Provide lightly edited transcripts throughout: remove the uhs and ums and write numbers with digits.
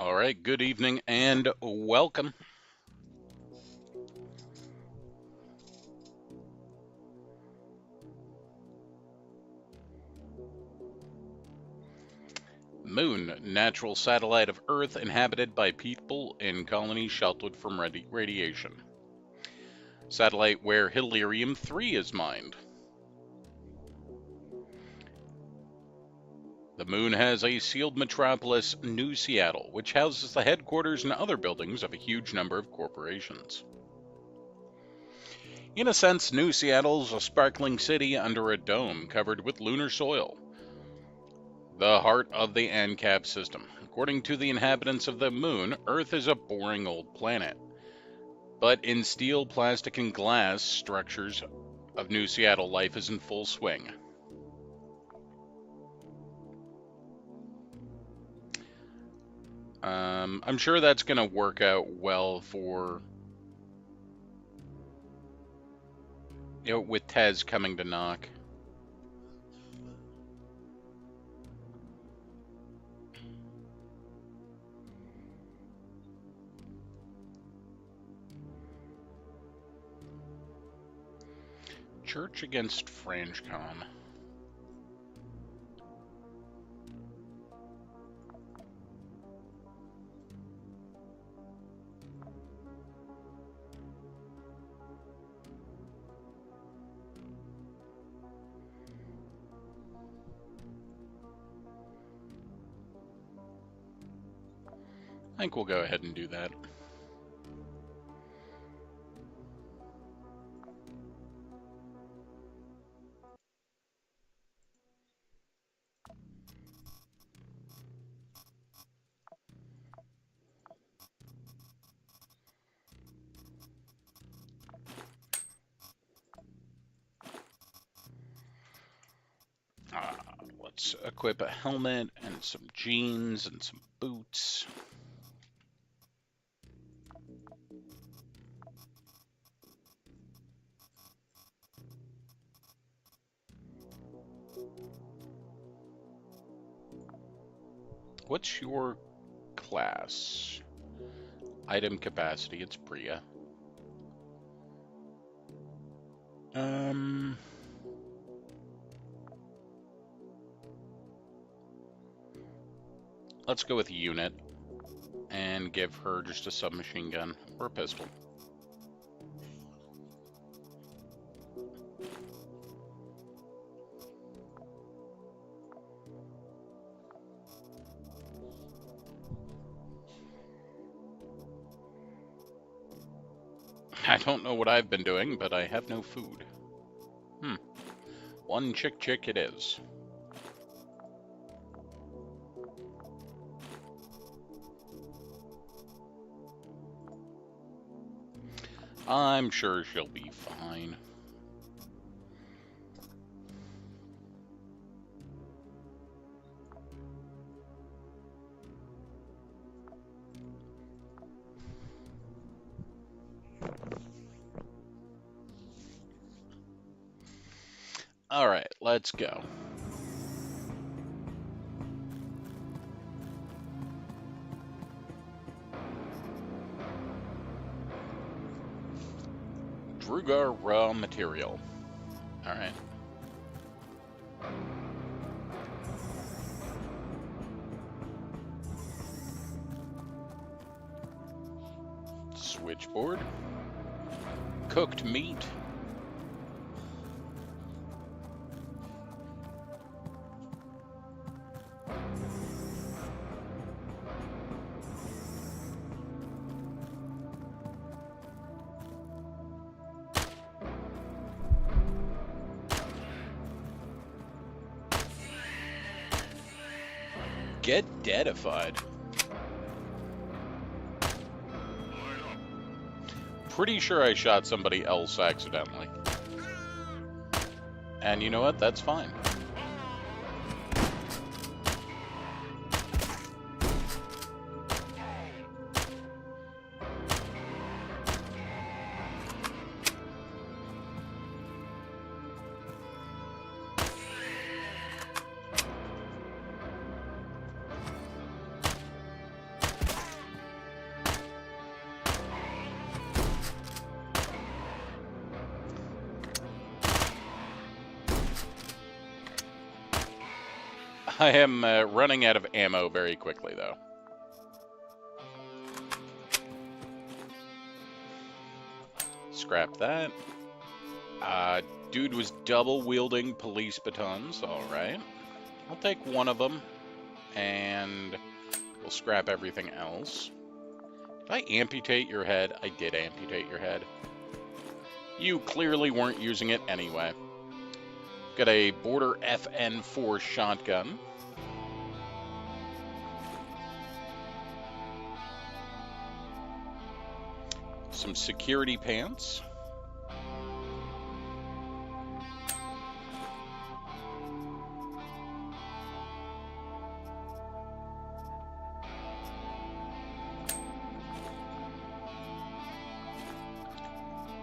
All right, good evening and welcome. Moon, natural satellite of Earth inhabited by people in colonies sheltered from radiation. Satellite where helium-3 is mined. The moon has a sealed metropolis, New Seattle, which houses the headquarters and other buildings of a huge number of corporations. In a sense, New Seattle is a sparkling city under a dome covered with lunar soil. The heart of the ANCAP system. According to the inhabitants of the moon, Earth is a boring old planet. But in steel, plastic, and glass structures of New Seattle, life is in full swing. I'm sure that's going to work out well for, with Tez coming to knock. Church against FranchCon. I think we'll go ahead and do that. Let's equip a helmet and some jeans and some boots. What's your class? Item capacity, it's Bria. Let's go with a unit and give her just a submachine gun or a pistol. I don't know what I've been doing, but I have no food. One chick it is. I'm sure she'll be fine. All right, let's go. Drugar raw material. All right. Switchboard. Cooked meat. Get deadified. Pretty sure I shot somebody else accidentally. And you know what? That's fine. I am running out of ammo very quickly, though. Scrap that. Dude was double-wielding police batons. All right. I'll take one of them, and we'll scrap everything else. Did I amputate your head? I did amputate your head. You clearly weren't using it anyway. Got a Border FN4 shotgun. Some security pants.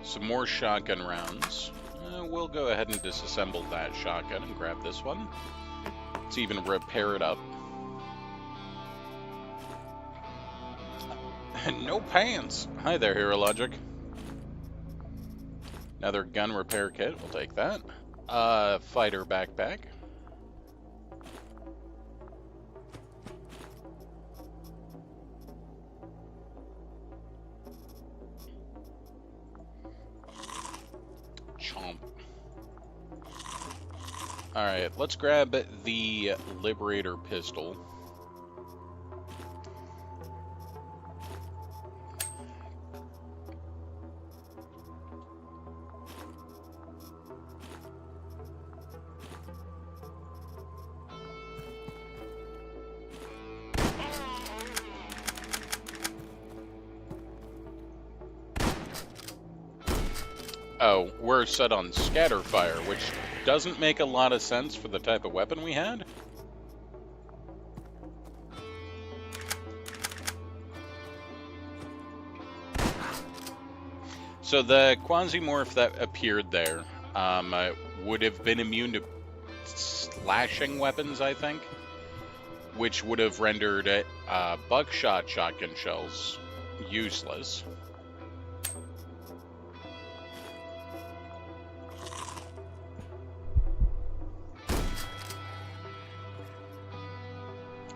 Some more shotgun rounds. We'll go ahead and disassemble that shotgun and grab this one. Let's even repair it up. No pants! Hi there, Hero Logic. Another gun repair kit, we'll take that. Fighter backpack. Chomp. Alright, let's grab the Liberator pistol. Oh, we're set on scatter fire, which doesn't make a lot of sense for the type of weapon we had. So the Quasimorph that appeared there would have been immune to slashing weapons, I think, which would have rendered buckshot shotgun shells useless.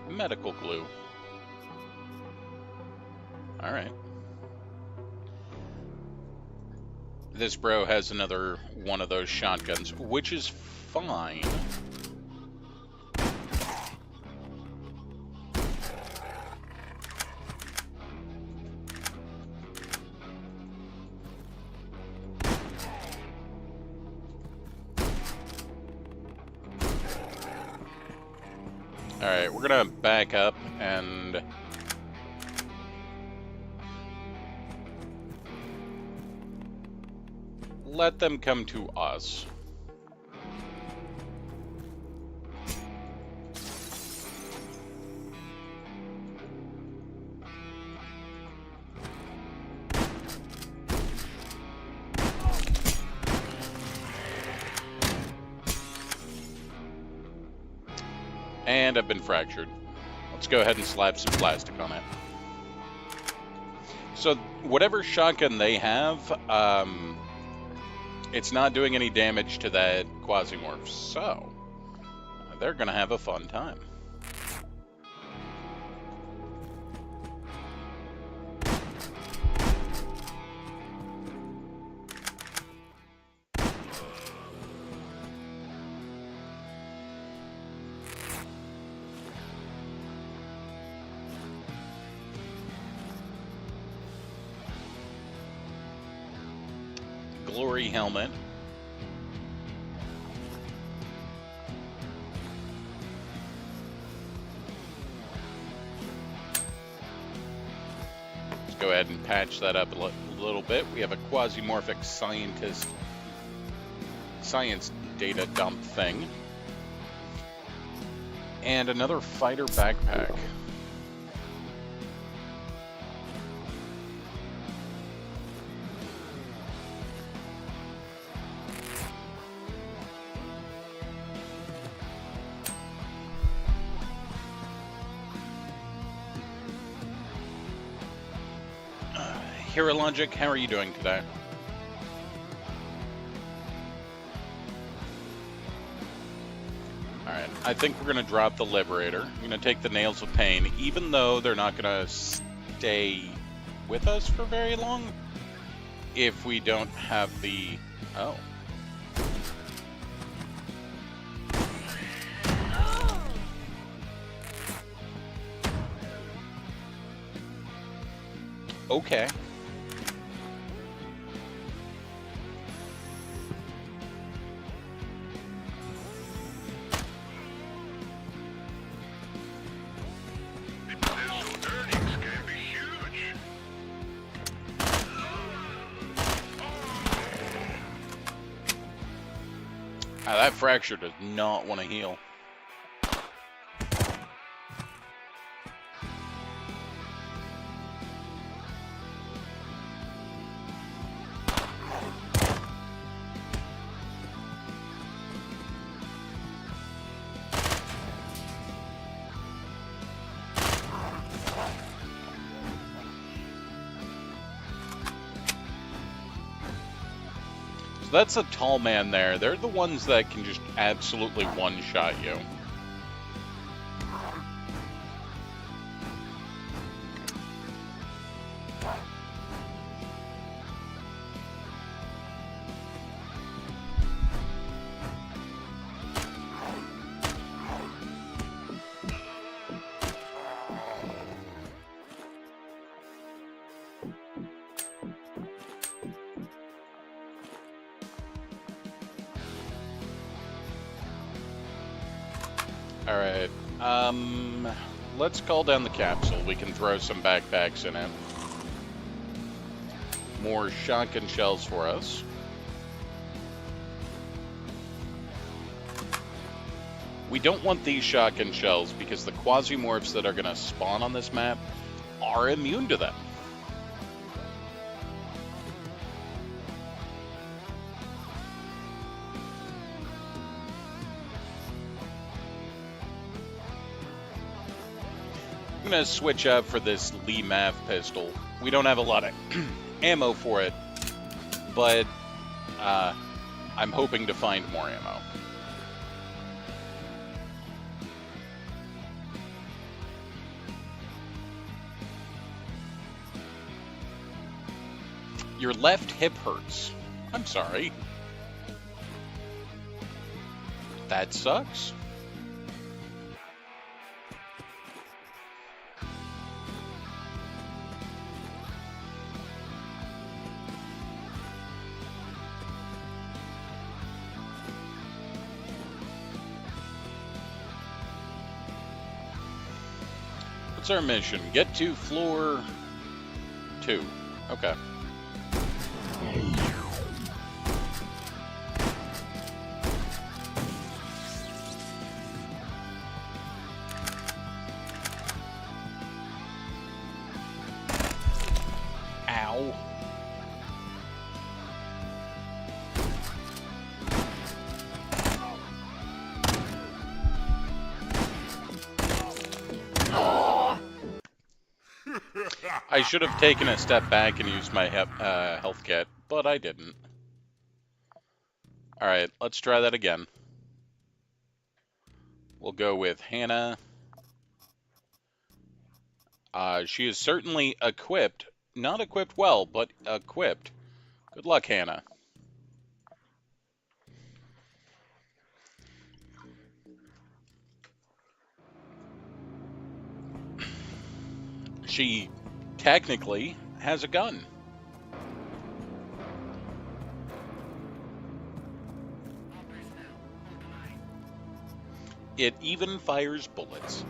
Medical glue. Alright. This bro has another one of those shotguns, which is fine. Alright, we're gonna back up and let them come to us. And I've been fractured. Let's go ahead and slap some plastic on it. So whatever shotgun they have, it's not doing any damage to that Quasimorph, so they're gonna have a fun time. Glory helmet. Let's go ahead and patch that up a little bit. We have a quasimorphic science data dump thing. And another fighter backpack. Hero Logic, how are you doing today? Alright, I think we're going to drop the Liberator. I'm going to take the Nails of Pain, even though they're not going to stay with us for very long if we don't have the... Oh. Okay. That fracture does not want to heal. That's a tall man there. They're the ones that can just absolutely one-shot you. Alright, let's call down the capsule. We can throw some backpacks in it. More shotgun shells for us. We don't want these shotgun shells because the quasimorphs that are going to spawn on this map are immune to them. I'm going to switch up for this Lee Mav pistol. We don't have a lot of ammo for it, but I'm hoping to find more ammo. Your left hip hurts. I'm sorry. That sucks. What's our mission? Get to floor 2. Okay. Ow. I should have taken a step back and used my health kit, but I didn't. Alright, let's try that again. We'll go with Hannah. She is certainly equipped. Not equipped well, but equipped. Good luck, Hannah. She technically has a gun. It even fires bullets.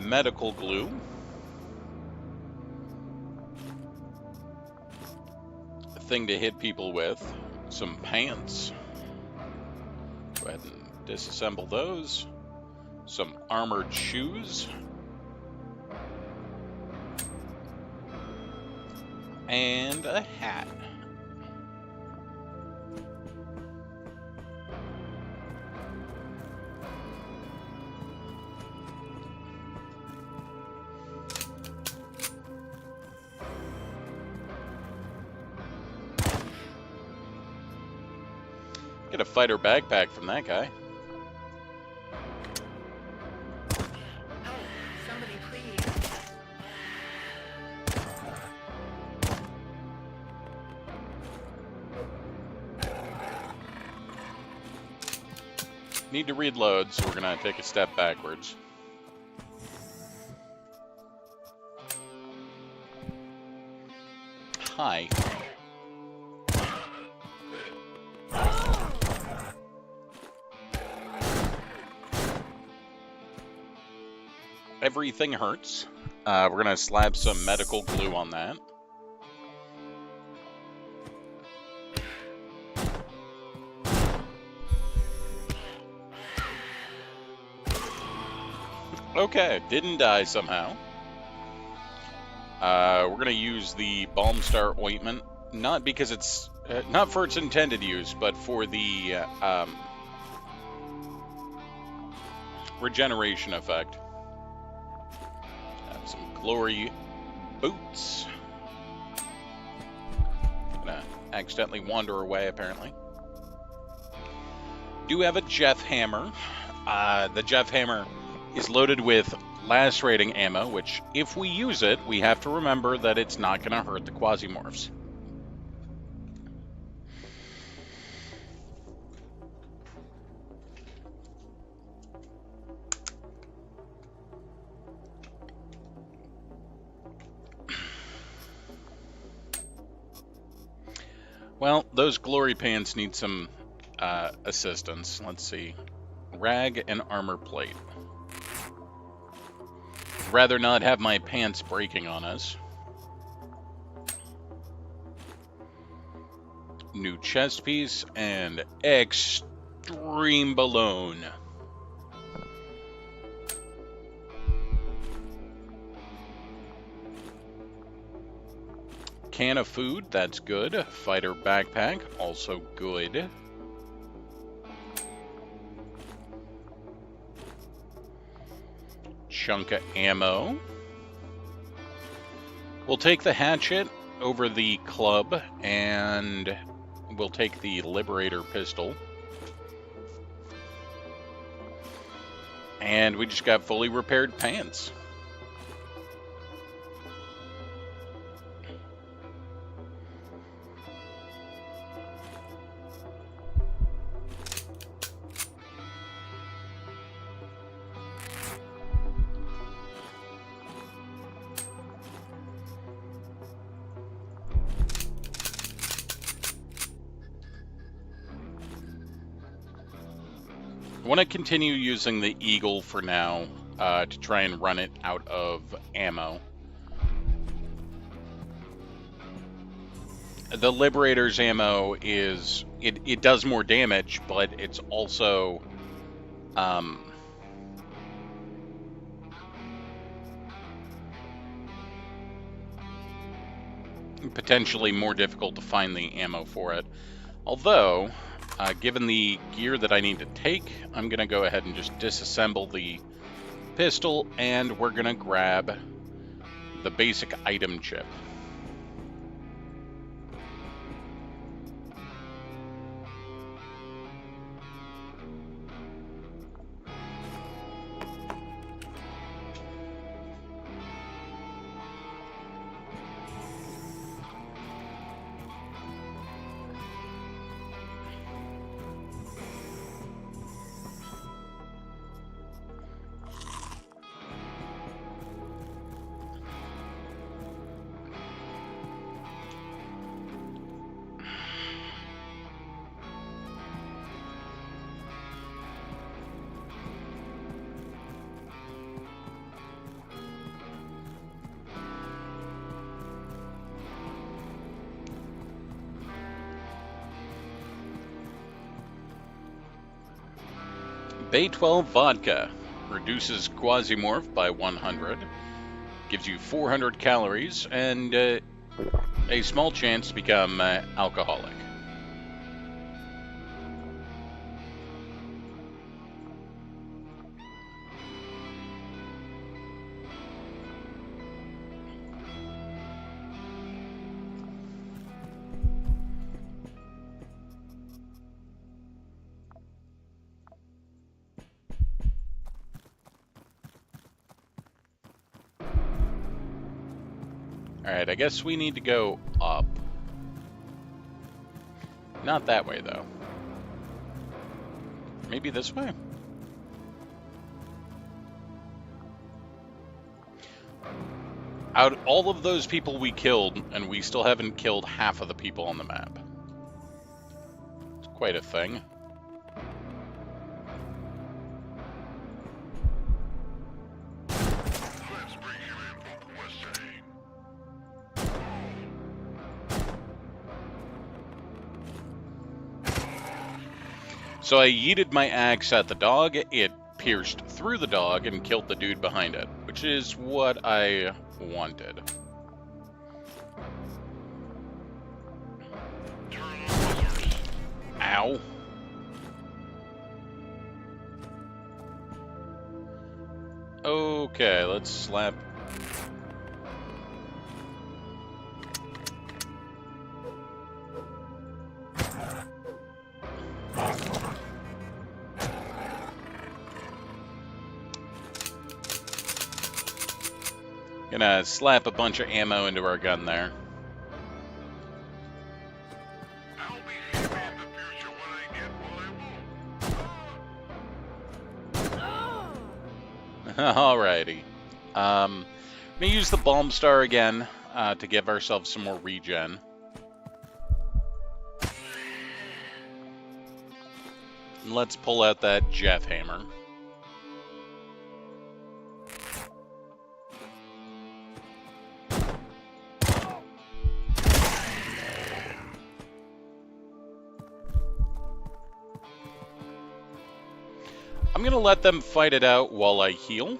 Medical glue. A thing to hit people with. Some pants. Go ahead and disassemble those. Some armored shoes. And a hat. Get a fighter backpack from that guy. Somebody please. Need to reload, so we're gonna take a step backwards. Hi. Everything hurts. We're gonna slap some medical glue on that. Okay, didn't die somehow. We're gonna use the Balm Star ointment, not because it's not for its intended use, but for the regeneration effect. Have some glory boots. Gonna accidentally wander away, apparently. Do have a Jeff hammer. The Jeff hammer is loaded with lacerating ammo, which, if we use it, we have to remember that it's not going to hurt the Quasimorphs. Well, those glory pants need some assistance. Let's see. Rag and armor plate. Rather not have my pants breaking on us. New chest piece and extreme balloon. Can of food, that's good. Fighter backpack, also good. Chunk of ammo. We'll take the hatchet over the club, and we'll take the Liberator pistol. And we just got fully repaired pants. I want to continue using the Eagle for now to try and run it out of ammo. The Liberator's ammo is, it does more damage, but it's also potentially more difficult to find the ammo for it. Although, given the gear that I need to take, I'm going to go ahead and just disassemble the pistol, and we're going to grab the basic item chip. Bay 12 vodka reduces Quasimorph by 100, gives you 400 calories, and a small chance to become alcoholic. Alright, I guess we need to go up. Not that way, though. Maybe this way? Out of all of those people we killed, and we still haven't killed half of the people on the map. It's quite a thing. So I yeeted my axe at the dog, it pierced through the dog and killed the dude behind it, which is what I wanted. Ow. Okay, let's slap. Gonna slap a bunch of ammo into our gun there. Alrighty. I'm gonna use the Bomb Star again to give ourselves some more regen. And let's pull out that Jeff Hammer. I'm gonna let them fight it out while I heal.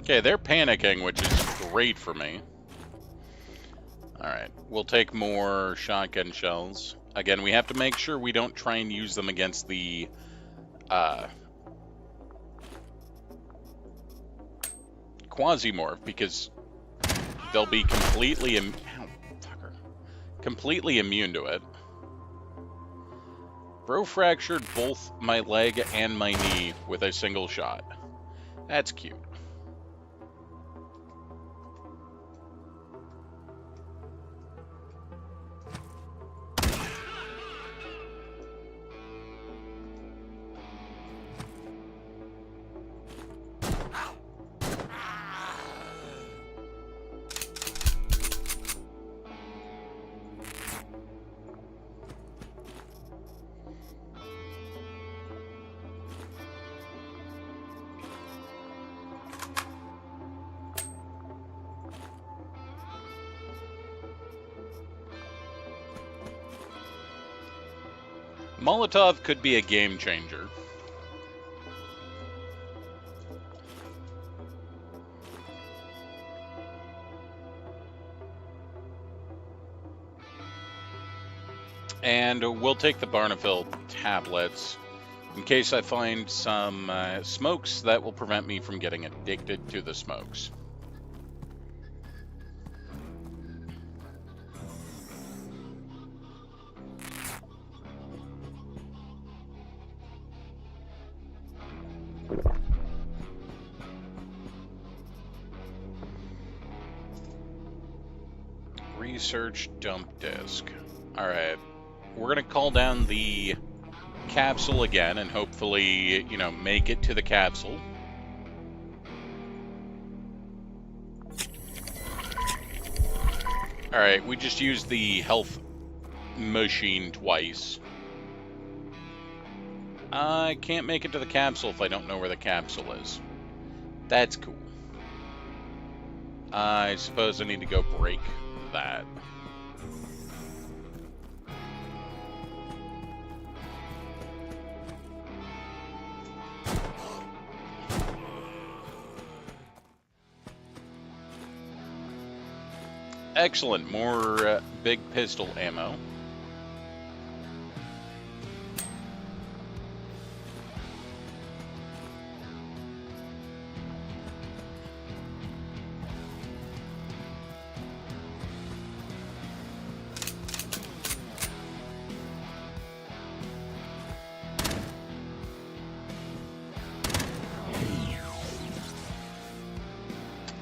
Okay, they're panicking, which is great for me. Alright, we'll take more shotgun shells. Again, we have to make sure we don't try and use them against the Quasimorph, because they'll be completely completely immune to it. Bro fractured both my leg and my knee with a single shot. That's cute. Molotov could be a game changer. And we'll take the Barnafil tablets in case I find some smokes that will prevent me from getting addicted to the smokes. Research dump disk. Alright, we're gonna call down the capsule again and hopefully, you know, make it to the capsule. Alright, we just used the health machine twice. I can't make it to the capsule if I don't know where the capsule is. That's cool. I suppose I need to go break that. excellent. More big pistol ammo.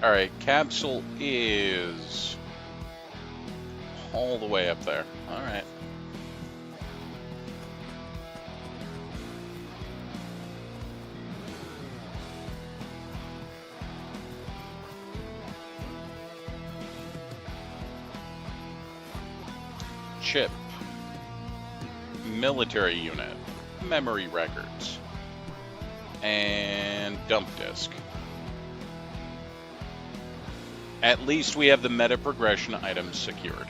Alright, capsule is all the way up there. Alright. Chip. Military unit. Memory records. And dump disk. At least we have the meta progression items secured.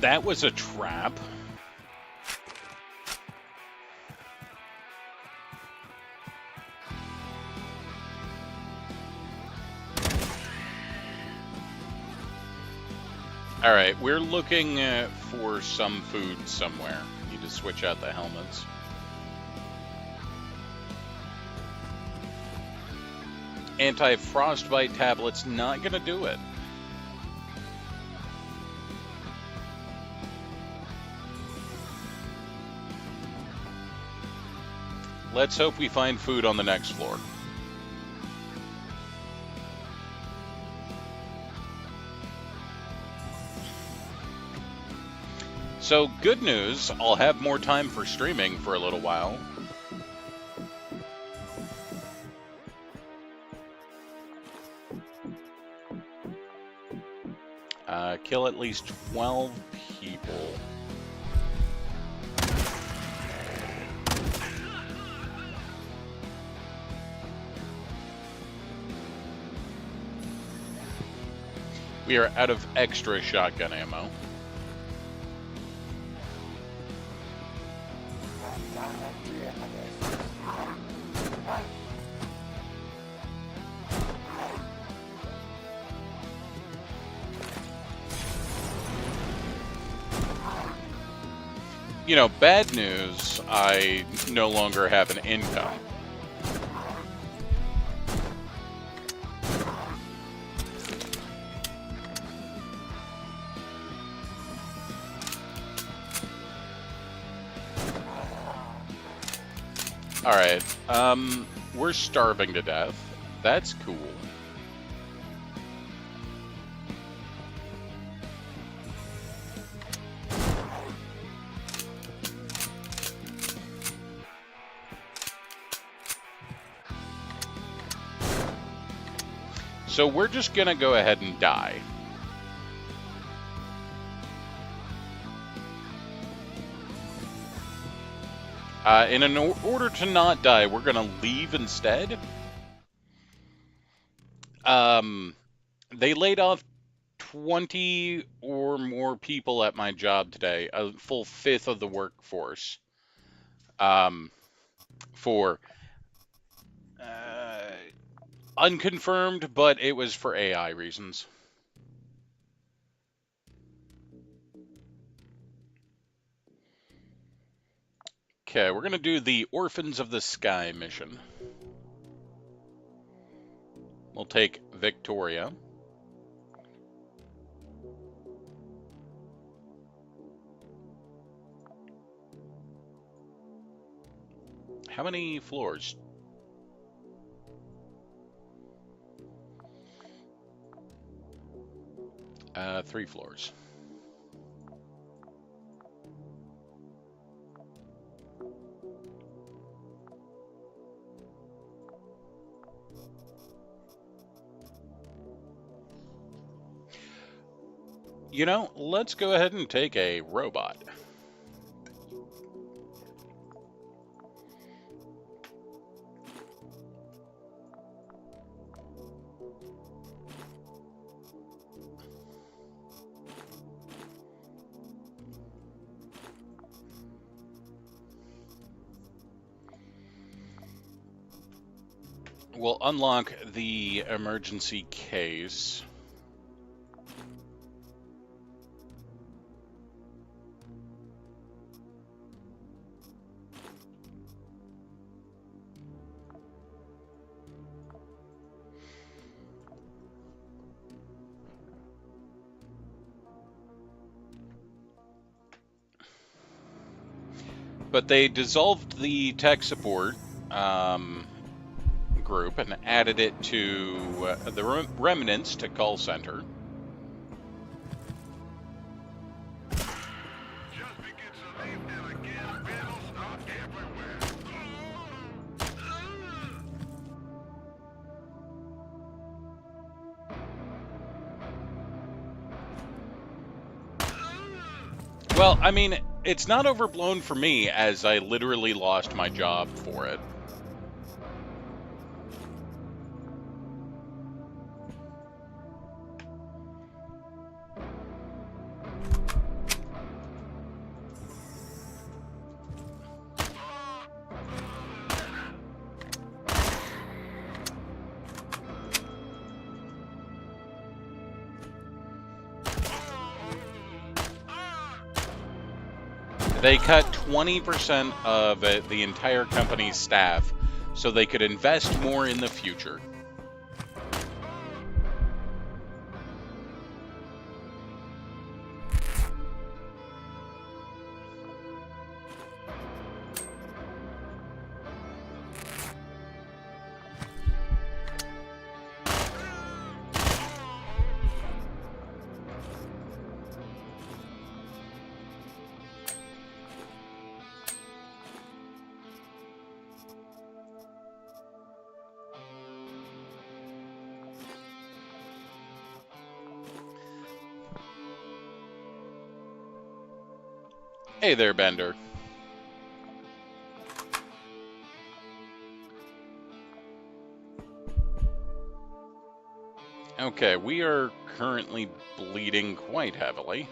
That was a trap. All right, we're looking for some food somewhere. Need to switch out the helmets. Anti-frostbite tablets, not gonna do it. Let's hope we find food on the next floor. So, good news, I'll have more time for streaming for a little while. Kill at least 12 people. We are out of extra shotgun ammo. You know, bad news, I no longer have an income. Alright, we're starving to death. That's cool. So we're just gonna go ahead and die. And in order to not die, we're gonna leave instead. They laid off 20 or more people at my job today, a full fifth of the workforce. For unconfirmed, but it was for AI reasons. Okay, we're gonna do the Orphans of the Sky mission. We'll take Victoria. How many floors? Three floors. You know, let's go ahead and take a robot. We'll unlock the emergency case. But they dissolved the tech support group and added it to the remnants to call center. Well, I mean, it's not overblown for me, as I literally lost my job for it. They cut 20% of the entire company's staff so they could invest more in the future. Hey there, Bender. Okay, we are currently bleeding quite heavily.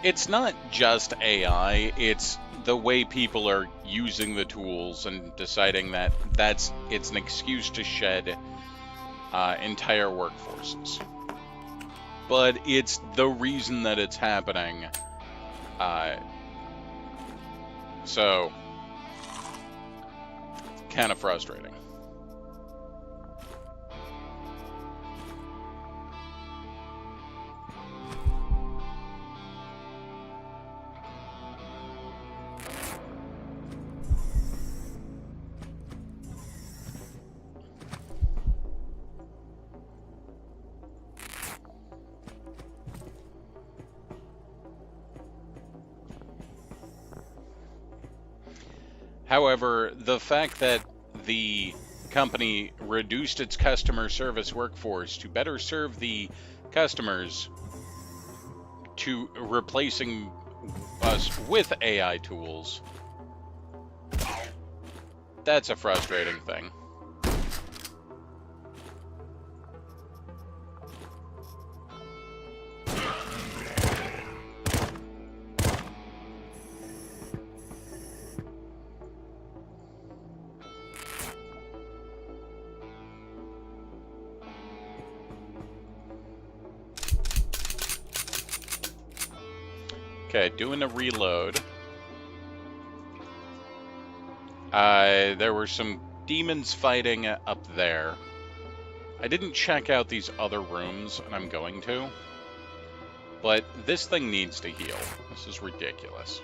It's not just AI, it's the way people are using the tools and deciding that it's an excuse to shed entire workforces. But it's the reason that it's happening. So, kind of frustrating. However, the fact that the company reduced its customer service workforce to better serve the customers, to replacing us with AI tools, that's a frustrating thing. Okay, doing a reload. There were some demons fighting up there. I didn't check out these other rooms, and I'm going to. But this thing needs to heal. This is ridiculous.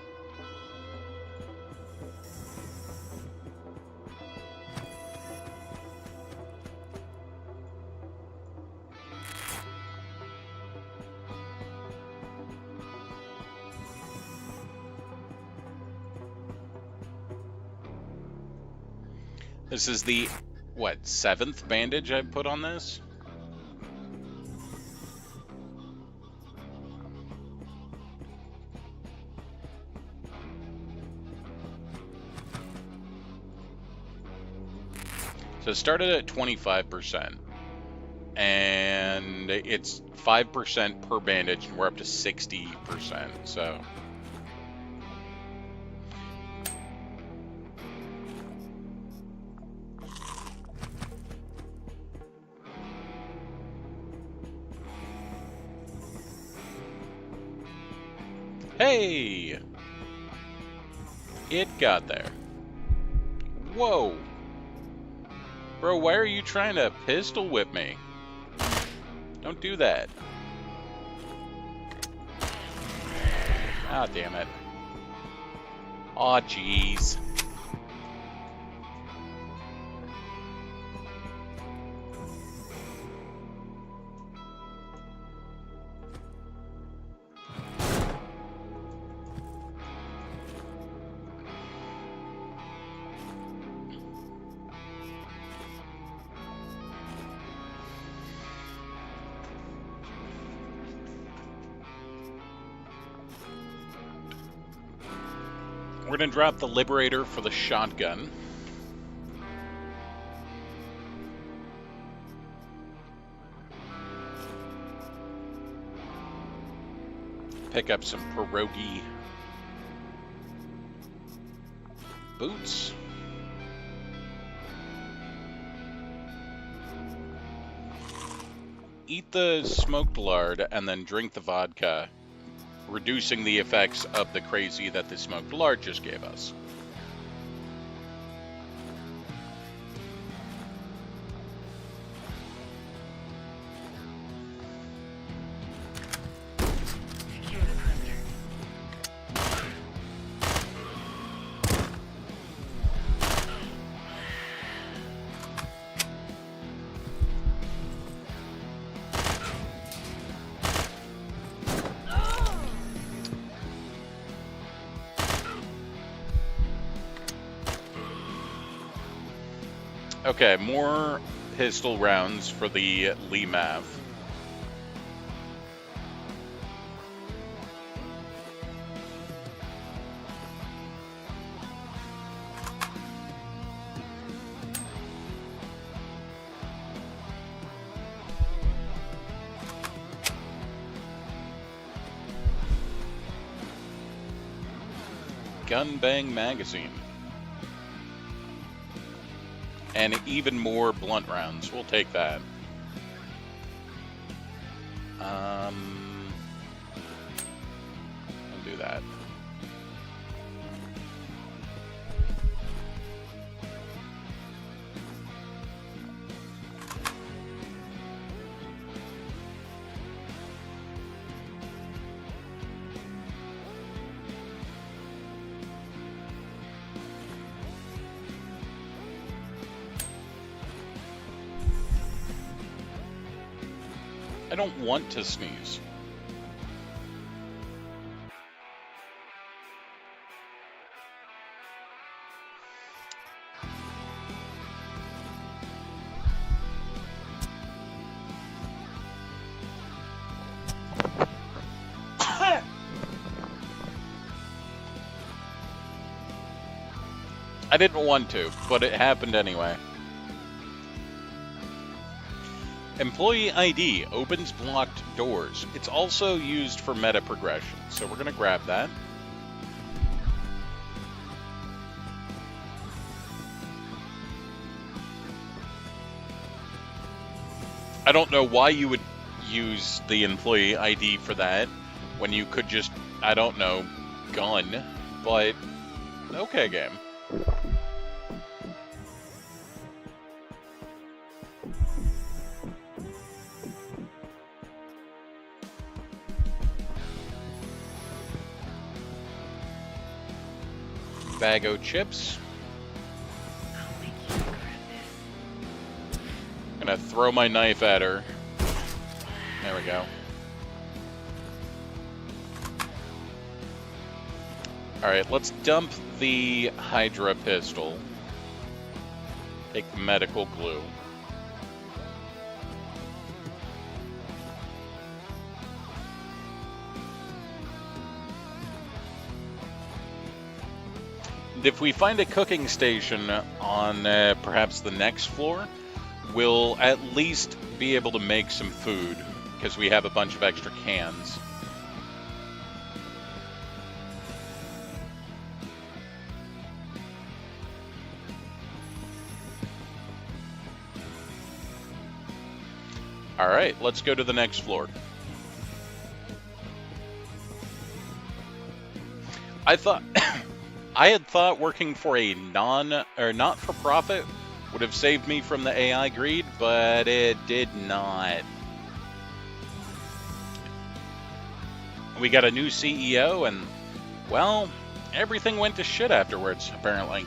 This is the what, 7th bandage I've put on this? So it started at 25%, and it's 5% per bandage, and we're up to 60%, so... Hey! It got there. Whoa! Bro, why are you trying to pistol whip me? Don't do that. Ah, damn it. Aw, jeez. We're gonna drop the Liberator for the shotgun. Pick up some pierogi boots. Eat the smoked lard and then drink the vodka, reducing the effects of the crazy that the smoked lard just gave us. Okay, more pistol rounds for the Lee Mav. Gun Bang Magazine. And even more blunt rounds. We'll take that. I'll do that. I don't want to sneeze. I didn't want to, but it happened anyway. Employee ID opens blocked doors. It's also used for meta progression, so we're going to grab that. I don't know why you would use the employee ID for that when you could just, I don't know, gun, but okay, game. Bag o' chips. Gonna throw my knife at her. There we go. Alright, let's dump the Hydra pistol. Take the medical glue. If we find a cooking station on perhaps the next floor, we'll at least be able to make some food because we have a bunch of extra cans. All right, let's go to the next floor. I had thought working for a not-for-profit would have saved me from the AI greed, but it did not. We got a new CEO, and, well, everything went to shit afterwards, apparently.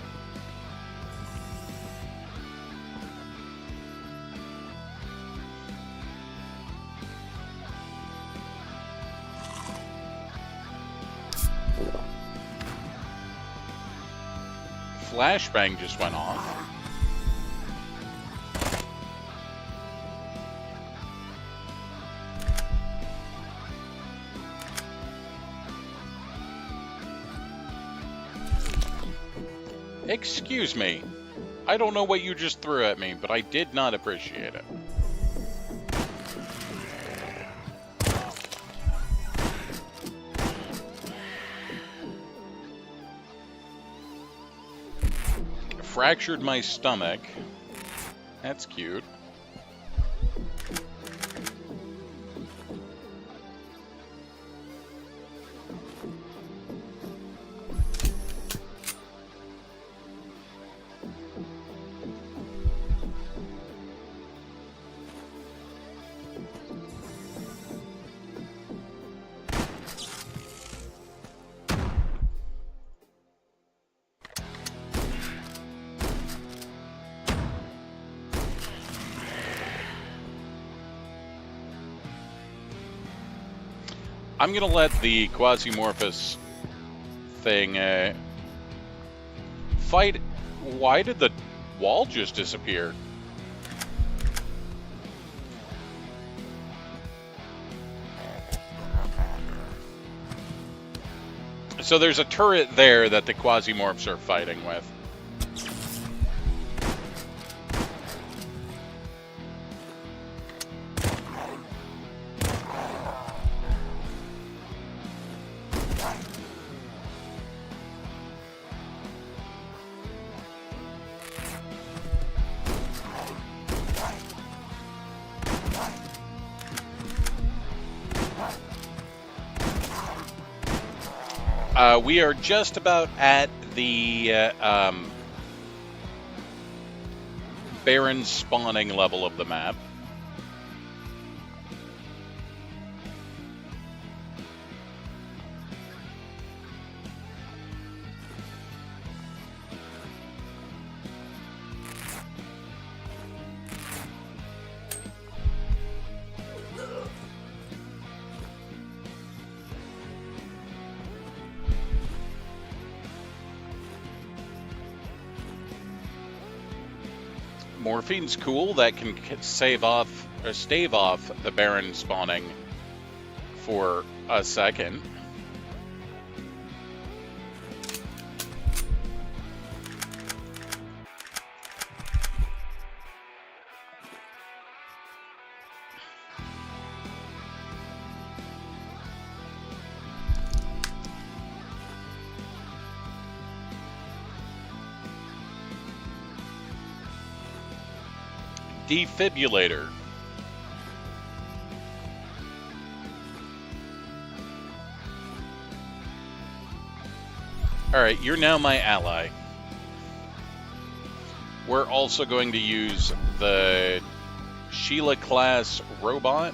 Flashbang just went off. Excuse me. I don't know what you just threw at me, but I did not appreciate it. Fractured my stomach. That's cute. I'm gonna let the Quasimorphous thing fight. Why did the wall just disappear? So there's a turret there that the Quasimorphs are fighting with. We are just about at the Baron spawning level of the map. Morphine's cool. That can stave off the Baron spawning for a second. Defibrillator. Alright, you're now my ally. We're also going to use the Sheila class robot.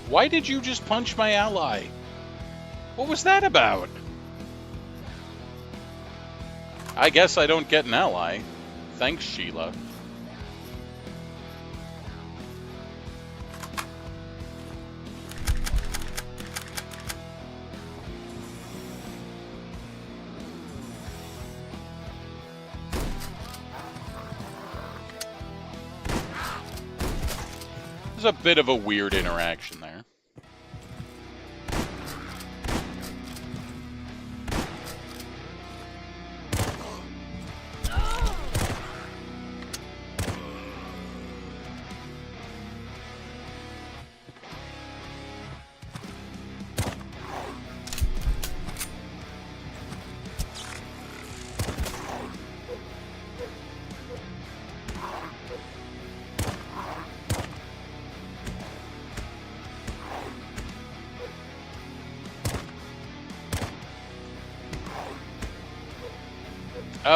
Why did you just punch my ally? What was that about? I guess I don't get an ally. Thanks, Sheila. There's a bit of a weird interaction there.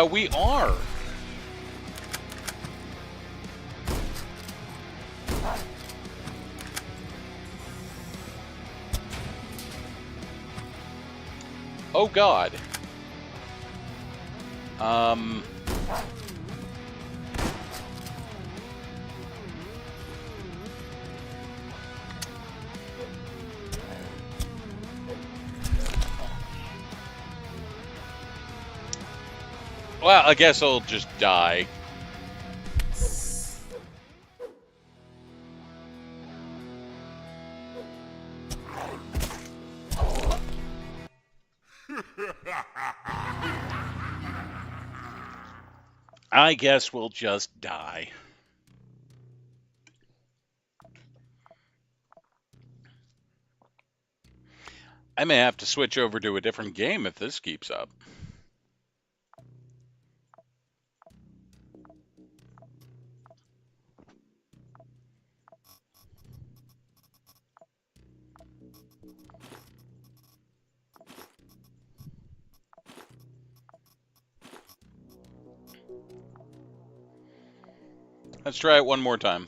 We are. Oh God. Well, I guess I'll just die. I guess we'll just die. I may have to switch over to a different game if this keeps up. Let's try it one more time.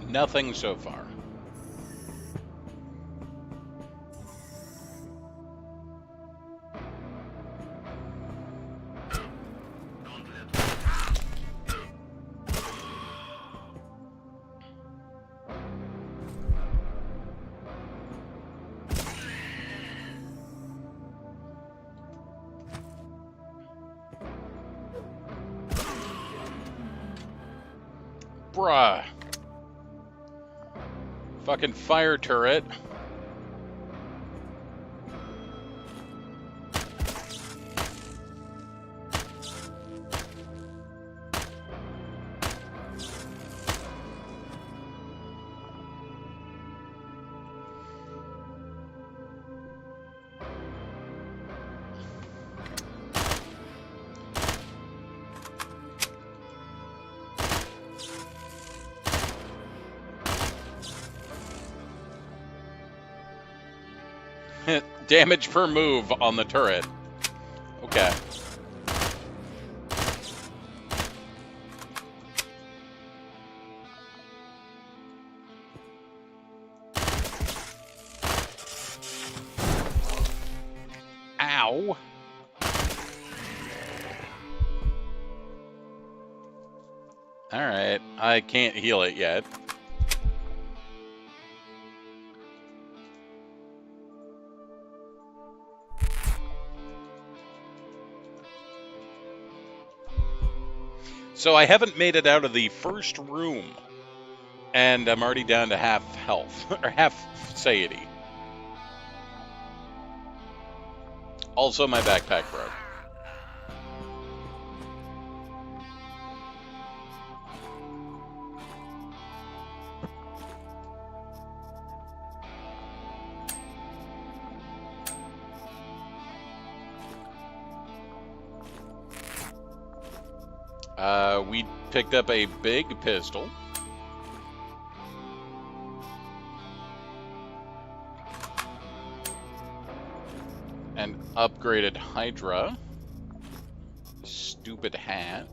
Nothing so far. Bruh. Fucking fire turret. Damage per move on the turret. Okay. Ow. Alright, I can't heal it yet. So I haven't made it out of the first room, and I'm already down to half health, or half satiety. Also, my backpack broke. We picked up a big pistol. Upgraded Hydra. Stupid hat.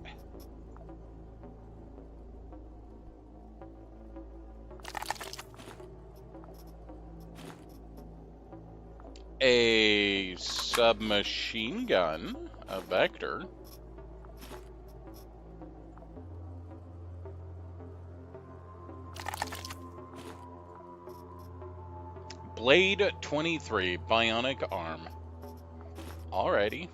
A submachine gun. A Vector. Blade 23, bionic arm. Alrighty.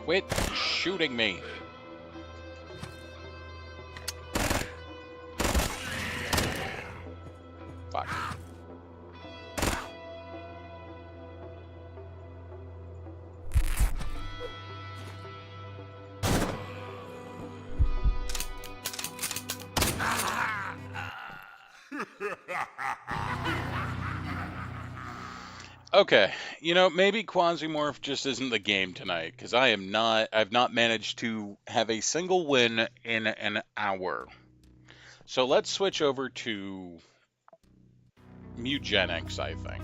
Quit shooting me. Fuck. Okay, you know, maybe Quasimorph just isn't the game tonight, because I've not managed to have a single win in an hour. So let's switch over to Mewgenics, I think.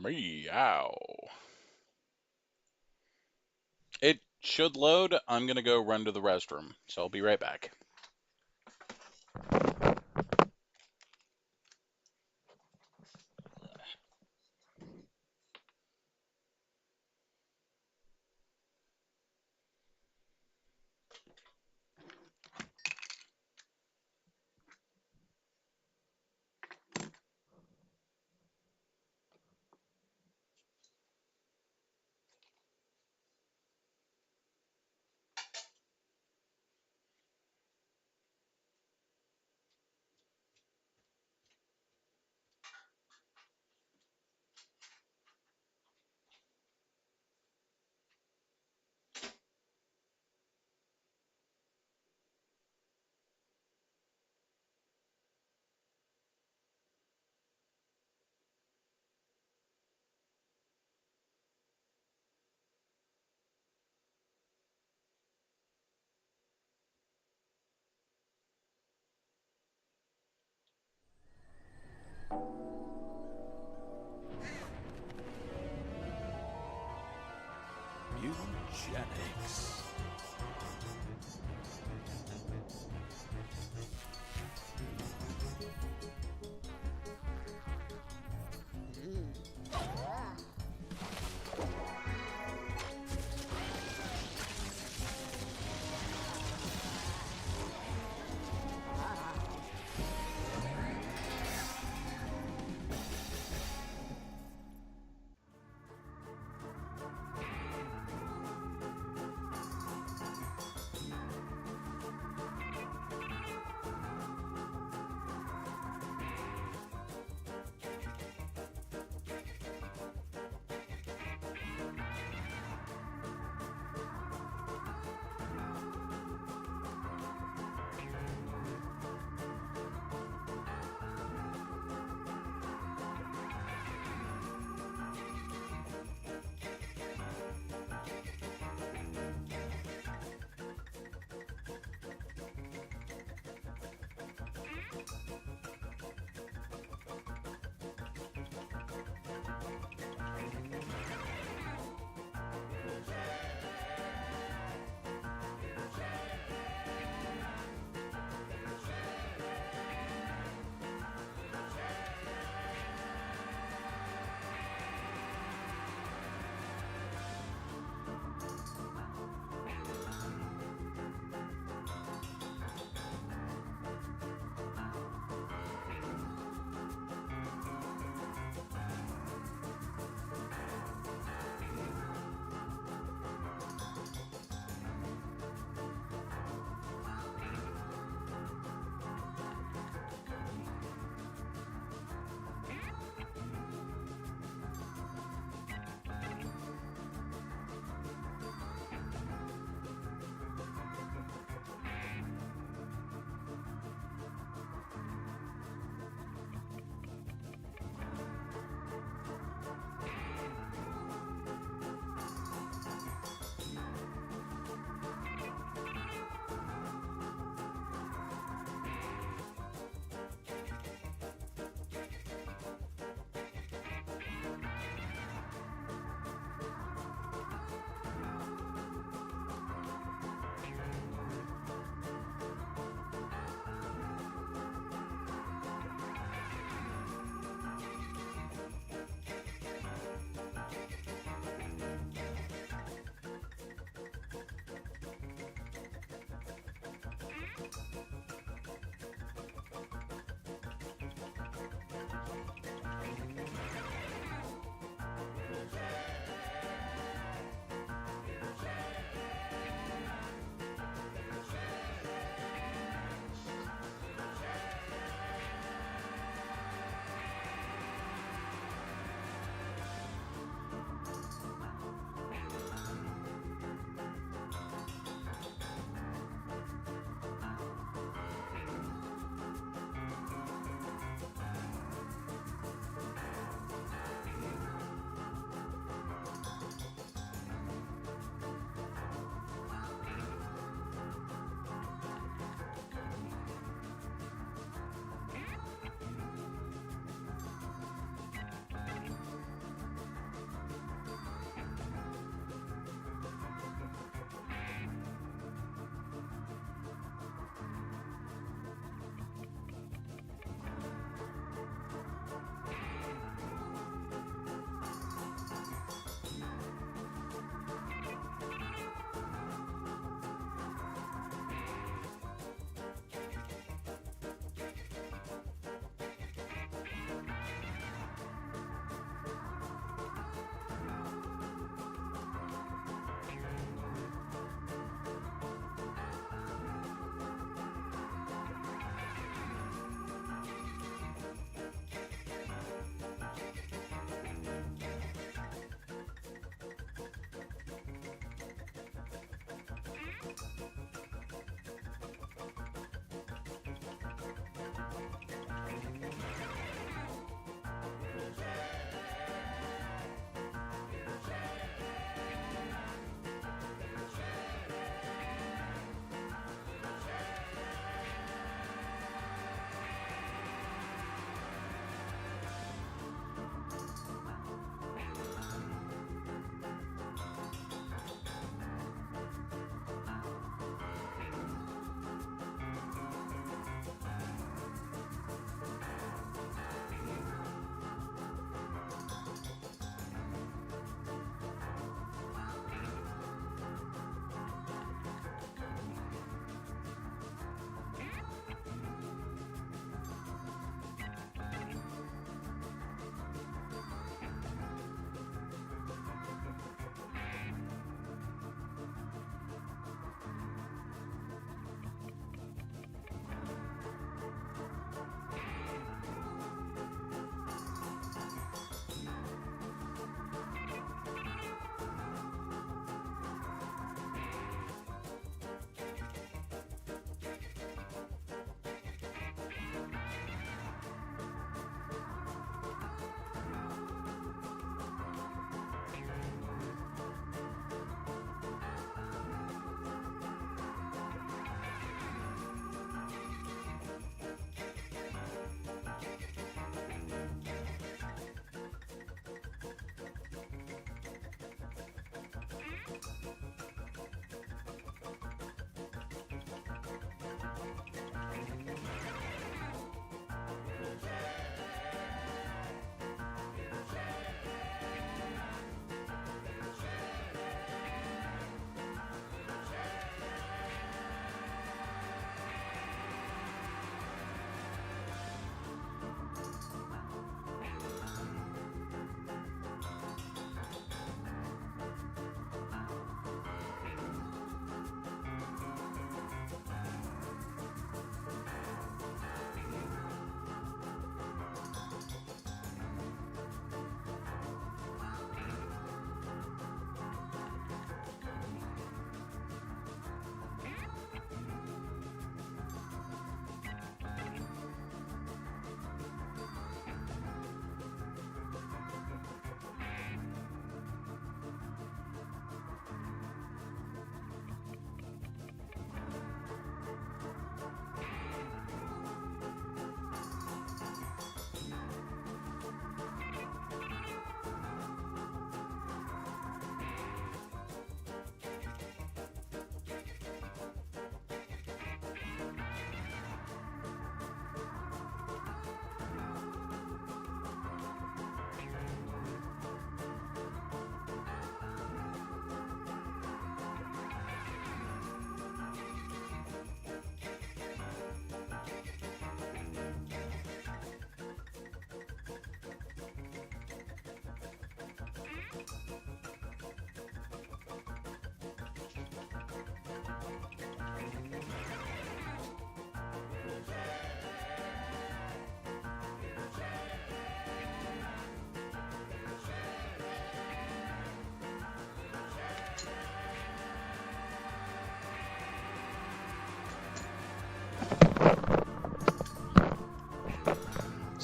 Meow. It should load. I'm gonna go run to the restroom, so I'll be right back. Mewgenics.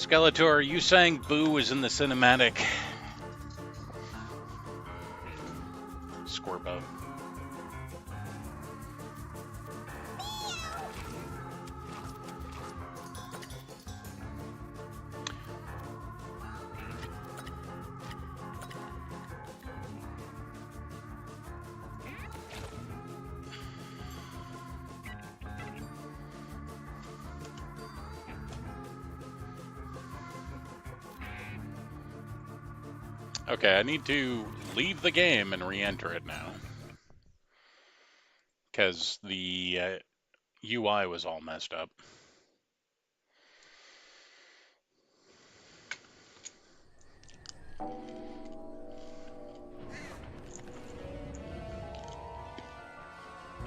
Skeletor, you saying Boo was in the cinematic? Squirbo. Okay, I need to leave the game and re-enter it now. Because the UI was all messed up.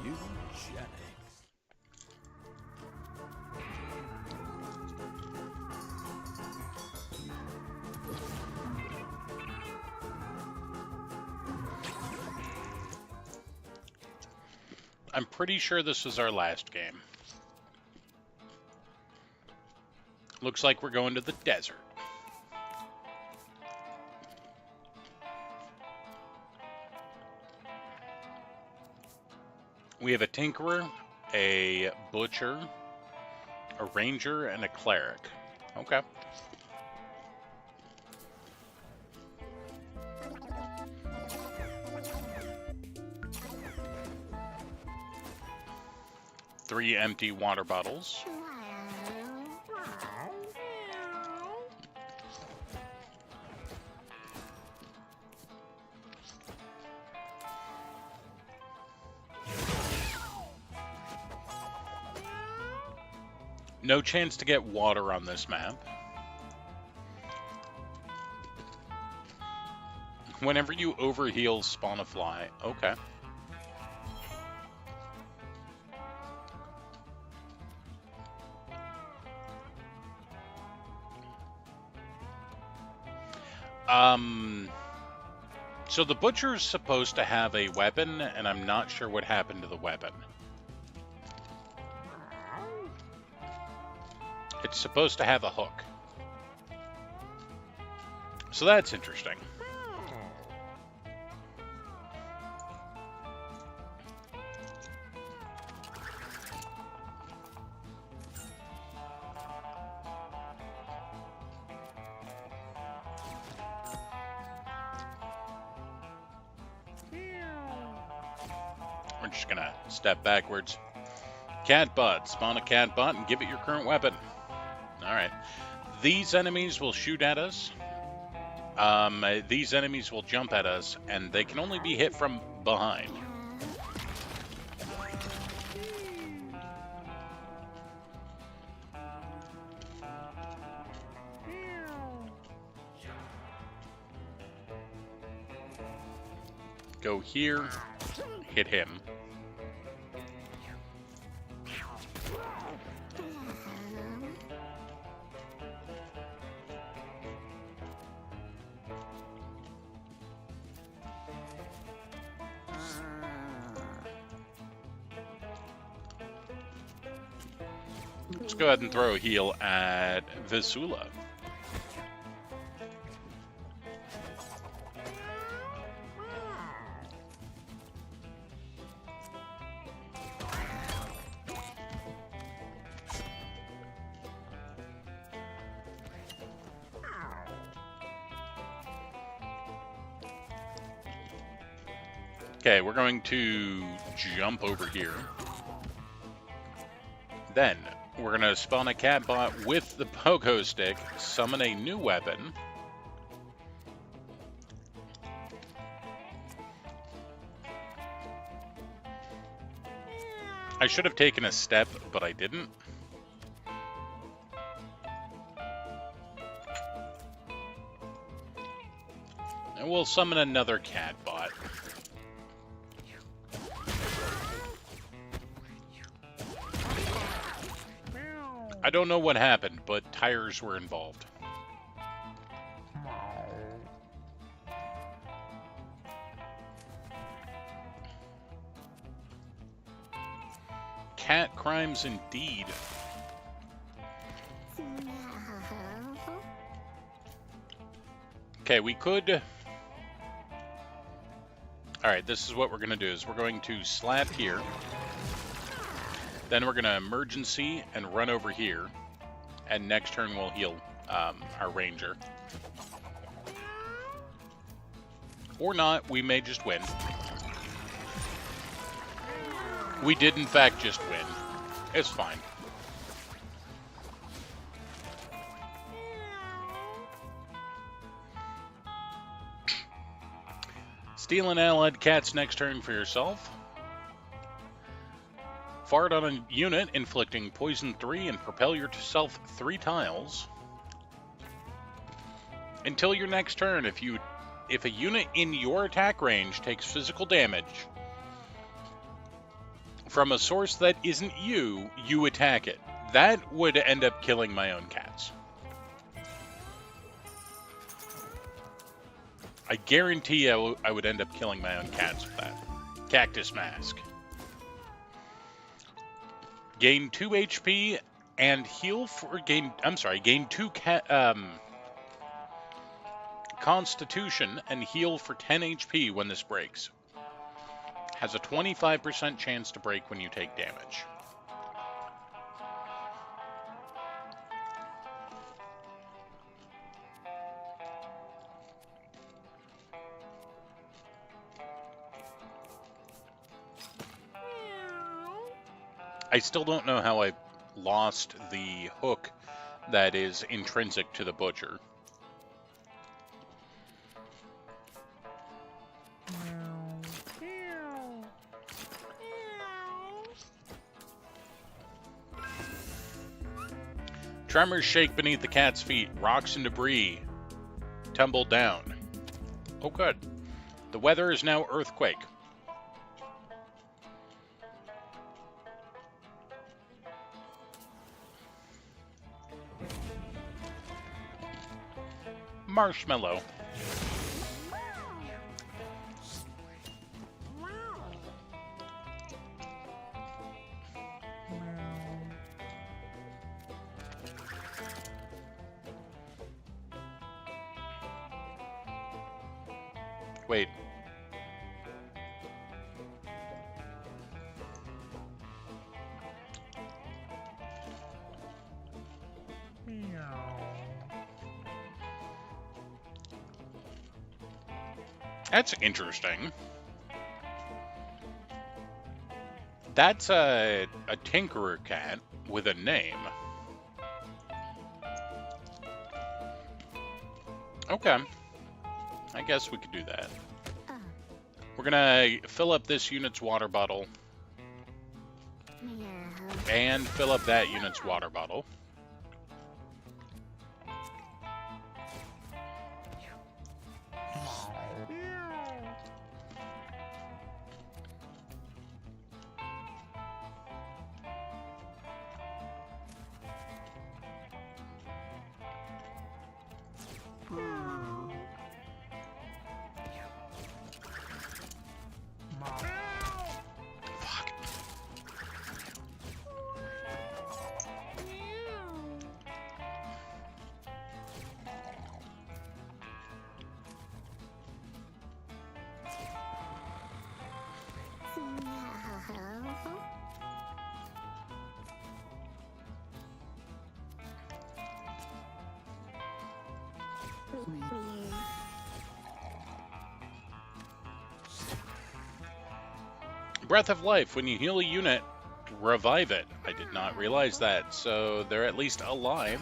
Mewgenics. I'm pretty sure this is our last game. Looks like we're going to the desert. We have a tinkerer, a butcher, a ranger, and a cleric. Okay. Three empty water bottles. No chance to get water on this map. Whenever you overheal, spawn a fly. Okay. So the butcher's supposed to have a weapon, and I'm not sure what happened to the weapon. It's supposed to have a hook. So that's interesting. We're just gonna step backwards. Cat butt. Spawn a cat butt and give it your current weapon. Alright. These enemies will shoot at us. These enemies will jump at us, and they can only be hit from behind. Go here, hit him. Let's go ahead and throw a heal at Visula. Okay, we're going to jump over here. Then, we're going to spawn a cat bot with the pogo stick, summon a new weapon. I should have taken a step, but I didn't. And we'll summon another cat bot. I don't know what happened, but tires were involved. Cat crimes indeed. Okay, we could... Alright, this is what we're going to do, is we're going to slap here. Then we're going to emergency and run over here. And next turn we'll heal our ranger. Or not, we may just win. We did in fact just win. It's fine. Steal an allied cat's next turn for yourself. Fart on a unit, inflicting poison 3 and propel yourself 3 tiles. Until your next turn, if a unit in your attack range takes physical damage from a source that isn't you, you attack it. That would end up killing my own cats. I guarantee I would end up killing my own cats with that. Cactus Mask. Gain 2 HP and heal for gain 2 Constitution and heal for 10 HP when this breaks. Has a 25% chance to break when you take damage. I still don't know how I lost the hook that is intrinsic to the butcher. Tremors shake beneath the cat's feet. Rocks and debris tumble down. Oh, good. The weather is now earthquake. Marshmallow. Wait. That's interesting. That's a tinkerer cat with a name. Okay. I guess we could do that. We're gonna fill up this unit's water bottle. And fill up that unit's water bottle. Breath of Life. When you heal a unit, revive it. I did not realize that, so they're at least alive.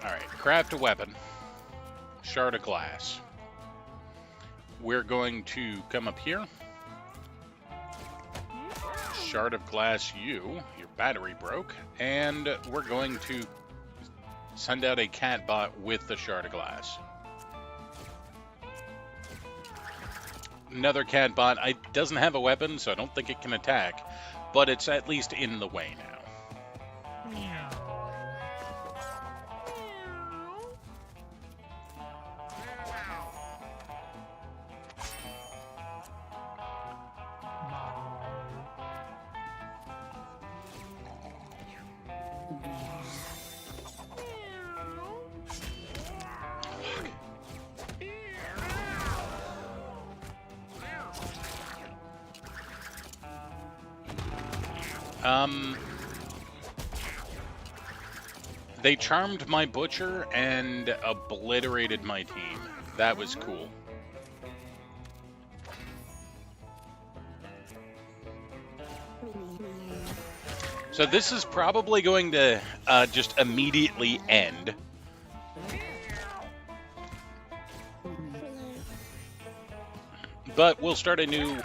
Alright, craft a weapon. Shard of glass. We're going to come up here. Shard of glass, your battery broke. And we're going to send out a cat bot with the shard of glass. Another cat bot. It doesn't have a weapon, so I don't think it can attack, but it's at least in the way now. They charmed my butcher and obliterated my team. That was cool. So this is probably going to just immediately end. But we'll start a new...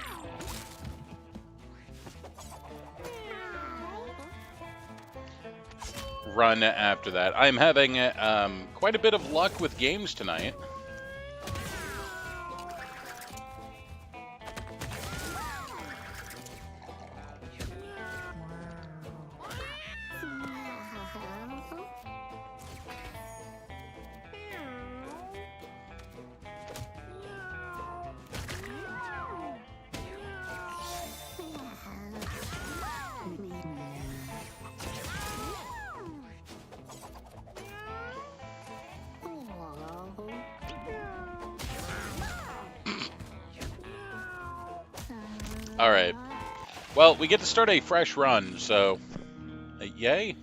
run after that. I'm having quite a bit of luck with games tonight. All right. Well, we get to start a fresh run, so yay.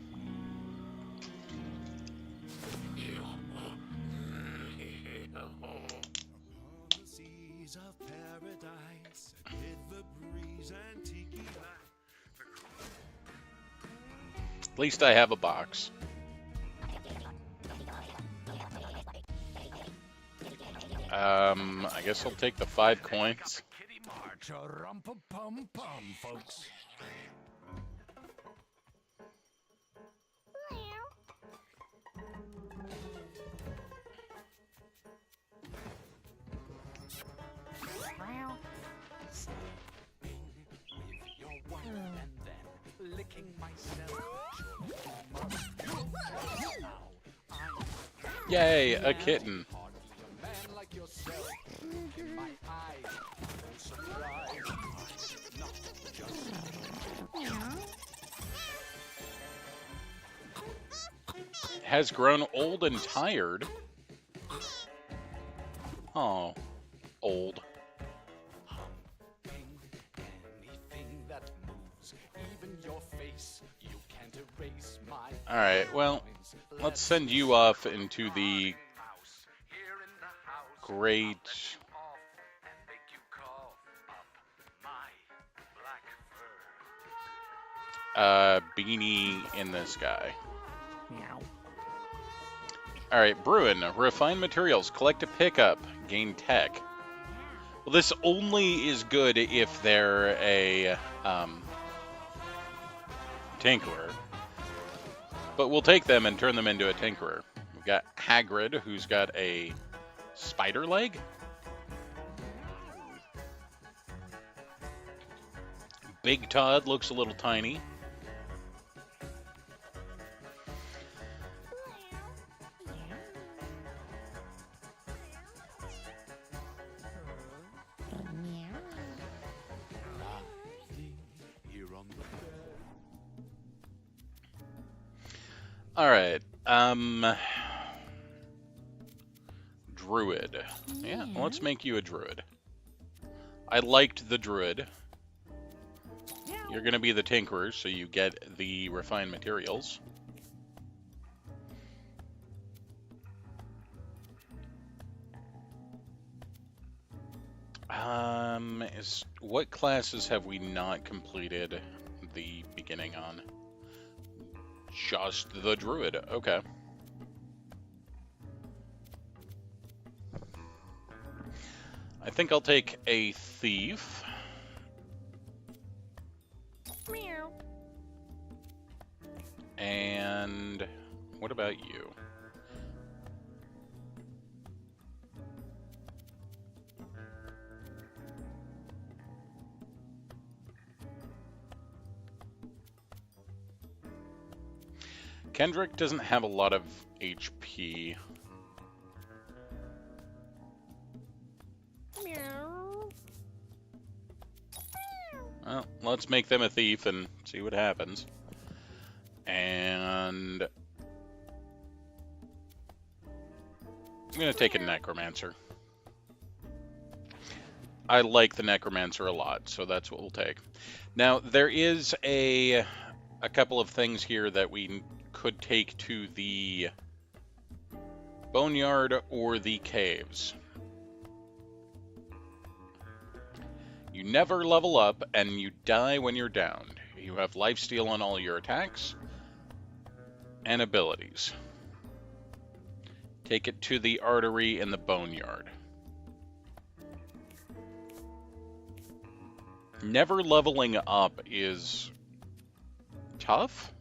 At least I have a box. I guess I'll take the 5 coins. Folks. Yay, a kitten. Has grown old and tired. Oh, old. All right, well, let's send you off into the great beanie in the sky. Meow. All right, Bruin, refine materials, collect a pickup, gain tech. Well, this only is good if they're a tinkerer. But we'll take them and turn them into a tinkerer. We've got Hagrid, who's got a spider leg. Big Todd looks a little tiny. All right, Druid. Yeah, let's make you a Druid. I liked the Druid. You're going to be the Tinkerer, so you get the refined materials. What classes have we not completed the beginning on? Just the Druid. Okay. I think I'll take a Thief. Meow. And what about you? Kendrick doesn't have a lot of HP. Meow. Well, let's make them a thief and see what happens. And I'm going to take a Necromancer. I like the Necromancer a lot, so that's what we'll take. Now, there is a a couple of things here that we could take to the boneyard or the caves. You never level up, and you die when you're downed. You have lifesteal on all your attacks and abilities. Take it to the artery in the boneyard. Never leveling up is tough.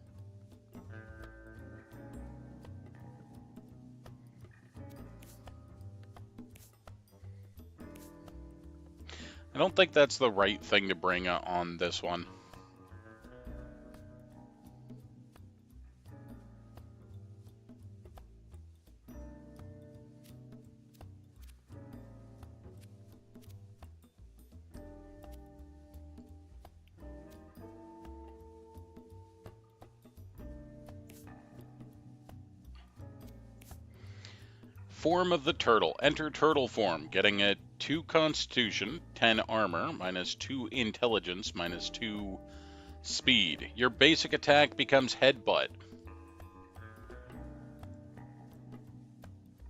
I don't think that's the right thing to bring on this one. Form of the turtle. Enter turtle form, getting a 2 constitution, 10 armor, minus 2 intelligence, minus 2 speed. Your basic attack becomes headbutt.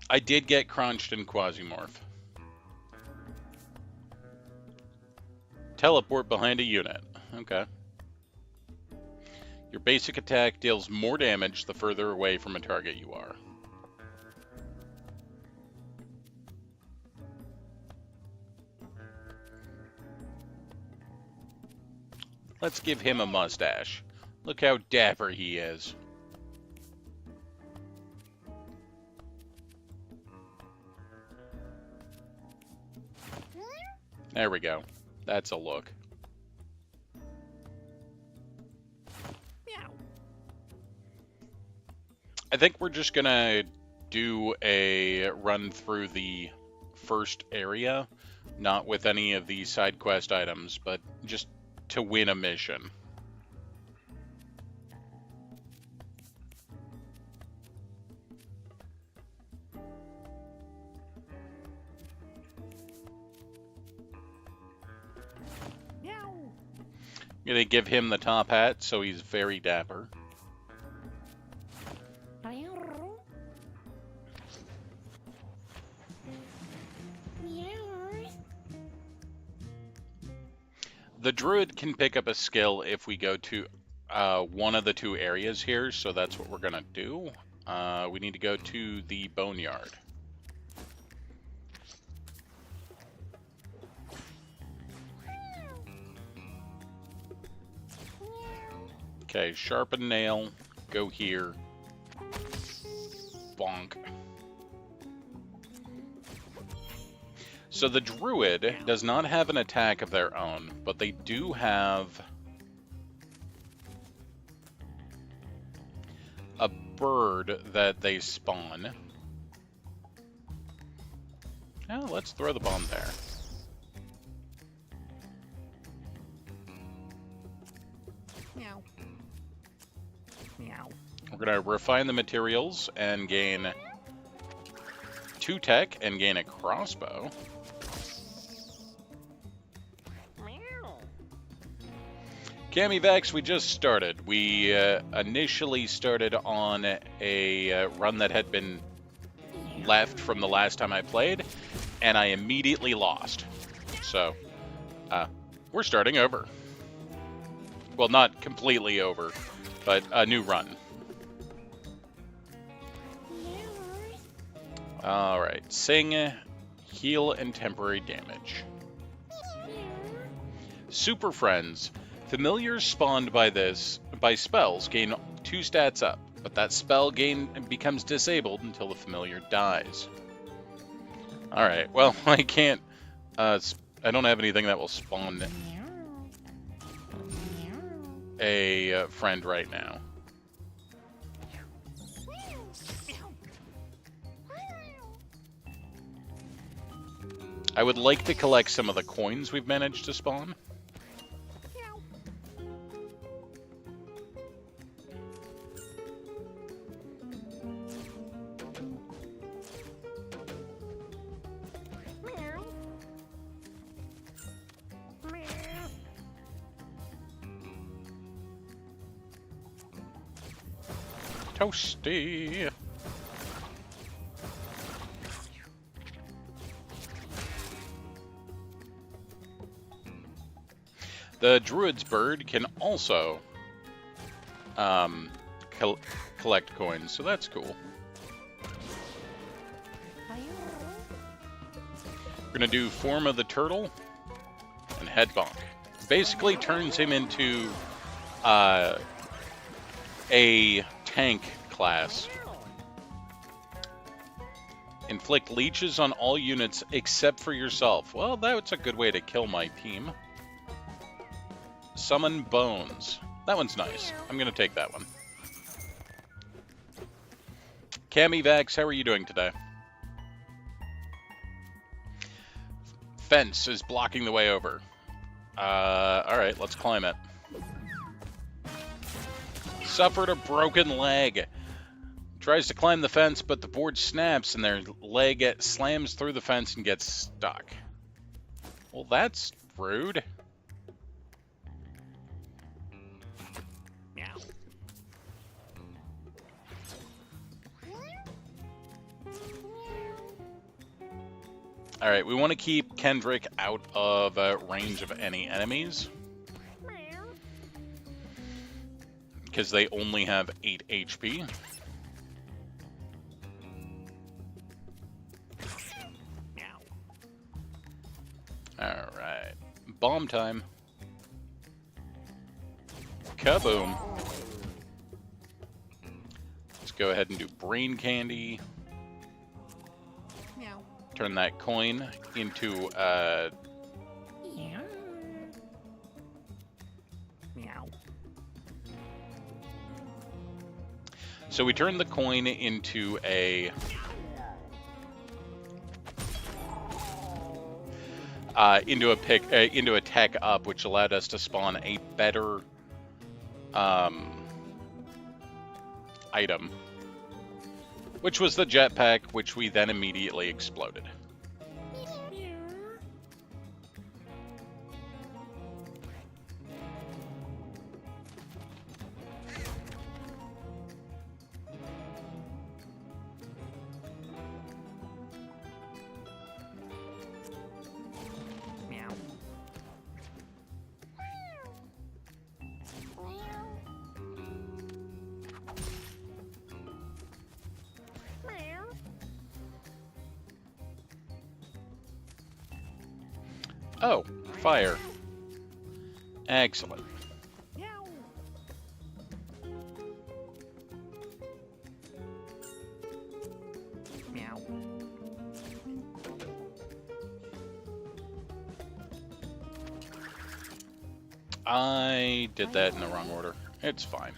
I did get crunched in Quasimorph. Teleport behind a unit. Okay. Your basic attack deals more damage the further away from a target you are. Let's give him a mustache. Look how dapper he is. There we go. That's a look. Meow. I think we're just gonna do a run through the first area, not with any of the side quest items, but just to win a mission. Meow. Gonna give him the top hat, so he's very dapper. Meow. The druid can pick up a skill if we go to one of the 2 areas here, so that's what we're gonna do. We need to go to the boneyard. Okay, sharpen nail, go here. Bonk. So the druid does not have an attack of their own, but they do have a bird that they spawn. Oh, let's throw the bomb there. Meow. Meow. We're going to refine the materials and gain 2 tech and gain a crossbow. Meow. Camivax, we just started. We initially started on a run that had been left from the last time I played, and I immediately lost. So, we're starting over. Well, not completely over, but a new run. Alright, sing, heal, and temporary damage. Super Friends. Familiars spawned by spells gain 2 stats up, but that spell becomes disabled until the familiar dies. Alright, well, I can't, I don't have anything that will spawn a friend right now. I would like to collect some of the coins we've managed to spawn. Toasty. The druid's bird can also collect coins, so that's cool. We're gonna do form of the turtle and head bonk. Basically turns him into a tank class. Inflict leeches on all units except for yourself. Well, that's a good way to kill my team. Summon bones. That one's nice. I'm gonna take that one. Cammy Vax, how are you doing today? Fence is blocking the way over. Alright, let's climb it. Suffered a broken leg. Tries to climb the fence, but the board snaps and their leg slams through the fence and gets stuck. Well, that's rude. Meow. Alright, we want to keep Kendrick out of range of any enemies, because they only have 8 HP. Alright. Bomb time. Kaboom. Let's go ahead and do brain candy. Meow. Turn that coin into Meow. so we turned the coin into a into a tech up, which allowed us to spawn a better item, which was the jetpack, which we then immediately exploded. Meow. Oh, fire. Excellent. Meow. Meow. I did that in the wrong order. It's fine.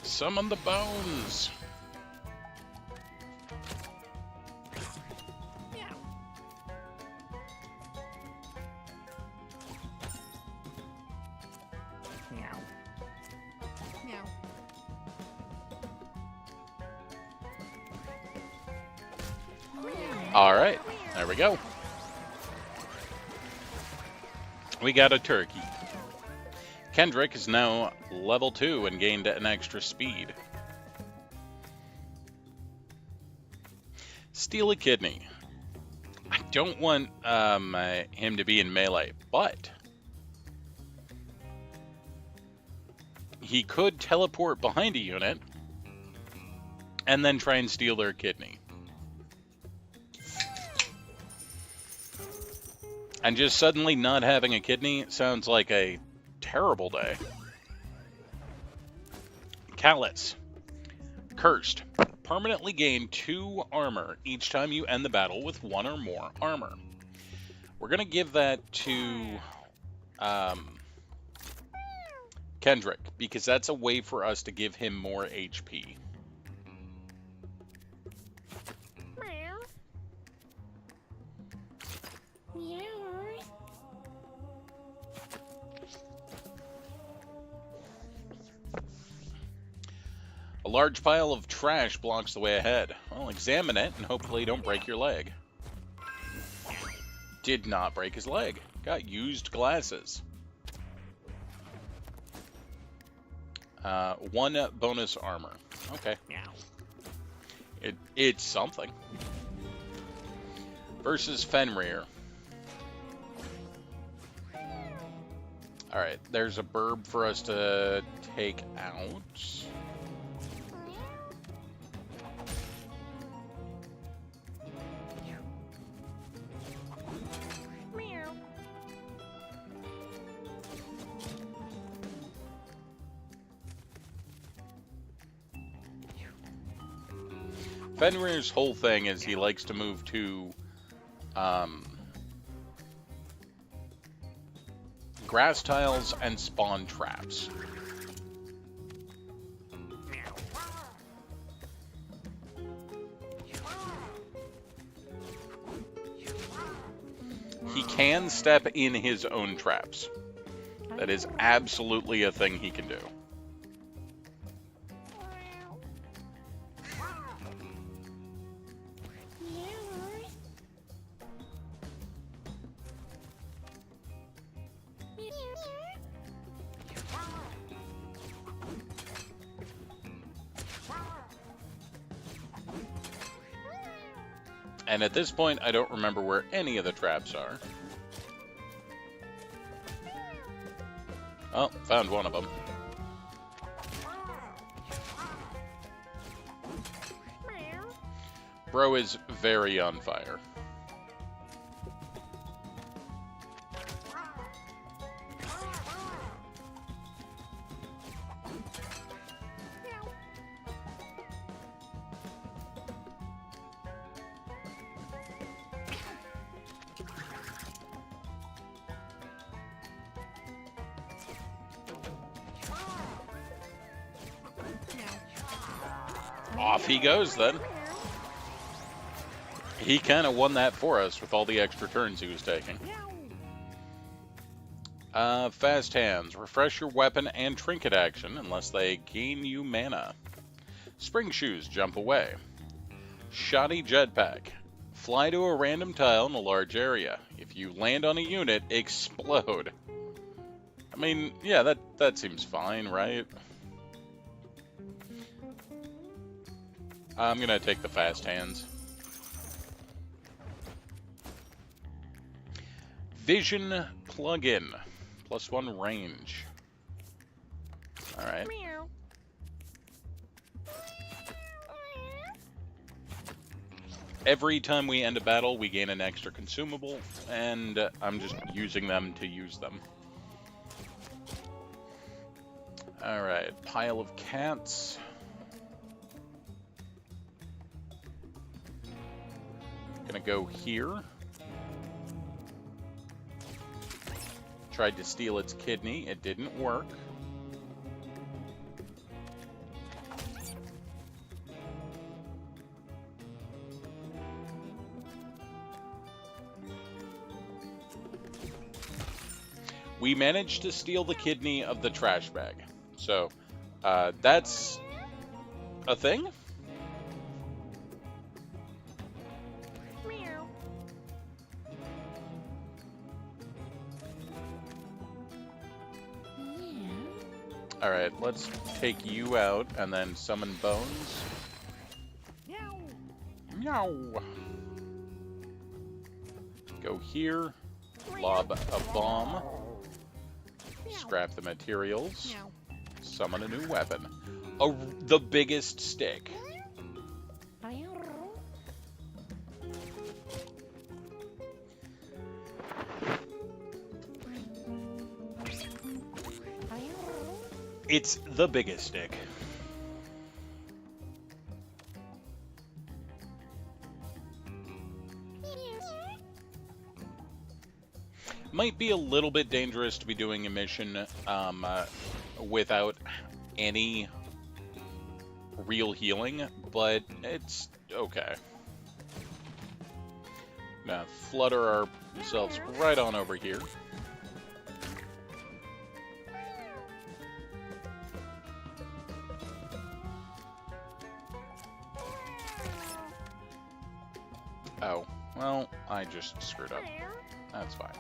Summon the bones. Meow. Meow. Meow. All right, there we go. We got a turkey. Kendrick is now level 2 and gained an extra speed. Steal a kidney. I don't want him to be in melee, but he could teleport behind a unit and then try and steal their kidney. And just suddenly not having a kidney sounds like a terrible day. Callus. Cursed. Permanently gain 2 armor each time you end the battle with 1 or more armor. We're going to give that to Kendrick, because that's a way for us to give him more HP. A large pile of trash blocks the way ahead. Well, examine it and hopefully don't break your leg. Did not break his leg. Got used glasses. 1 bonus armor. Okay. It's something. Versus Fenrir. Alright, there's a burb for us to take out. Fenrir's whole thing is he likes to move to grass tiles and spawn traps. He can step in his own traps. That is absolutely a thing he can do. And at this point, I don't remember where any of the traps are. Oh, found one of them. Bro is very on fire. Off he goes then. He kind of won that for us with all the extra turns he was taking. Fast hands. Refresh your weapon and trinket action unless they gain you mana. Spring shoes. Jump away. Shoddy jetpack. Fly to a random tile in a large area. If you land on a unit, explode. I mean, yeah, that seems fine, right? I'm gonna take the fast hands. Vision plug-in. +1 range. Alright. Every time we end a battle, we gain an extra consumable, and I'm just using them to use them. Alright, pile of cats. Gonna go here. Tried to steal its kidney, it didn't work. We managed to steal the kidney of the trash bag. So, that's a thing? Alright, let's take you out and then summon Bones. Meow. Go here. Lob a bomb. Scrap the materials. Summon a new weapon. The biggest stick. It's the biggest stick. Might be a little bit dangerous to be doing a mission without any real healing, but it's okay. Now flutter ourselves right on over here. Oh, well, I just screwed up. That's fine.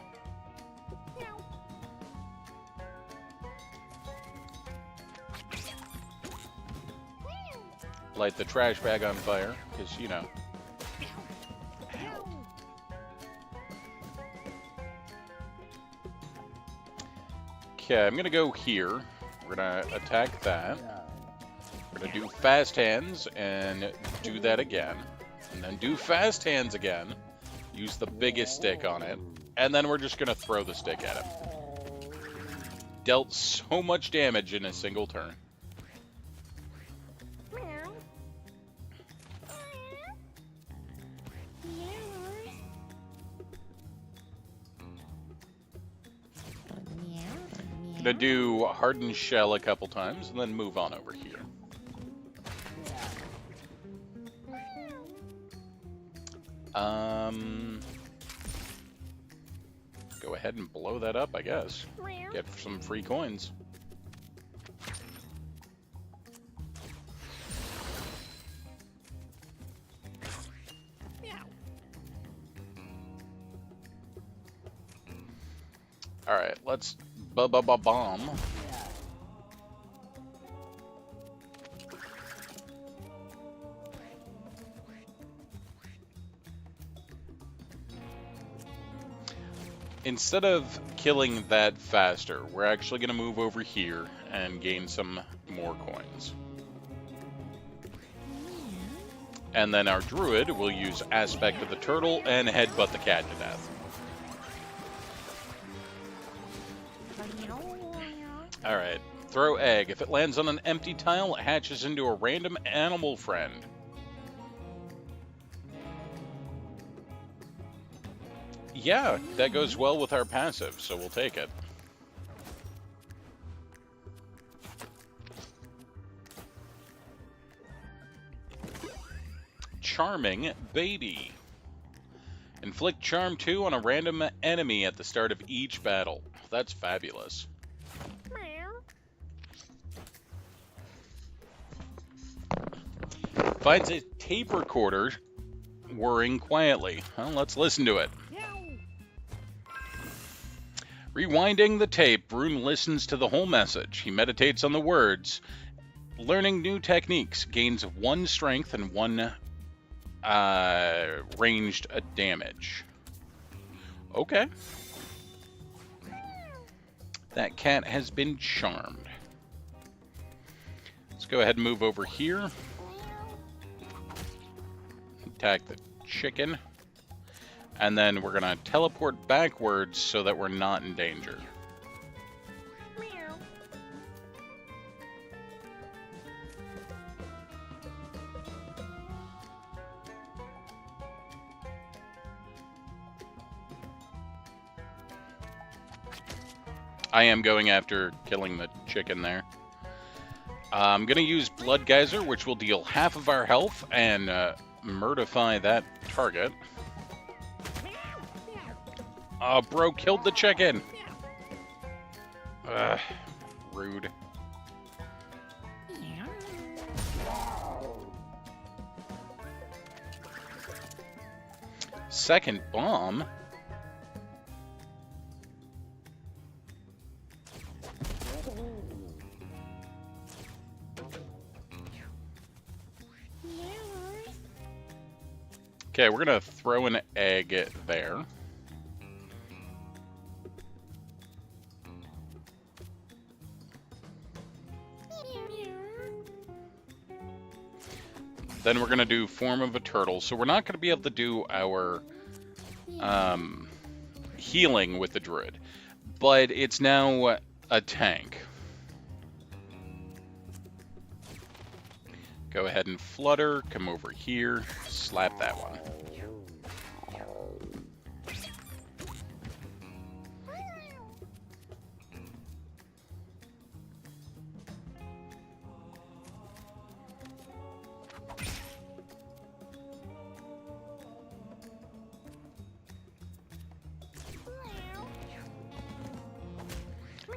Light the trash bag on fire, because, you know. Okay, I'm going to go here. We're going to attack that. We're going to do fast hands and do that again. And then do fast hands again. Use the biggest stick on it. And then we're just going to throw the stick at him. Dealt so much damage in a single turn. Gonna do hardened shell a couple times and then move on over here. Go ahead and blow that up, I guess. Get some free coins. Alright, let's bomb. Instead of killing that faster, we're actually going to move over here and gain some more coins. And then our druid will use Aspect of the Turtle and headbutt the cat to death. Alright, throw egg. If it lands on an empty tile, it hatches into a random animal friend. Yeah, that goes well with our passive, so we'll take it. Charming Baby. Inflict Charm 2 on a random enemy at the start of each battle. That's fabulous. Finds a tape recorder whirring quietly. Well, let's listen to it. Rewinding the tape, Brune listens to the whole message. He meditates on the words. Learning new techniques. Gains 1 strength and 1 ranged damage. Okay. That cat has been charmed. Let's go ahead and move over here. Attack the chicken. And then we're going to teleport backwards so that we're not in danger. I am going after killing the chicken there. I'm going to use Blood Geyser, which will deal half of our health and murderify that target. Oh, bro killed the chicken. Rude. Second bomb. Okay, we're gonna throw an egg there. Then we're going to do Form of a Turtle. So we're not going to be able to do our healing with the Druid. But it's now a tank. Go ahead and flutter. Come over here. Slap that one.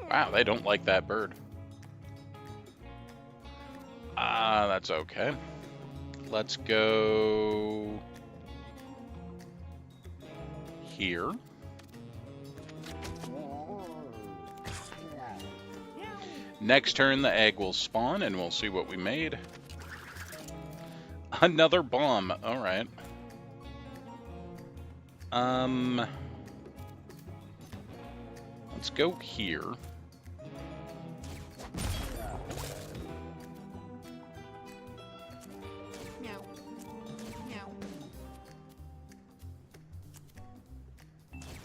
Wow, they don't like that bird. That's okay. Let's go here. Next turn, the egg will spawn, and we'll see what we made. Another bomb. All right. Let's go here. Meow. Meow.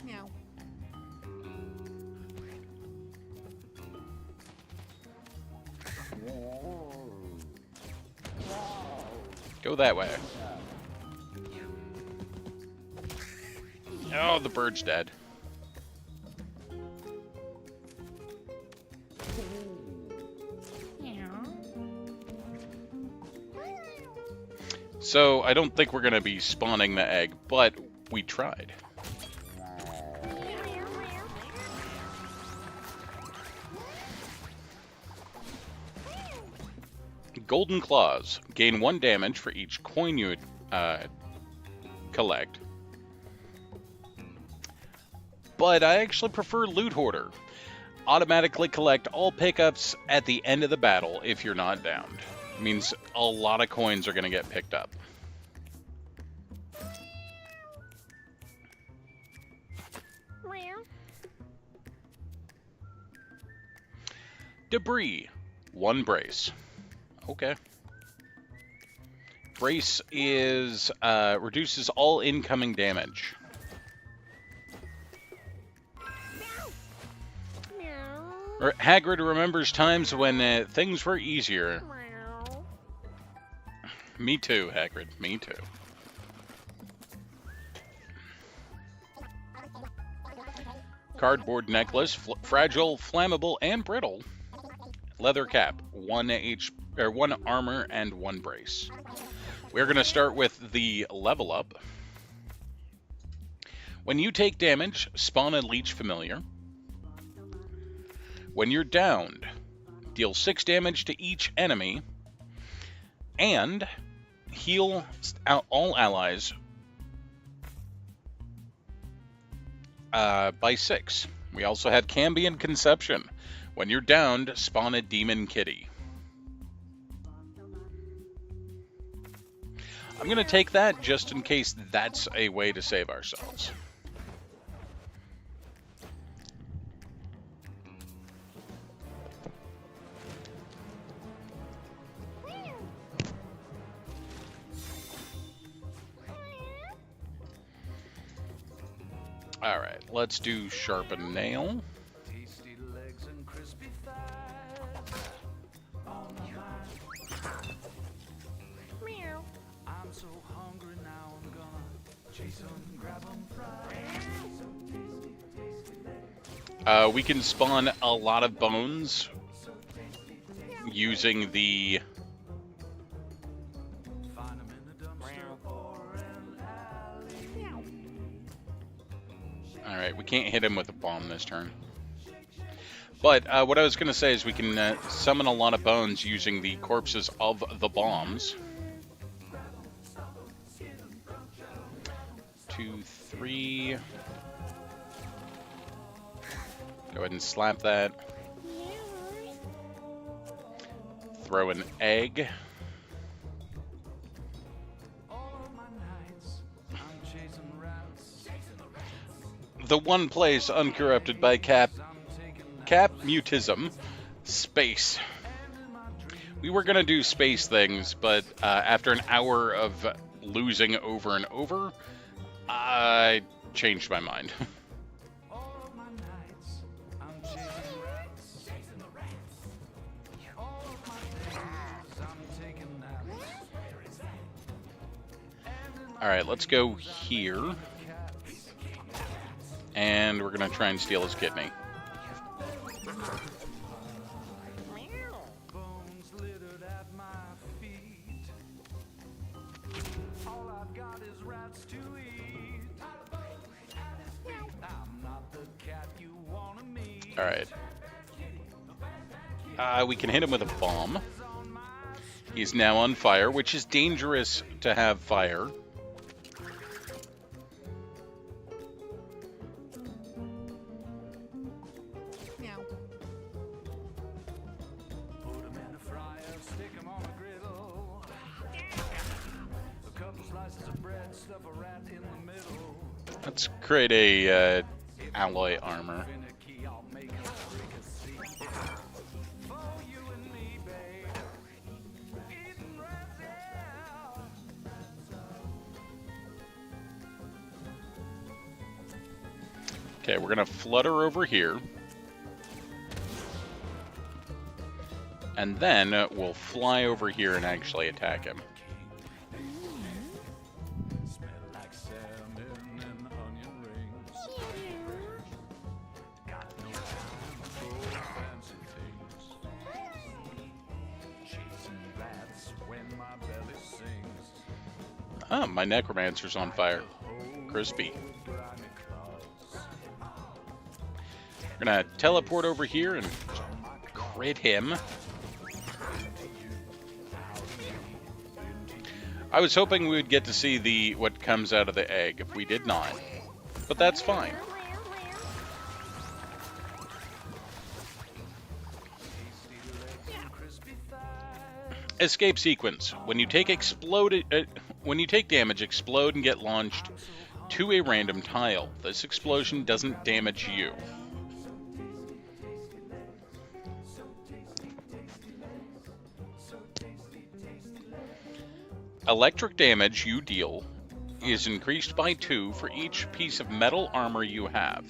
Meow. Go that way. Oh, the bird's dead. So, I don't think we're going to be spawning the egg, but we tried. Golden Claws. Gain 1 damage for each coin you collect. But I actually prefer Loot Hoarder. Automatically collect all pickups at the end of the battle if you're not downed. It means a lot of coins are going to get picked up. Debris. 1 brace. Okay. Brace is reduces all incoming damage. Hagrid remembers times when things were easier. Me too, Hagrid. Me too. Cardboard necklace, fragile, flammable, and brittle. Leather cap, 1 armor and 1 brace. We're going to start with the level up. When you take damage, spawn a leech familiar. When you're downed, deal 6 damage to each enemy and heal all allies by 6. We also had Cambion Conception. When you're downed, spawn a demon kitty. I'm going to take that just in case that's a way to save ourselves. All right, let's do sharpen nail. Tasty legs and crispy thighs on my mind. Meow. I'm so hungry now, I'm gonna chase 'em, grab 'em, fry 'em. So tasty, tasty legs. We can spawn a lot of bones using the... Find 'em in the dumpster or an alley. Meow. Alright, we can't hit him with a bomb this turn. But what I was going to say is we can summon a lot of bones using the corpses of the bombs. 2, 3. Go ahead and slap that. Throw an egg. All of my nights, I'm chasing rats. The one place uncorrupted by cap mutism, space. We were going to do space things, but after an hour of losing over and over, I changed my mind. All of my nights, I'm chasing rats. All of my days, I'm taking naps. Alright, let's go here. And we're going to try and steal his kidney. Bones littered at my feet. All I've got is rats to eat. I'm not the cat you wanna meet. Alright. We can hit him with a bomb. He's now on fire, which is dangerous to have fire. Meow. Put 'em in a fryer, stick 'em on a griddle. A couple slices of bread, stuff a rat in the middle. Let's create a alloy armor. Finicky, I'll make a fricassee. For you and me, babe. Eating right there. Okay, we're gonna flutter over here. And then we'll fly over here and actually attack him. Smell like salmon and onion rings. Got no time for fancy things. Chasing rats when my belly sings. Ah, my necromancer's on fire. Crispy. Grimy claws. We're gonna teleport over here and crit him. I was hoping we would get to see what comes out of the egg. If we did not, but that's fine. Escape sequence. When you take damage, explode and get launched to a random tile. This explosion doesn't damage you. Electric damage you deal is increased by 2 for each piece of metal armor you have.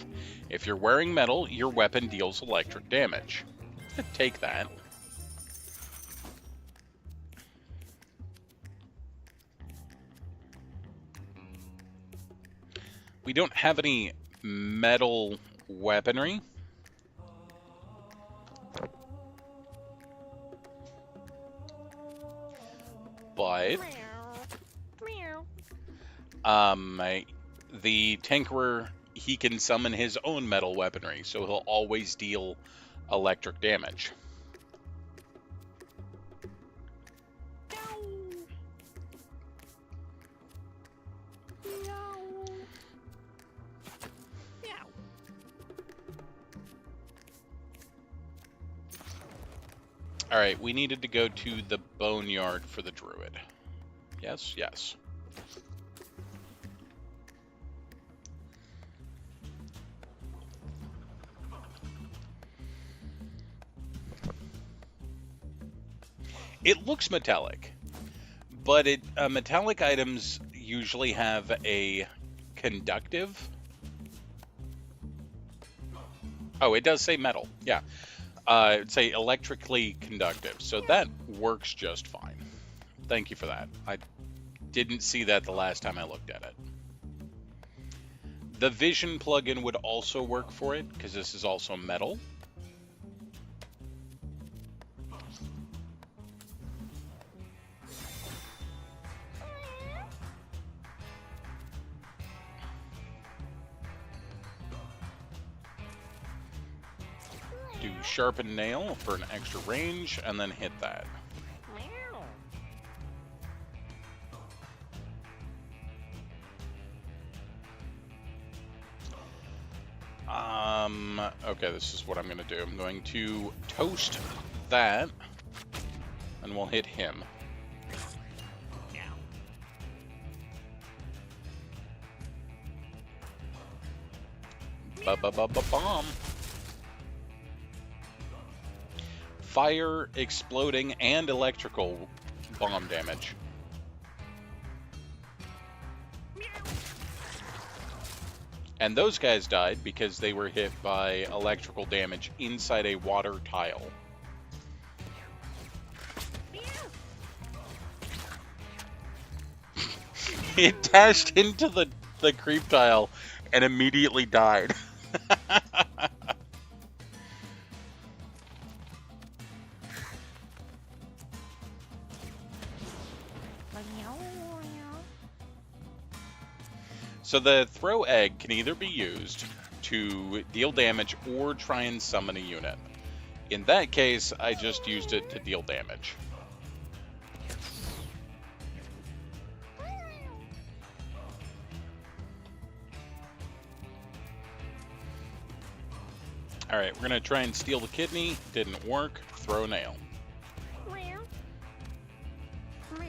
If you're wearing metal, your weapon deals electric damage. Take that. We don't have any metal weaponry. But the Tinkerer, he can summon his own metal weaponry, so he'll always deal electric damage. Alright, we needed to go to the boneyard for the druid. Yes, yes. It looks metallic, but metallic items usually have a conductive. Oh, it does say metal. Yeah. It'd say electrically conductive, so that works just fine. Thank you for that. I didn't see that the last time I looked at it. The vision plugin would also work for it, because this is also metal. Do sharpen nail for an extra range, and then hit that. Okay, this is what I'm going to do. I'm going to toast that, and we'll hit him. Ba-ba-ba-ba-bomb. Fire, exploding, and electrical bomb damage. And those guys died because they were hit by electrical damage inside a water tile. It dashed into the creep tile and immediately died. So the throw egg can either be used to deal damage or try and summon a unit. In that case, I just used it to deal damage. Alright, we're gonna try and steal the kidney. Didn't work. Throw a nail. Meow. Meow.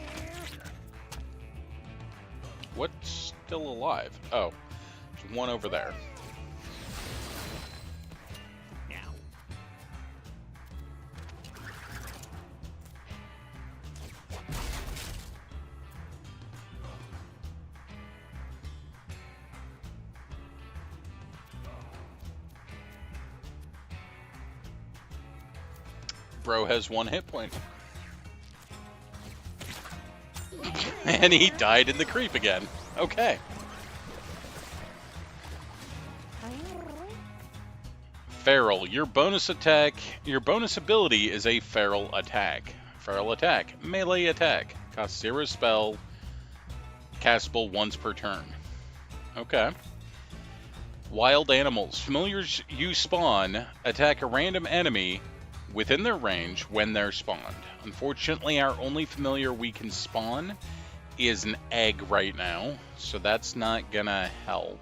What's still alive? Oh, there's one over there. Bro has 1 hit point. And he died in the creep again. Okay. Feral. Your bonus ability is a feral attack. Feral attack. Melee attack. Costs 0 spell. Castable once per turn. Okay. Wild animals. Familiars you spawn attack a random enemy within their range when they're spawned. Unfortunately, our only familiar we can spawn is an egg right now, so that's not gonna help.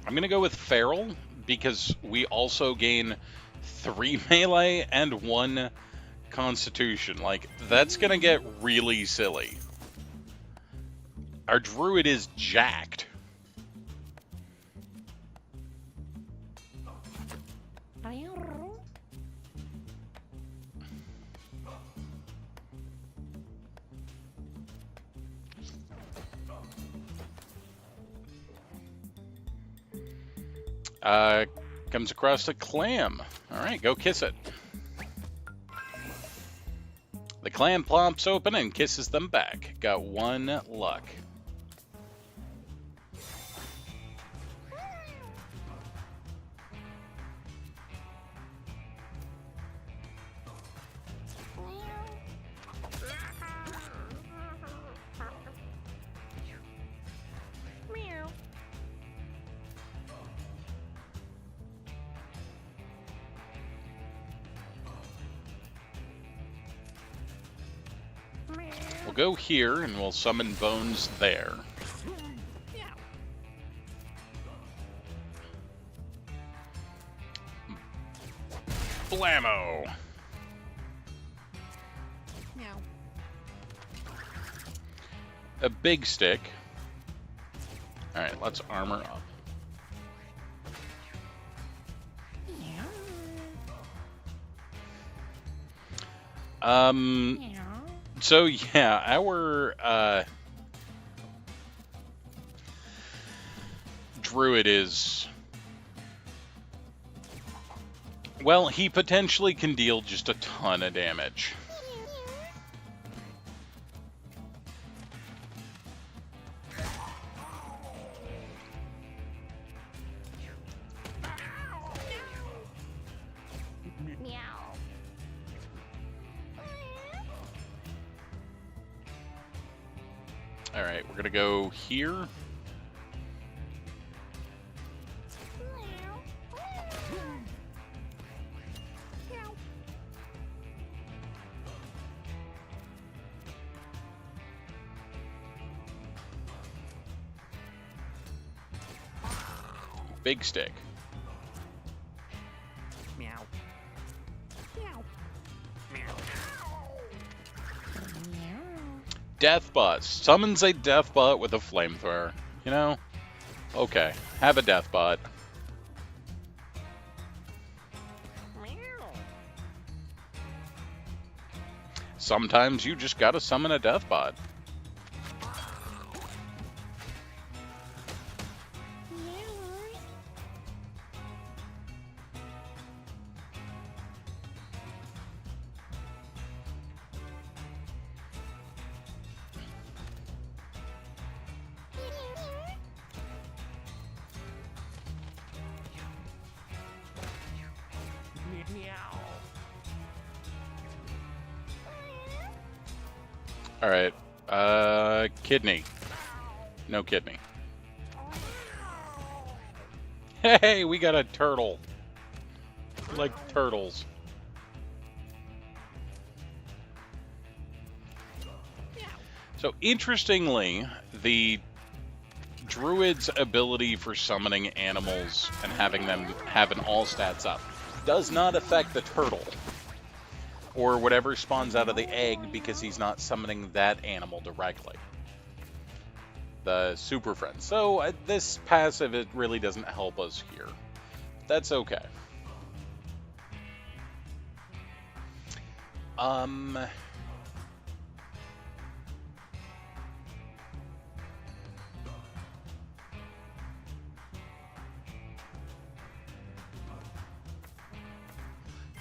I'm gonna go with feral because we also gain 3 melee and 1 constitution. Like, that's gonna get really silly. Our druid is jacked. Comes across a clam. All right, go kiss it. The clam plomps open and kisses them back. Got 1 luck. Meow. We'll go here and we'll summon bones there. Meow. Blammo! Meow. A big stick. Alright, let's armor up. Meow. So yeah, our druid is, well, he potentially can deal just a ton of damage. Meow. All right, we're gonna go here. Meow. Big stick. Meow. Meow. Meow. Death butt. Summons a death butt with a flamethrower. You know? Okay, have a death butt. Meow. Sometimes you just gotta summon a death butt. All right, kidney. No kidney. Hey, we got a turtle. We like turtles. So interestingly, the druid's ability for summoning animals and having them have an all stats up does not affect the turtle or whatever spawns out of the egg because he's not summoning that animal directly. The super friend. So this passive, it really doesn't help us here. That's okay.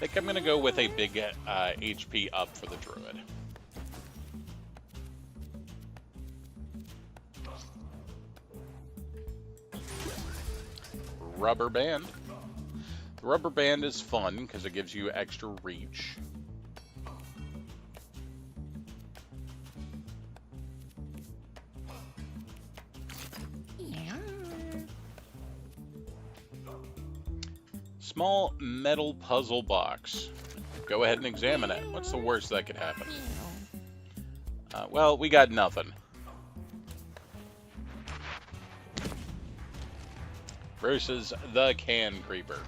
I think I'm going to go with a big HP up for the druid. Rubber band. The rubber band is fun because it gives you extra reach. Small metal puzzle box. Go ahead and examine it. What's the worst that could happen? Well, we got nothing. Versus the can creeper.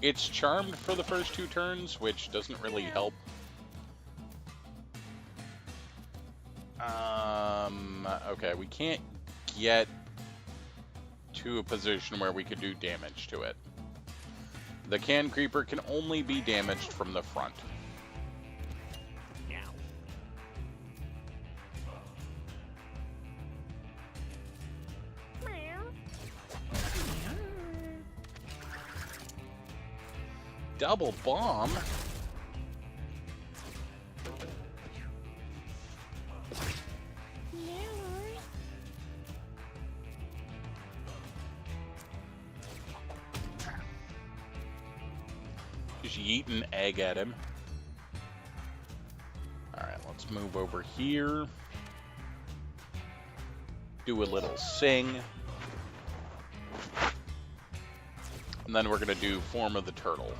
It's charmed for the first 2 turns, which doesn't really help. Okay, we can't get to a position where we could do damage to it. The can creeper can only be damaged from the front. Double bomb? Just yeet an egg at him. Alright, let's move over here. Do a little sing. And then we're going to do form of the turtle.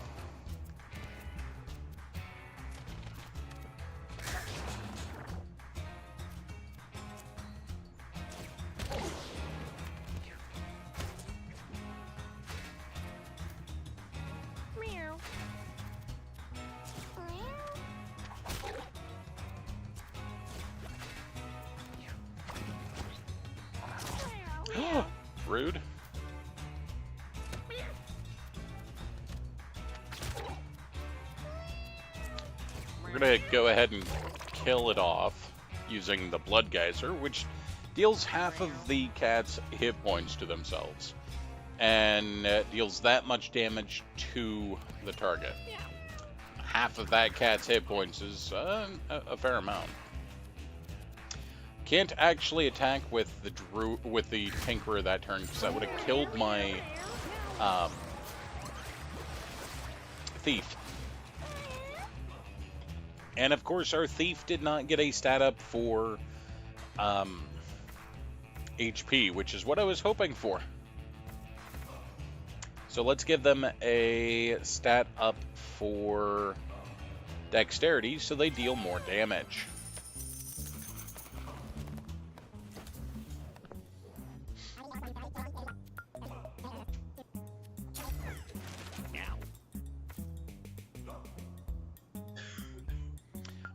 Rude. We're gonna go ahead and kill it off using the blood geyser, which deals half of the cat's hit points to themselves and deals that much damage to the target. Half of that cat's hit points is a fair amount. Can't actually attack with the Tinkerer that turn because that would have killed my Thief. And of course our Thief did not get a stat up for HP, which is what I was hoping for. So let's give them a stat up for Dexterity so they deal more damage.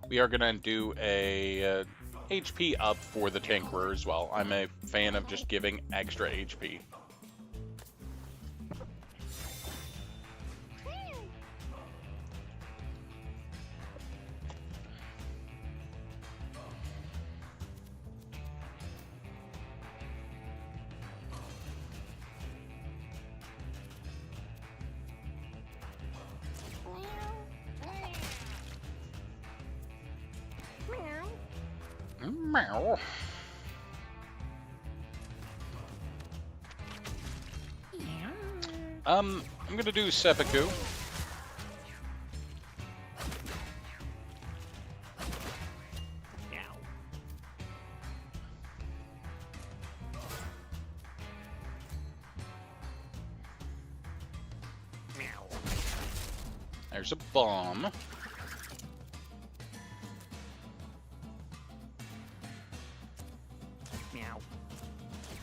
We are going to do a HP up for the Tinkerer as well. I'm a fan of just giving extra HP. Meow. I'm gonna do seppuku. There's a bomb. Meow.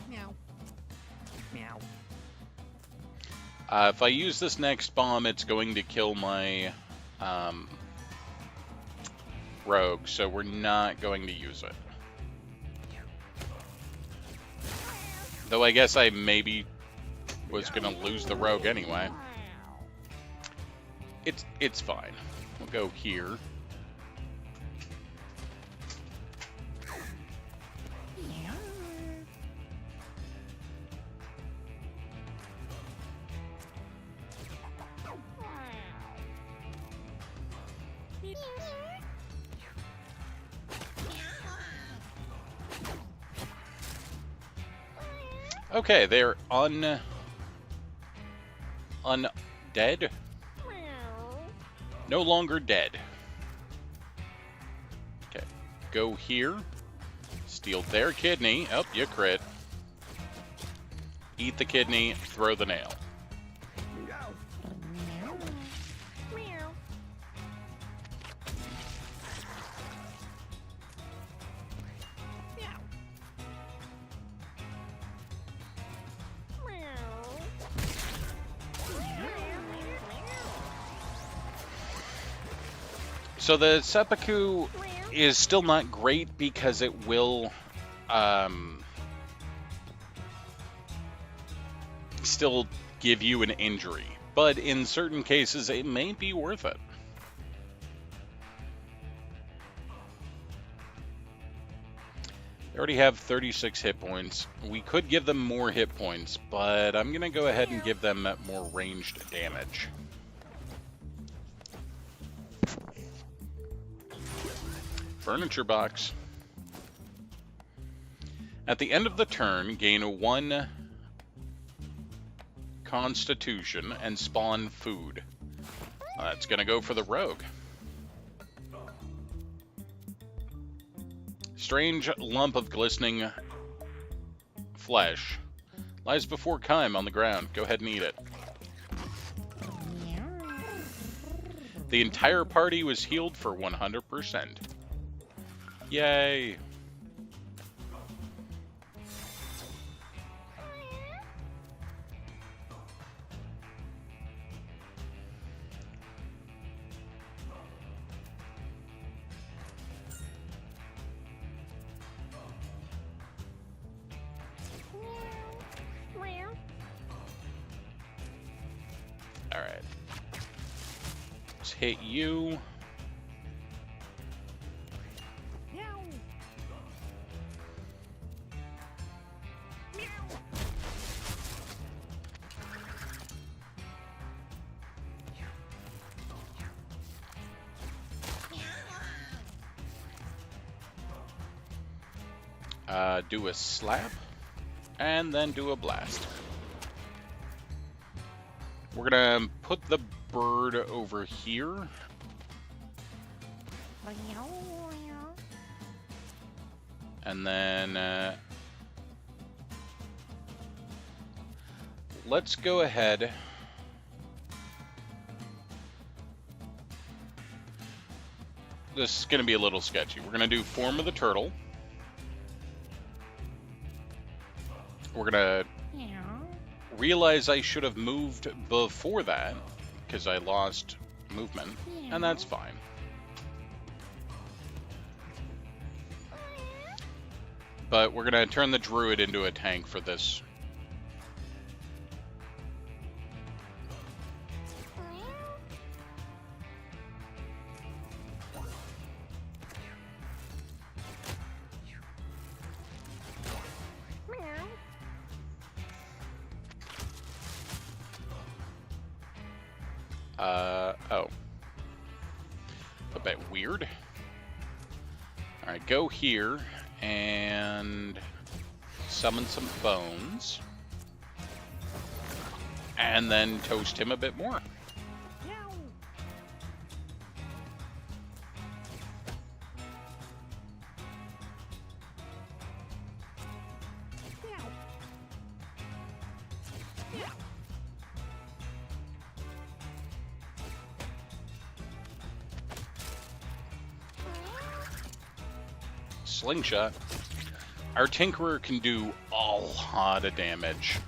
Meow. Meow. If I use this next bomb, it's going to kill my rogue, so we're not going to use it. Though I guess I maybe was going to lose the rogue anyway. It's fine. We'll go here. Okay, they're undead. No longer dead. Okay, go here. Steal their kidney. Oh, you crit. Eat the kidney, throw the nail. Meow. Meow. So the seppuku is still not great because it will still give you an injury. But in certain cases, it may be worth it. They already have 36 hit points. We could give them more hit points, but I'm going to go ahead and give them more ranged damage. Furniture box. At the end of the turn, gain 1 constitution and spawn food. That's going to go for the rogue. Strange lump of glistening flesh lies before Kime on the ground. Go ahead and eat it. The entire party was healed for 100%. Yay! Alright. Let's hit you. Do a slap, and then do a blast. We're gonna put the bird over here. And then let's go ahead. This is gonna be a little sketchy. We're gonna do form of the turtle. We're gonna realize I should have moved before that because I lost movement, and that's fine. But we're gonna turn the druid into a tank for this. Oh. A bit weird. Alright, go here and summon some bones. And then toast him a bit more. slingshot, our Tinkerer can do a lot of damage.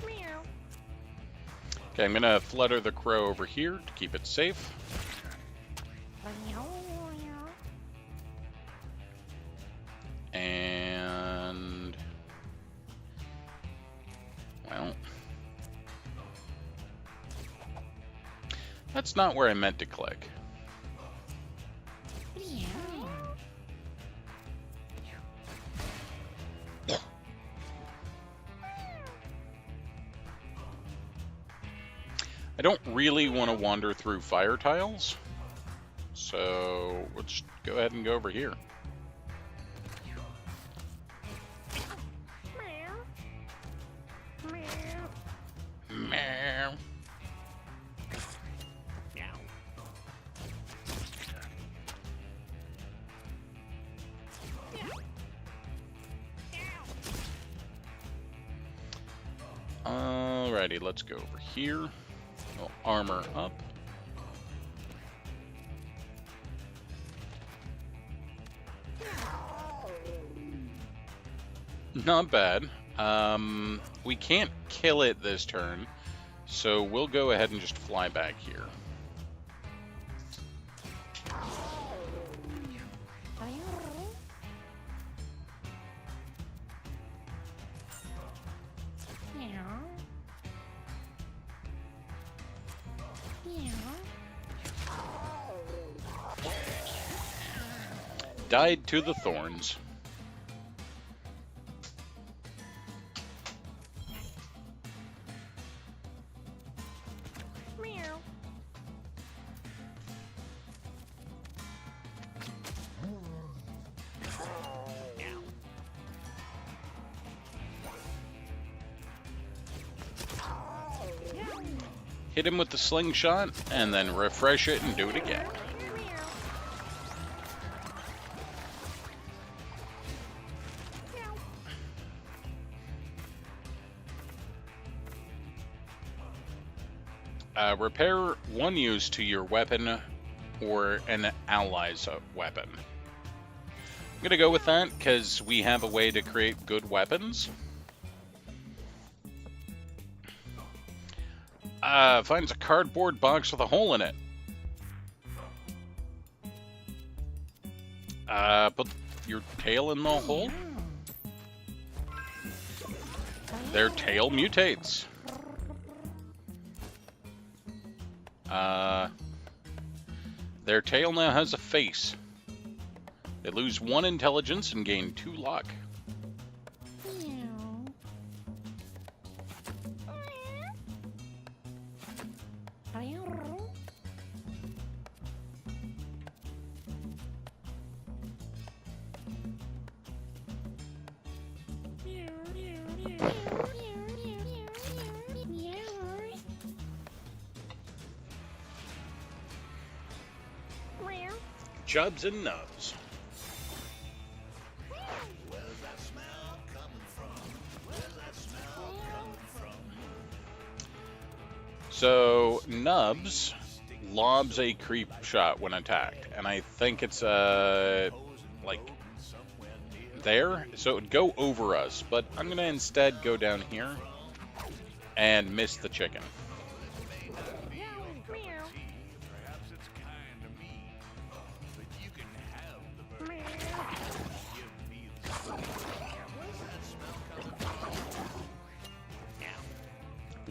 Meow. Okay, I'm gonna flutter the crow over here to keep it safe. Meow. And well, that's not where I meant to click. I don't really want to wander through fire tiles, so let's go ahead and go over here. Meow. Meow. Meow. Meow. Alrighty, let's go over here. We'll armor up. Not bad. We can't kill it this turn, so we'll go ahead and just fly back here. Died to the thorns. Meow. Hit him with the slingshot, and then refresh it and do it again. Repair one use to your weapon or an ally's weapon. I'm gonna go with that because we have a way to create good weapons. Finds a cardboard box with a hole in it. Put your tail in the hole. Their tail mutates. Their tail now has a face. They lose 1 intelligence and gain 2 luck. Chubs and nubs. So Nubs lobs a creep shot when attacked, and I think it's like there, so it would go over us, but I'm gonna instead go down here and miss the chicken.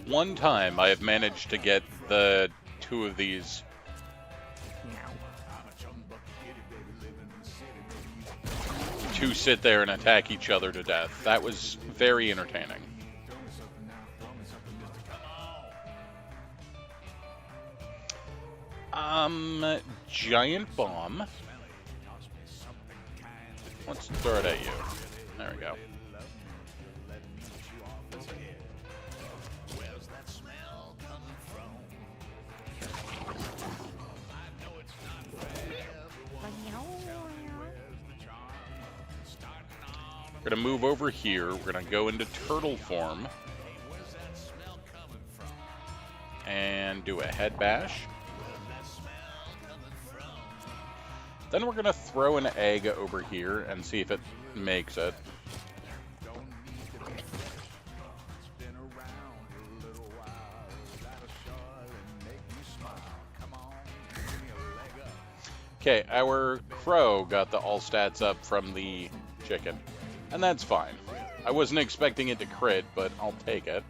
One time I have managed to get the 2 of these to sit there and attack each other to death. That was very entertaining. Giant bomb. Let's throw it at you. There we go. We're going to move over here. We're going to go into turtle form. And do a head bash. Then we're going to throw an egg over here and see if it makes it. Okay, our crow got the all stats up from the chicken, and that's fine. I wasn't expecting it to crit, but I'll take it.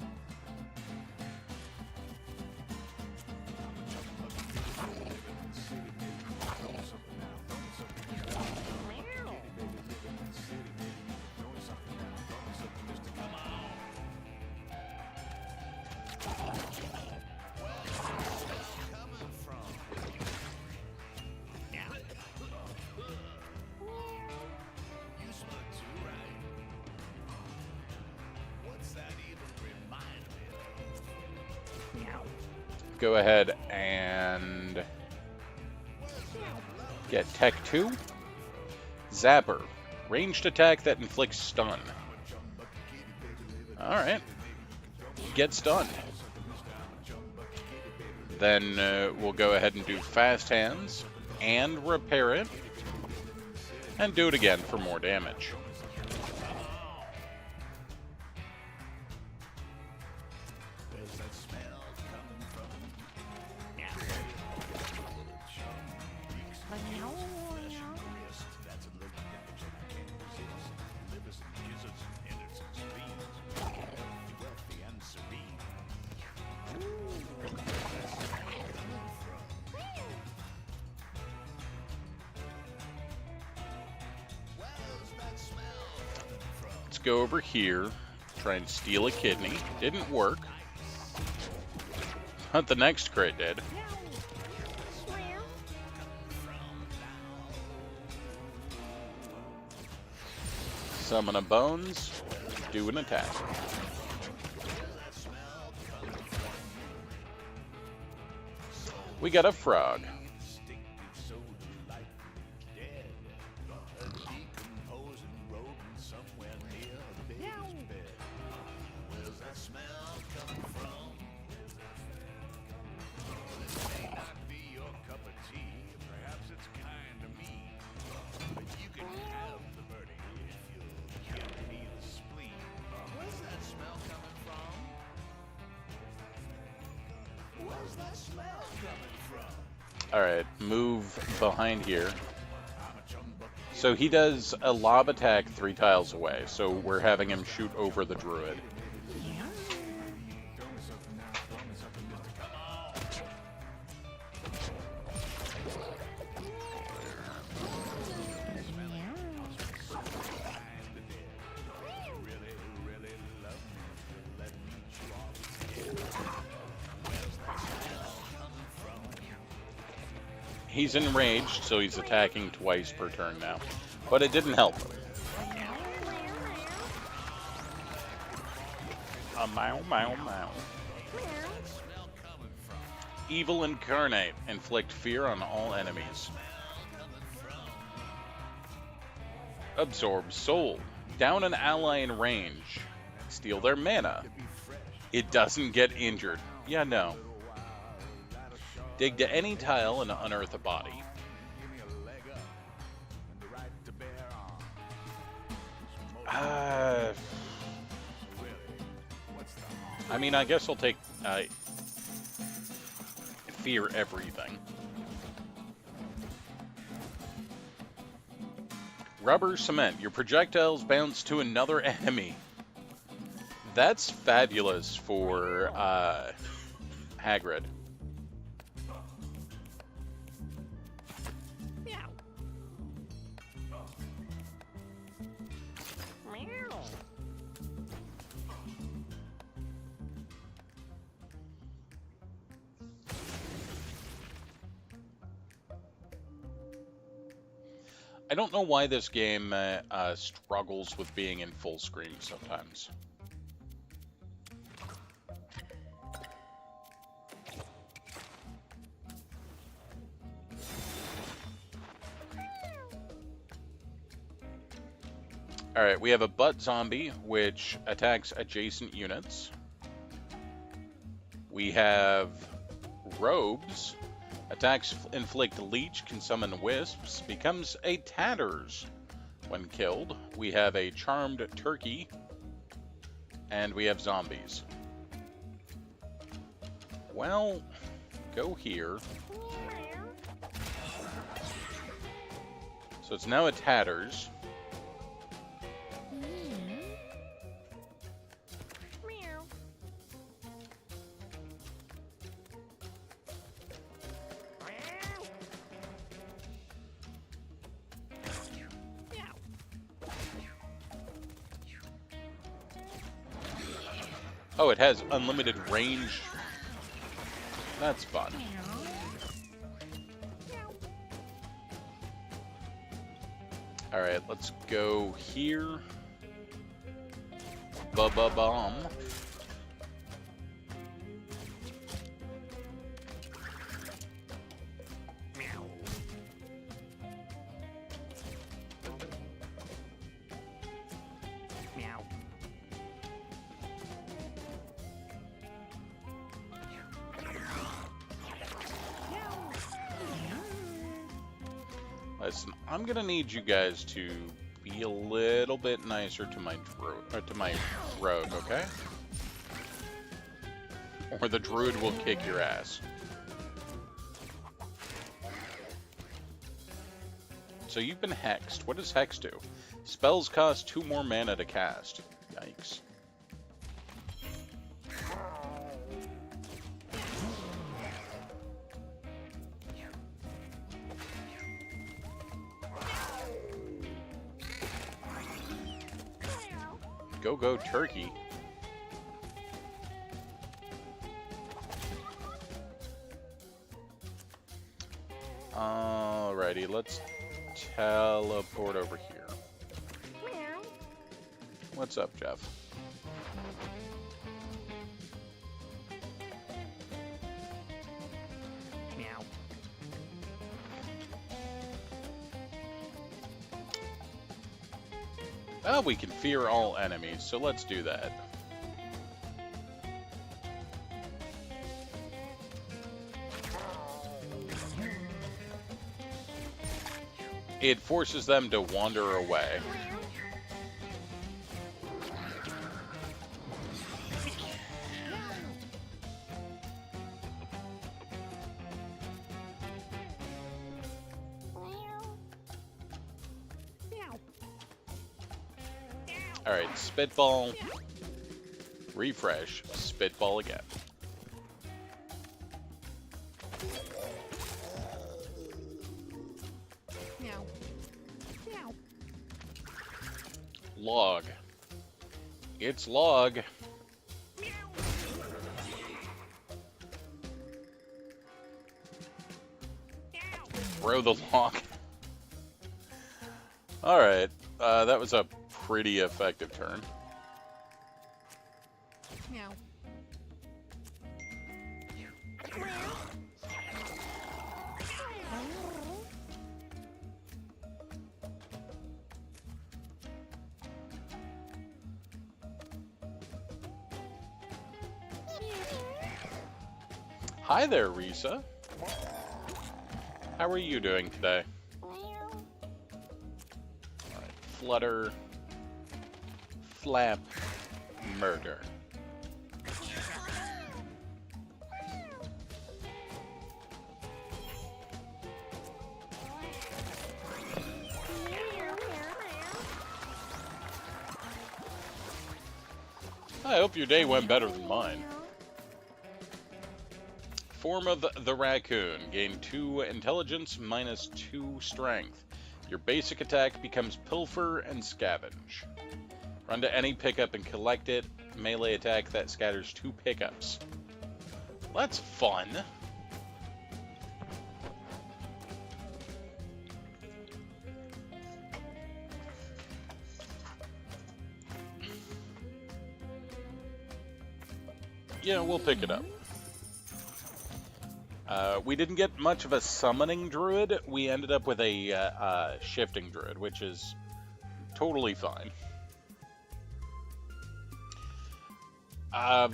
Go ahead and get Tech 2. Zapper. Ranged attack that inflicts stun. Alright. Get stunned. Then we'll go ahead and do Fast Hands and repair it. And do it again for more damage. Let's go over here, try and steal a kidney. Didn't work. But the next crit did. Summon a bones, do an attack. We got a frog. Alright, move behind here. So he does a lob attack 3 tiles away, so we're having him shoot over the druid. He's enraged, so he's attacking twice per turn now. But it didn't help him. A meow, meow, meow. Evil Incarnate. Inflict fear on all enemies. Absorb soul. Down an ally in range. Steal their mana. It doesn't get injured. Yeah, no. Dig to any tile and unearth a body. I mean, I guess I'll take fear everything. Rubber cement. Your projectiles bounce to another enemy. That's fabulous for Hagrid. I don't know why this game struggles with being in full screen sometimes. Alright, we have a butt zombie, which attacks adjacent units. We have robes. Attacks inflict leech, can summon wisps, becomes a tatters when killed. We have a charmed turkey, and we have zombies. Well, go here. So it's now a tatters. Meow. Oh, it has unlimited range. That's fun. Alright, let's go here. Ba-ba-bomb. Meow. Listen, I'm gonna need you guys to be a little bit nicer to my rogue, okay? Or the druid will kick your ass. So you've been hexed. What does hex do? Spells cost 2 more mana to cast. Yikes. Go turkey. Alrighty, let's teleport over here. Meow. What's up, Jeff? Meow. Oh, we can fear all enemies, so let's do that. It forces them to wander away. Alright, spitball, refresh, spitball again. Meow. Meow. Log. It's log. Throw the log. Alright, that was a pretty effective turn. Meow. Hi there, Risa. How are you doing today? Alright, flutter, flap, murder. I hope your day went better than mine. Form of the raccoon. Gain 2 intelligence, minus 2 strength. Your basic attack becomes pilfer and scavenge. Run to any pickup and collect it. Melee attack that scatters 2 pickups. That's fun. Yeah, we'll pick it up. We didn't get much of a summoning druid. We ended up with a shifting druid, which is totally fine.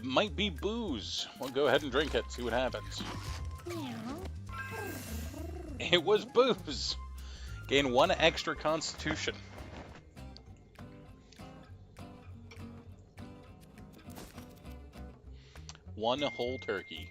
Might be booze. We'll go ahead and drink it, see what happens. Meow. It was booze. Gain 1 extra constitution. One whole turkey.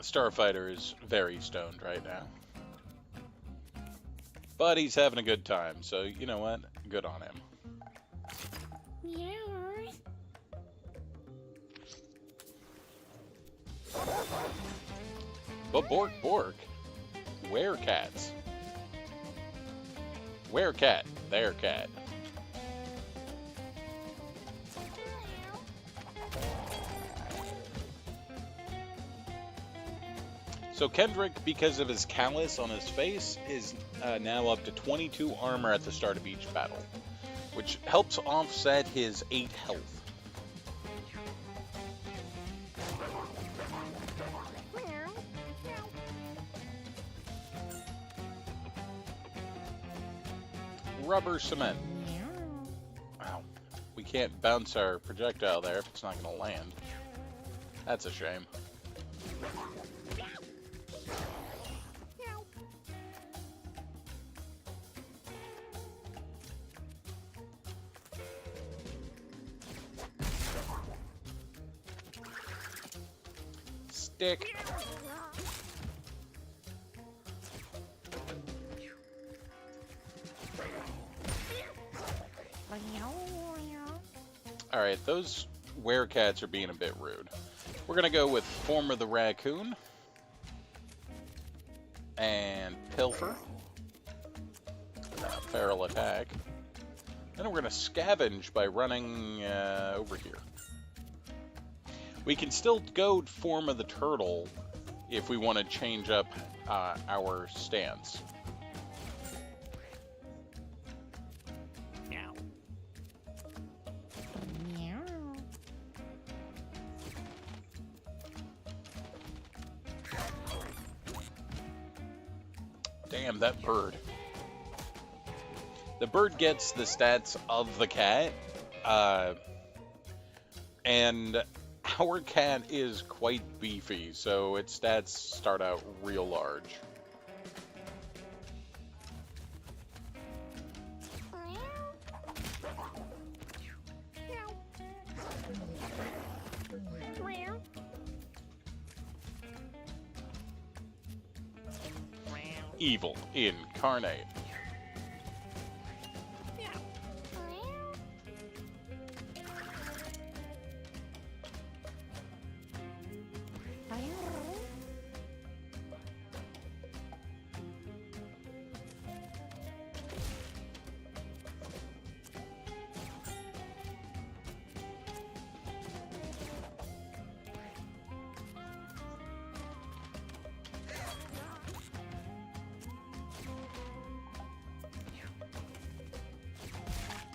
Starfighter is very stoned right now. But he's having a good time, so you know what? Good on him. Meow. But bork bork. Where cats? Where cat? There cat. So Kendrick, because of his callus on his face, is now up to 22 armor at the start of each battle, which helps offset his 8 health. Meow. Meow. Rubber cement. Meow. Wow. We can't bounce our projectile there if it's not going to land. That's a shame. Meow. Stick. Alright, those werecats are being a bit rude. We're going to go with Form of the Raccoon. And Pilfer. Feral Attack. Then we're going to Scavenge by running over here. We can still go Form of the Turtle if we want to change up our stance. Meow. Meow. Damn, that bird. The bird gets the stats of the cat, and our cat is quite beefy, so its stats start out real large. Evil incarnate.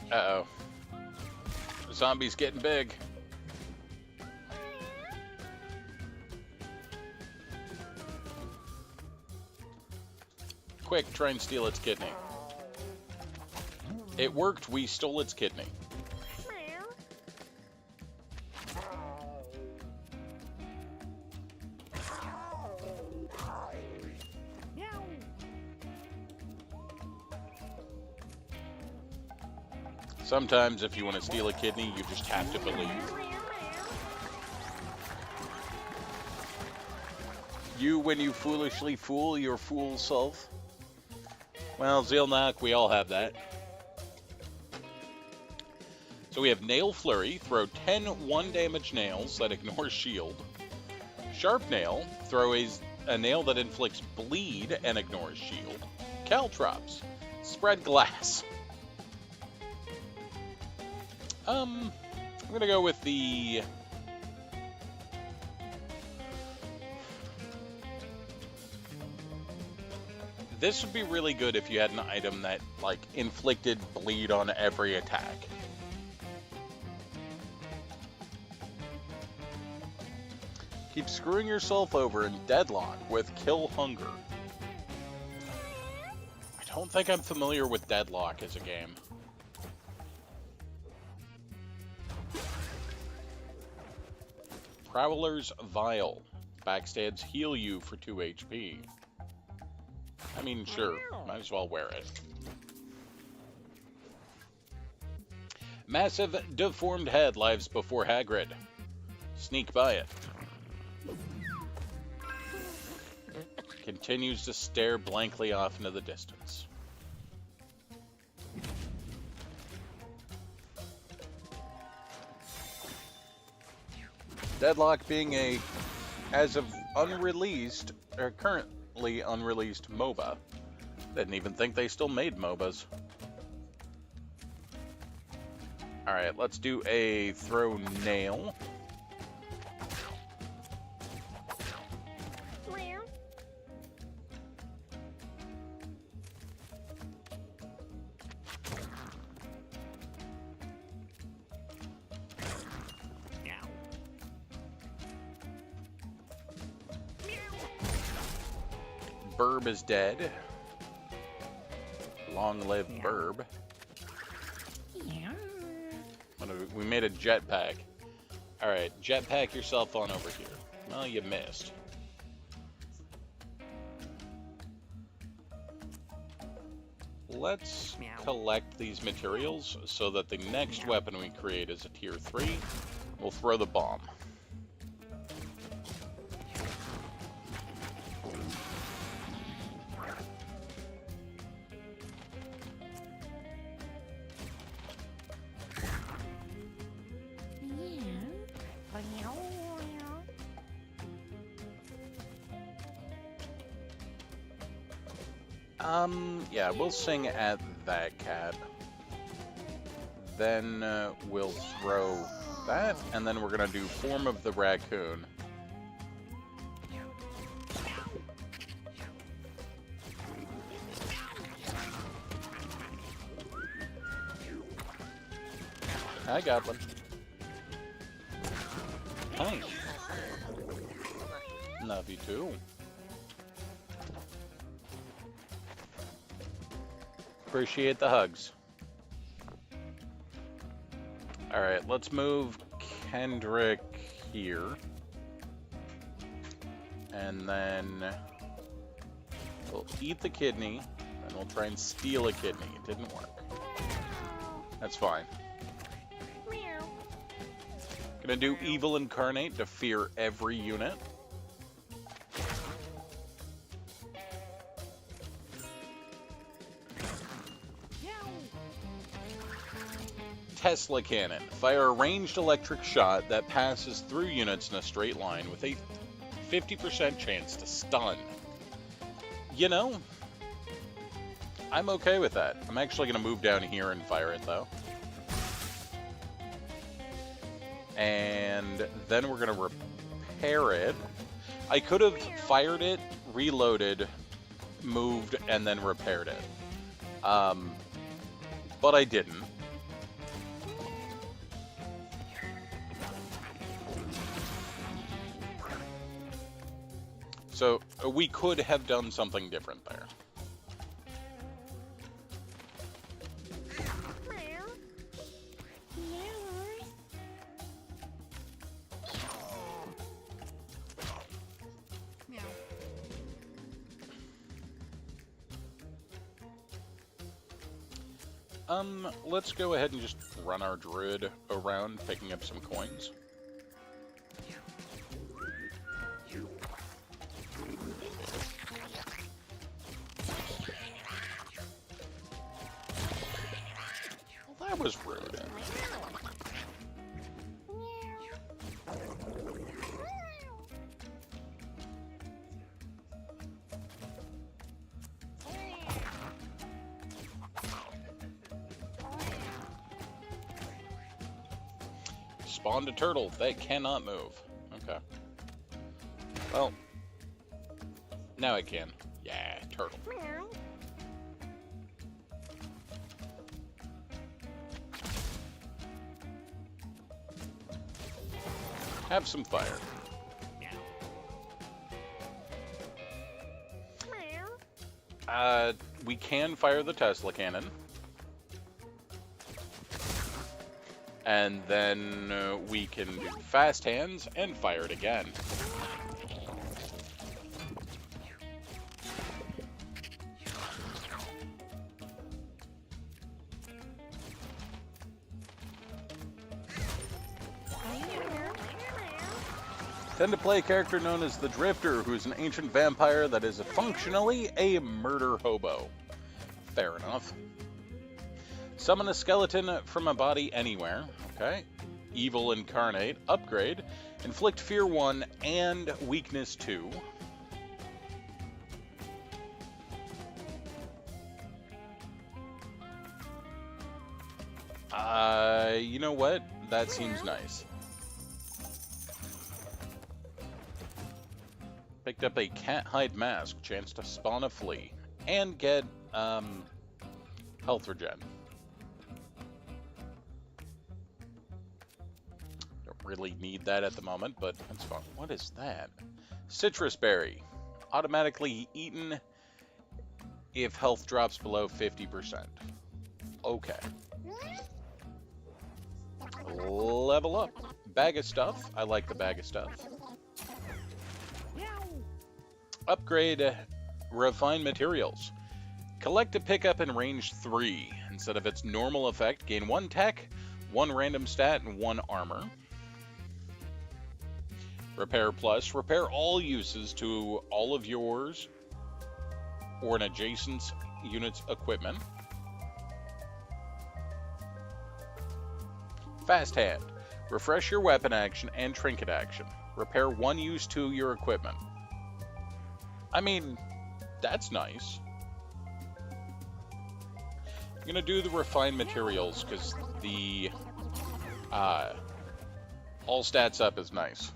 Uh-oh. The zombie's getting big. Quick, try and steal its kidney. It worked, we stole its kidney. Sometimes, if you want to steal a kidney, you just have to believe. You, when you foolishly fool your fool self. Well, Zilnak, we all have that. So we have Nail Flurry, throw 10 1-damage nails that ignore shield. Sharp Nail, throw a nail that inflicts bleed and ignores shield. Caltrops, spread glass. I'm gonna go with the This would be really good if you had an item that, like, inflicted bleed on every attack. Keep screwing yourself over in Deadlock with Kill Hunger. I don't think I'm familiar with Deadlock as a game. Prowler's Vial. Backstabs heal you for 2 HP. I mean, sure, might as well wear it. Massive deformed head lives before Hagrid. Sneak by it. Continues to stare blankly off into the distance. Deadlock being a, as of unreleased, or currently unreleased MOBA. Didn't even think they still made MOBAs. Alright, let's do a throw nail. Meow. Burb is dead. Long live Burb. Meow. We made a jetpack. Alright, jetpack yourself on over here. Well, you missed. Let's collect these materials so that the next weapon we create is a tier 3. We'll throw the bomb. Yeah, we'll sing at that cat. Then we'll throw that, and then we're gonna do Form of the Raccoon. Hi, Goblin. Hi. Love you too. Appreciate the hugs. Alright, let's move Kendrick here. And then we'll eat the kidney, and we'll try and steal a kidney. It didn't work. That's fine. Meow. Gonna do Evil Incarnate to fear every unit. Tesla Cannon. Fire a ranged electric shot that passes through units in a straight line with a 50% chance to stun. You know, I'm okay with that. I'm actually going to move down here and fire it, though. And then we're going to repair it. I could have fired it, reloaded, moved, and then repaired it. But I didn't. So, we could have done something different there. Meow. Meow. Meow. Let's go ahead and just run our druid around, picking up some coins. Well, that was rude. Spawned a turtle that cannot move. Okay. Well, now it can. Yeah, turtle. Meow. Have some fire. Meow. We can fire the Tesla cannon. And then we can do fast hands and fire it again. Tend to play a character known as the Drifter, who is an ancient vampire that is functionally a murder hobo. Fair enough. Summon a skeleton from a body anywhere. Okay. Evil Incarnate. Upgrade. Inflict Fear 1 and Weakness 2. You know what? That seems nice. Picked up a cat hide mask, chance to spawn a flea, and get health regen. Don't really need that at the moment, but that's fine. What is that? Citrus berry, automatically eaten if health drops below 50%. Okay. Level up. Bag of stuff. I like the bag of stuff. Upgrade refined materials. Collect a pickup in range 3. Instead of its normal effect, gain 1 tech, 1 random stat, and 1 armor. Repair plus. Repair all uses to all of yours or an adjacent unit's equipment. Fast hand. Refresh your weapon action and trinket action. Repair 1 use to your equipment. I mean, that's nice. I'm gonna do the refined materials because the all stats up is nice.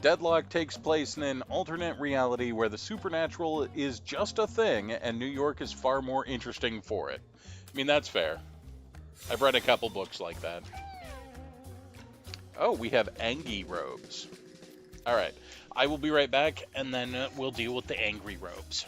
Deadlock takes place in an alternate reality where the supernatural is just a thing and New York is far more interesting for it. I mean, that's fair. I've read a couple books like that. Oh, we have Angie robes. Alright, I will be right back, and then we'll deal with the angry robes.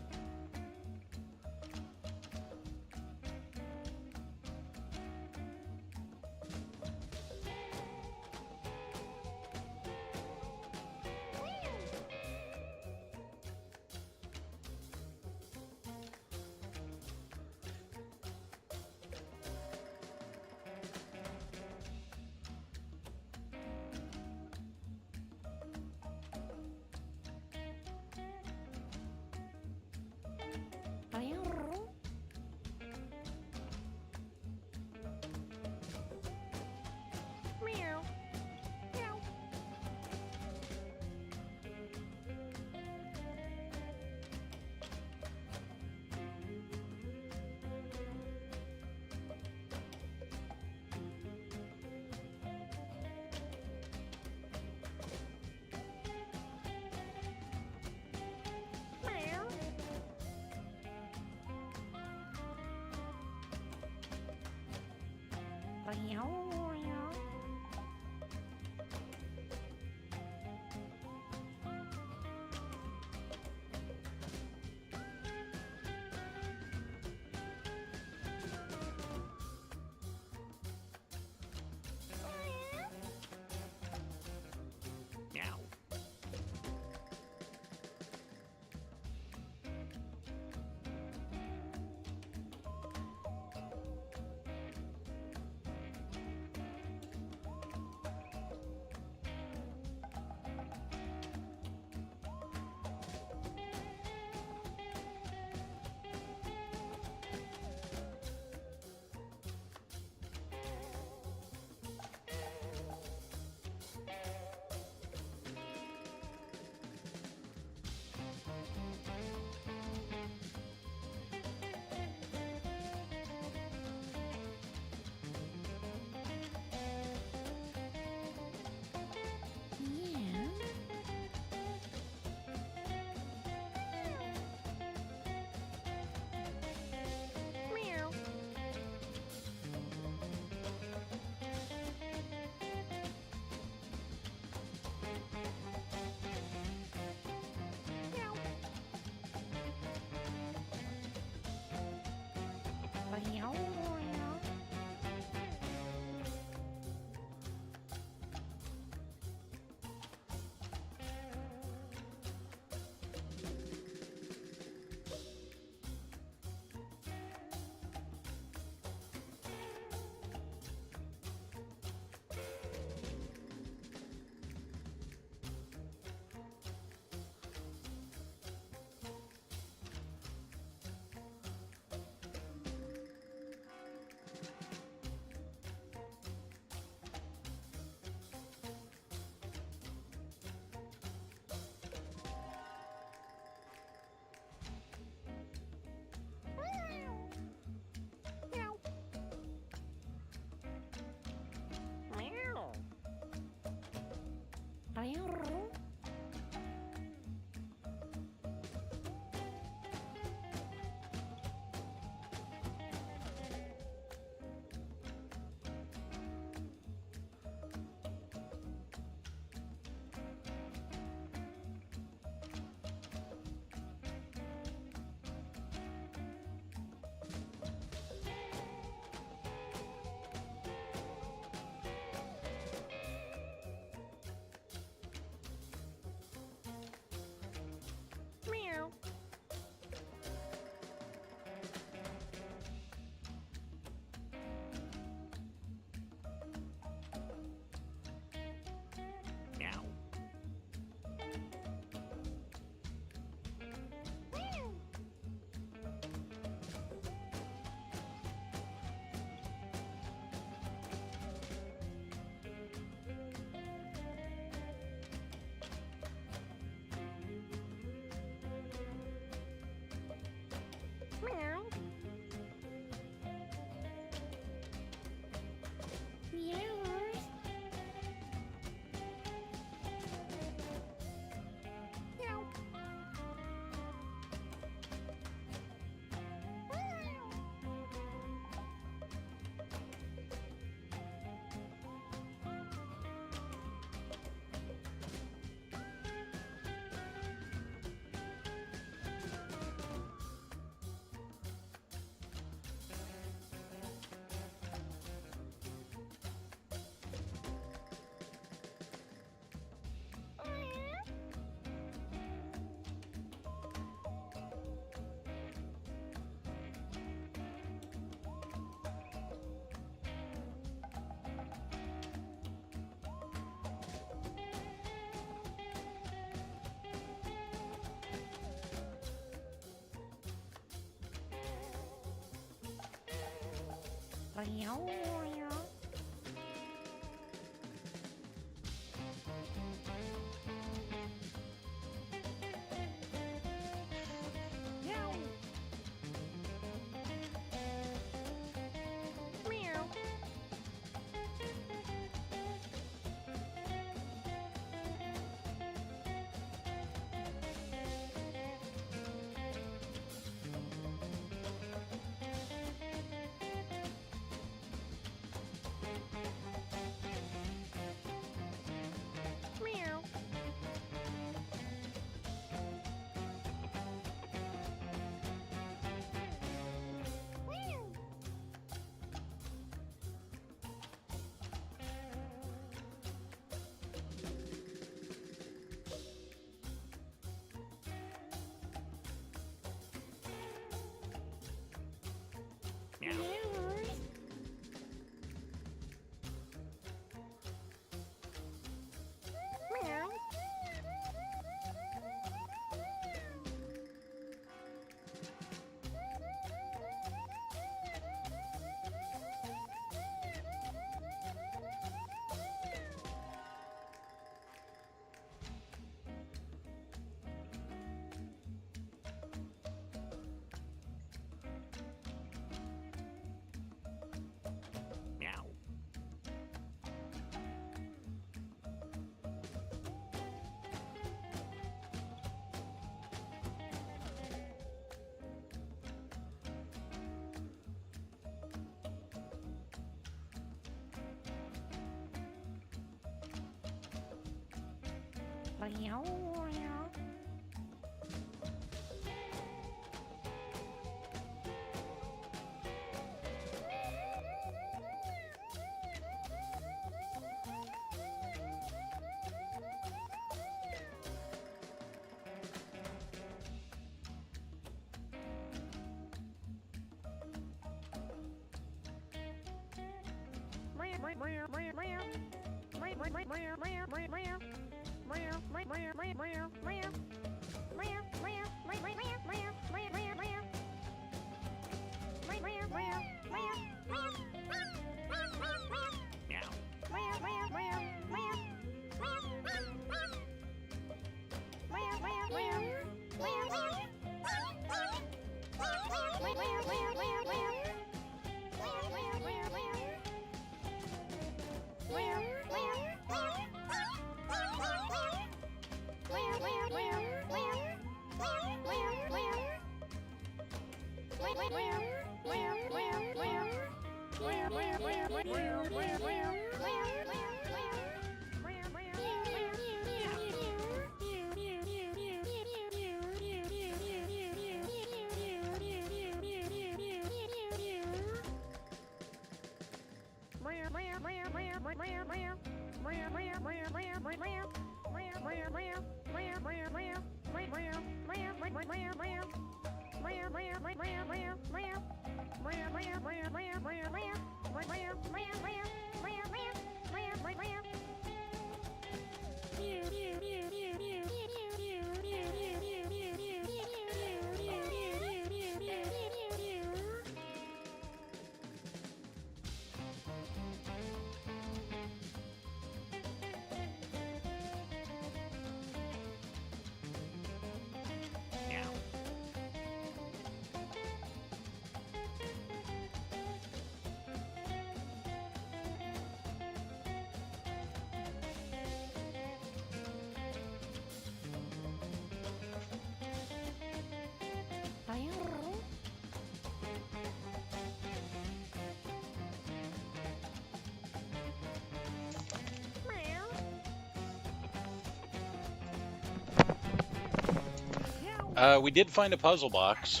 We did find a puzzle box,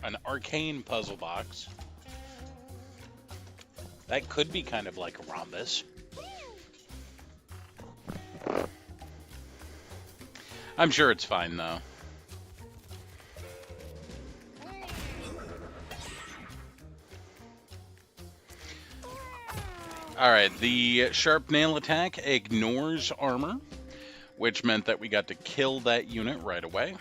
an arcane puzzle box. That could be kind of like a rhombus. I'm sure it's fine, though. Alright, the sharp nail attack ignores armor, which meant that we got to kill that unit right away.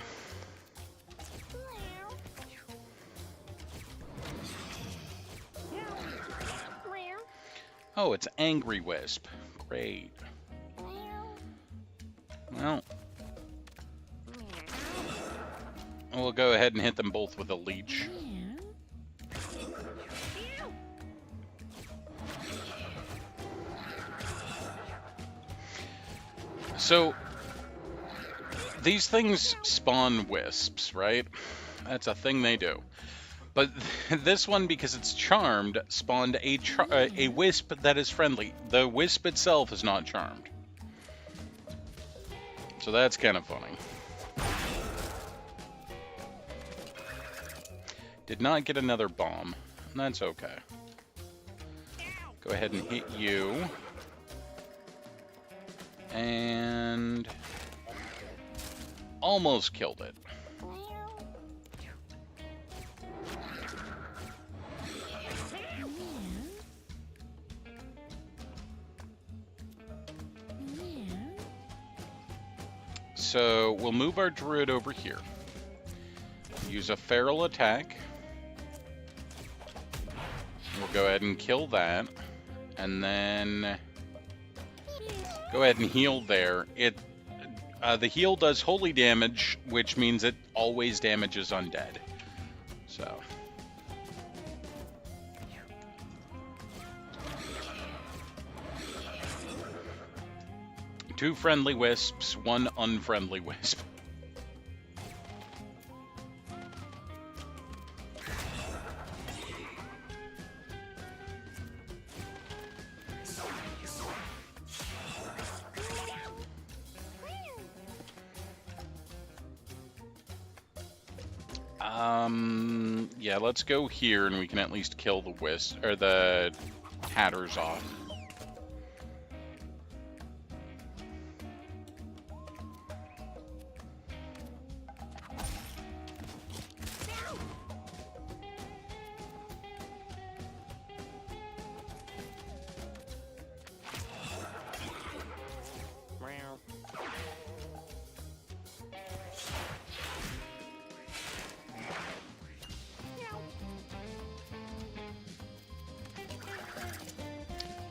Oh, it's Angry Wisp. Great. Well, we'll go ahead and hit them both with a leech. So, these things spawn wisps, right? That's a thing they do. But this one, because it's charmed, spawned a wisp that is friendly. The wisp itself is not charmed. So that's kind of funny. Did not get another bomb. That's okay. Go ahead and hit you. And almost killed it. So we'll move our druid over here. Use a feral attack. We'll go ahead and kill that. And then go ahead and heal there. The heal does holy damage, which means it always damages undead. So. Two friendly wisps, one unfriendly wisp. Yeah, let's go here and we can at least kill the wisp or the hatters off.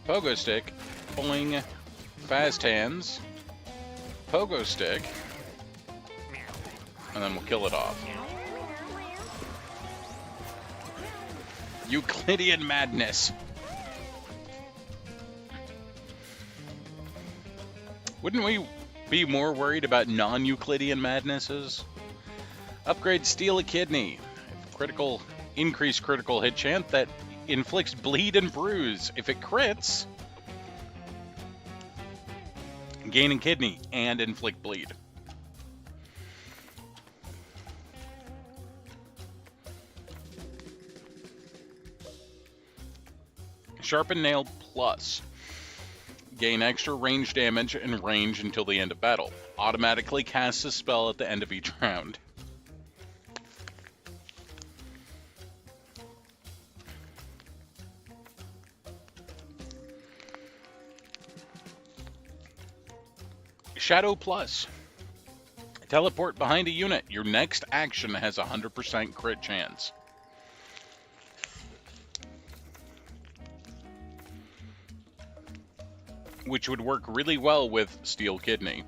Pogo stick, boing, fast hands, pogo stick, and then we'll kill it off. Euclidean madness. Wouldn't we be more worried about non-Euclidean madnesses? Upgrade Steal a Kidney. Increase critical hit chance that inflicts bleed and bruise. If it crits, gain a kidney and inflict bleed. Sharpen Nail Plus. Gain extra range damage and range until the end of battle. Automatically casts a spell at the end of each round. Shadow Plus. Teleport behind a unit. Your next action has a 100% crit chance. Which would work really well with Steel Kidney.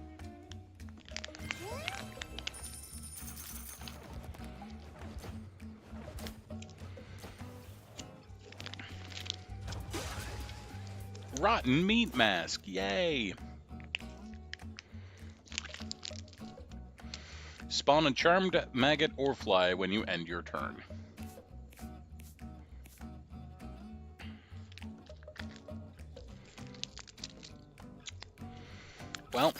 Rotten Meat Mask. Yay! Spawn a charmed maggot or fly when you end your turn. Well.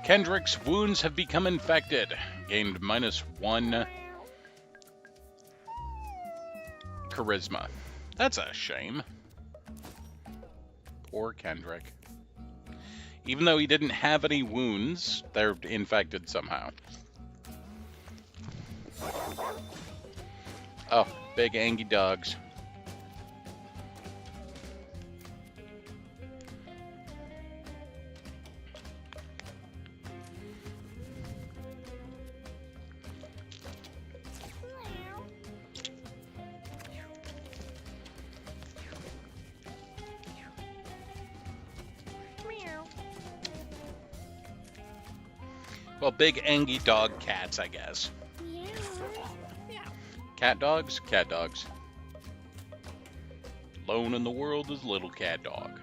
Kendrick's wounds have become infected. Gained -1 charisma. That's a shame. Poor Kendrick. Even though he didn't have any wounds, they're infected somehow. Oh, big angry dogs. Well, big angry dog cats, I guess. Cat dogs? Cat dogs. Lone in the world is little cat dog.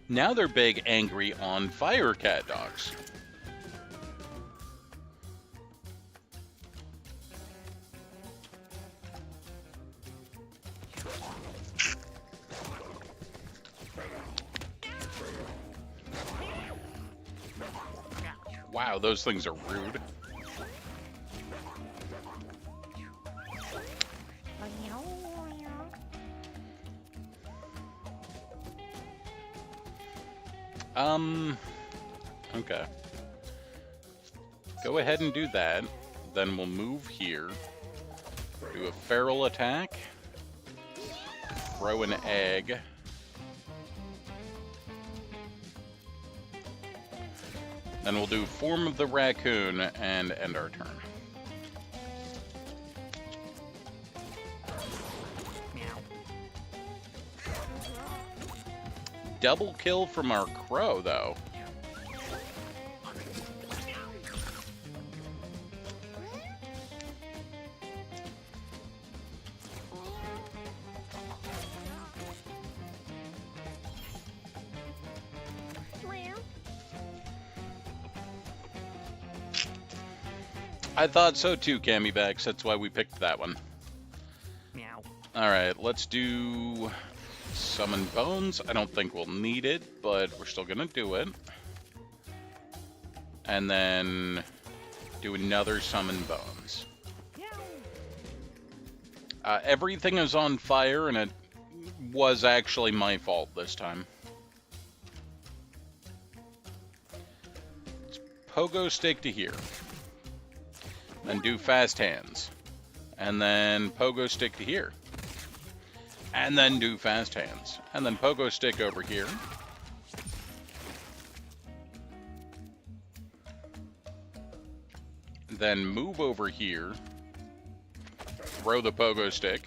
Now they're big, angry, on fire cat dogs. Wow, those things are rude. Okay. Go ahead and do that. Then we'll move here. Do a feral attack. Throw an egg. Then we'll do Form of the Raccoon and end our turn. Double kill from our crow, though. I thought so too, Cammybax. That's why we picked that one. Meow. Alright, let's do Summon Bones. I don't think we'll need it, but we're still gonna do it. And then do another Summon Bones. Everything is on fire, and it was actually my fault this time. Let's Pogo Stick to here. Then do Fast Hands. And then Pogo Stick to here. And then do Fast Hands. And then Pogo Stick over here. Then move over here. Throw the Pogo Stick.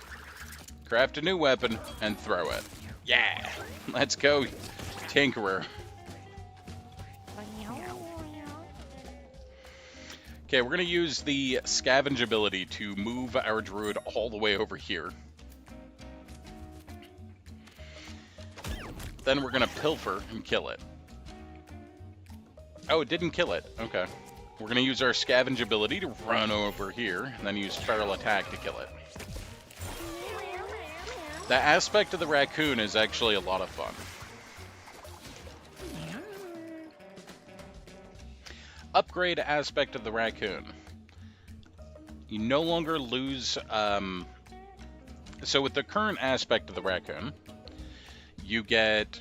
Craft a new weapon and throw it. Yeah! Let's go, Tinkerer. Okay, we're going to use the Scavenge ability to move our druid all the way over here. Then we're going to Pilfer and kill it. Oh, it didn't kill it. Okay. We're going to use our Scavenge ability to run over here, and then use Feral Attack to kill it. The aspect of the raccoon is actually a lot of fun. Upgrade aspect of the raccoon. You no longer lose... so with the current aspect of the raccoon, you get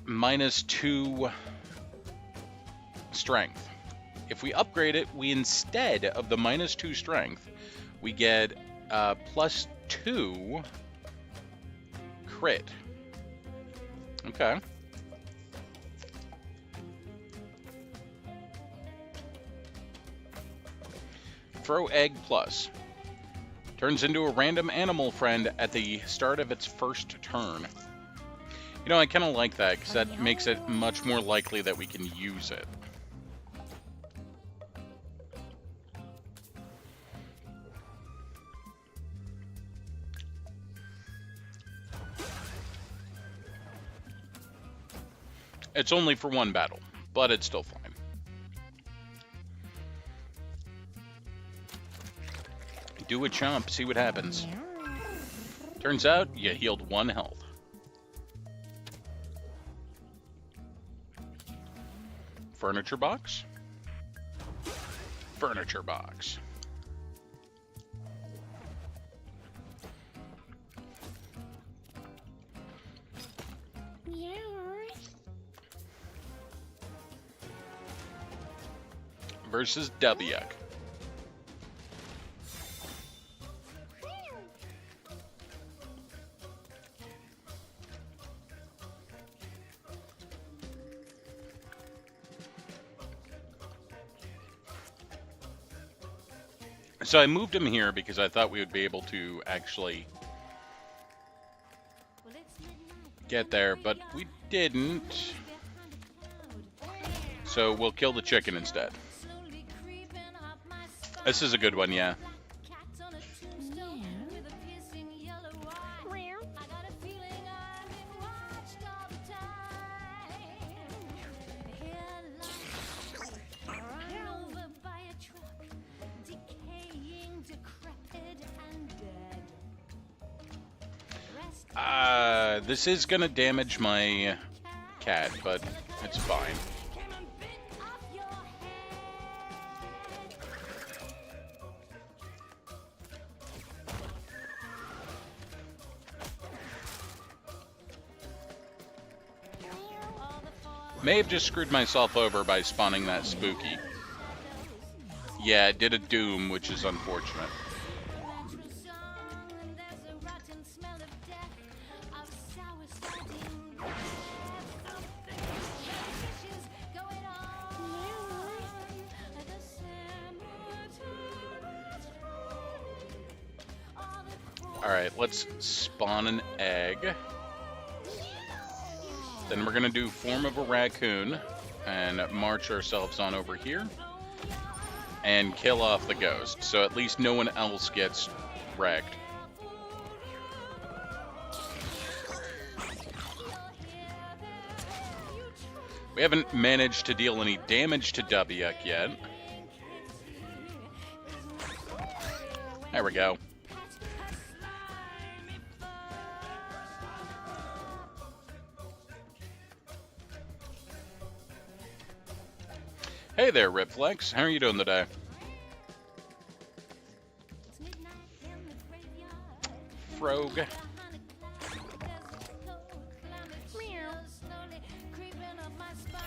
-2 strength. If we upgrade it, we instead of the -2 strength, we get +2 crit. Okay. Throw Egg Plus. Turns into a random animal friend at the start of its first turn. You know, I kind of like that, because that makes it much more likely that we can use it. It's only for one battle, but it's still fine. Do a chomp, see what happens. Turns out, you healed 1 health. Furniture box? Furniture box. Versus Wyuck. So I moved him here because I thought we would be able to actually get there, but we didn't. So we'll kill the chicken instead. This is a good one, yeah. This is gonna damage my cat, but it's fine. May have just screwed myself over by spawning that spooky. Yeah, it did a doom, which is unfortunate. Alright, let's spawn an egg. Then we're gonna do form of a raccoon and march ourselves on over here and kill off the ghost, so at least no one else gets wrecked. We haven't managed to deal any damage to Wuk yet. There we go. Hey there, Ripflex. How are you doing today? Frog.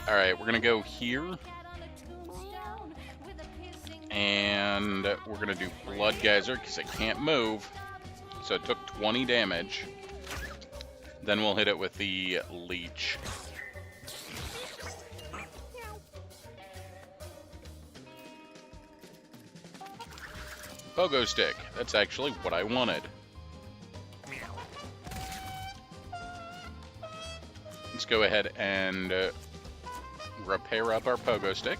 Alright, we're gonna go here. And we're gonna do Blood Geyser because it can't move. So it took 20 damage. Then we'll hit it with the Leech. Pogo Stick. That's actually what I wanted. Let's go ahead and repair up our Pogo Stick.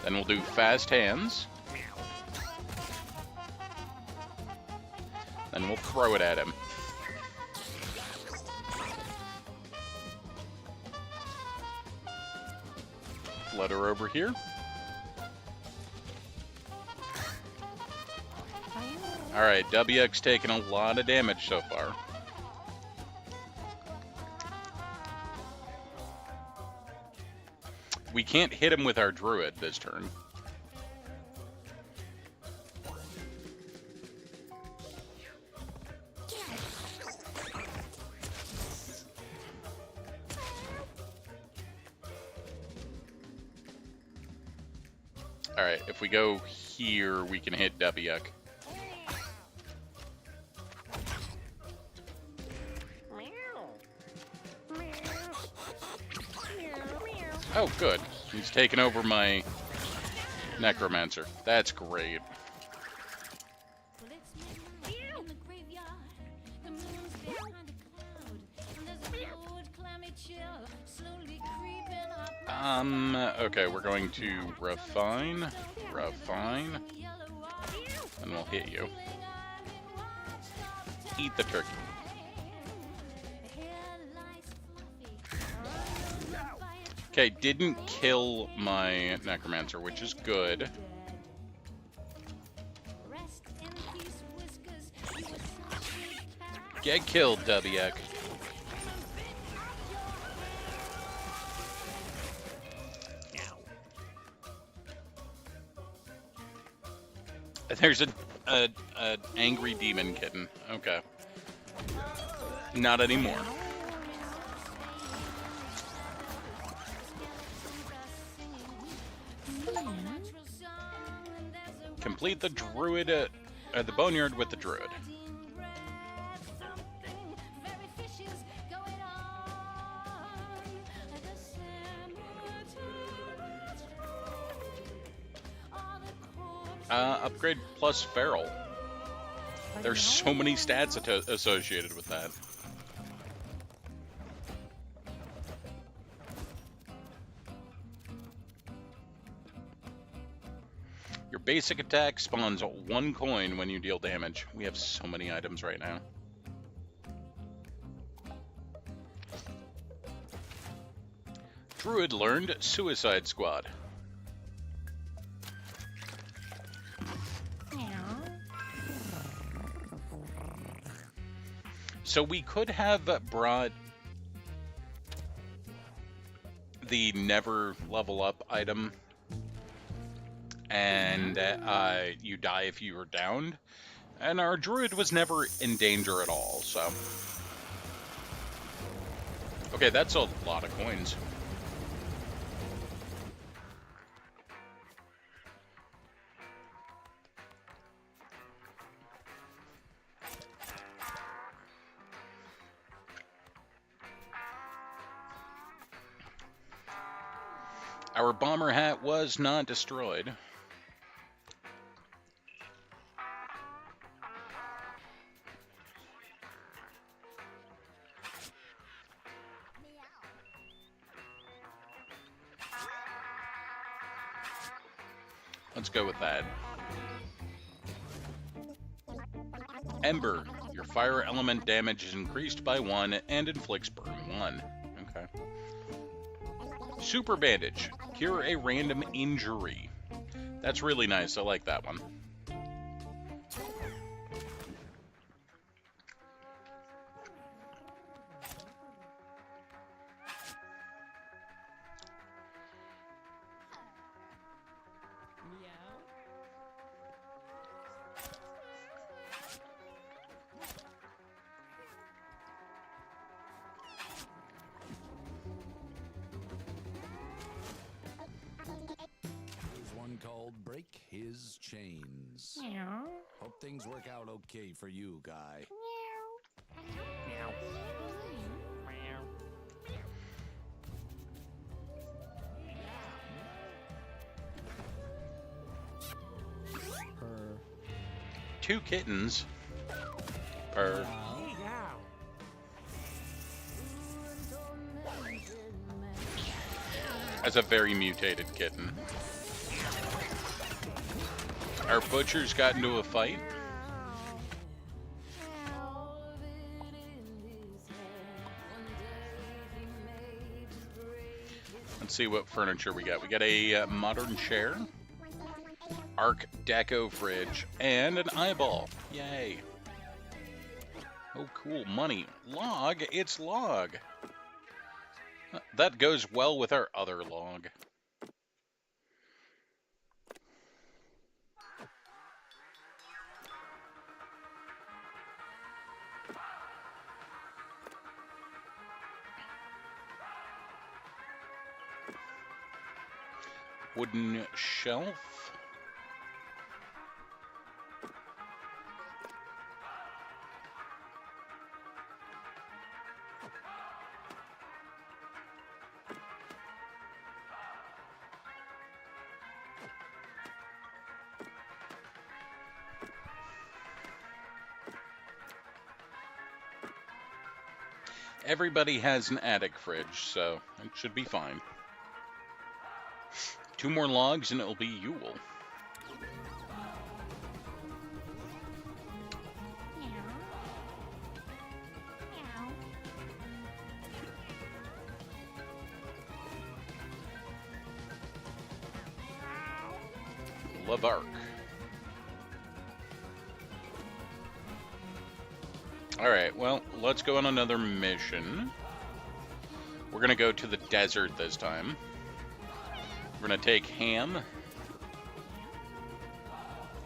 Then we'll do Fast Hands. Then we'll throw it at him. Flutter over here. Alright, Wuk's taken a lot of damage so far. We can't hit him with our druid this turn. Alright, if we go here, we can hit Wuk. Oh, good. He's taken over my Necromancer. That's great. Okay, we're going to refine, and we'll hit you. Eat the turkey. Okay, didn't kill my Necromancer, which is good. Get killed, Wuk. There's a angry demon kitten. Okay. Not anymore. Complete the druid, the boneyard with the druid. Upgrade plus feral. There's so many stats associated with that. Your basic attack spawns 1 coin when you deal damage. We have so many items right now. Druid learned Suicide Squad. So we could have brought the never level up item, and you die if you are downed, and our druid was never in danger at all, so. Okay, that's a lot of coins. Our bomber hat was not destroyed. Let's go with that. Ember. Your fire element damage is increased by 1 and inflicts burn 1. Okay. Super bandage. Cure a random injury. That's really nice. I like that one. Called Break His Chains. Hope things work out okay for you, guy. Purr. 2 kittens. Purr. As a very mutated kitten. Our butchers got into a fight. Let's see what furniture we got. We got a modern chair, Art Deco fridge, and an eyeball. Yay. Oh, cool. Money. Log. It's log. That goes well with our other log. Wooden shelf. Everybody has an attic fridge, so it should be fine. 2 more logs and it'll be Yule. Lavark. Alright, well, let's go on another mission. We're gonna go to the desert this time. We're going to take Ham.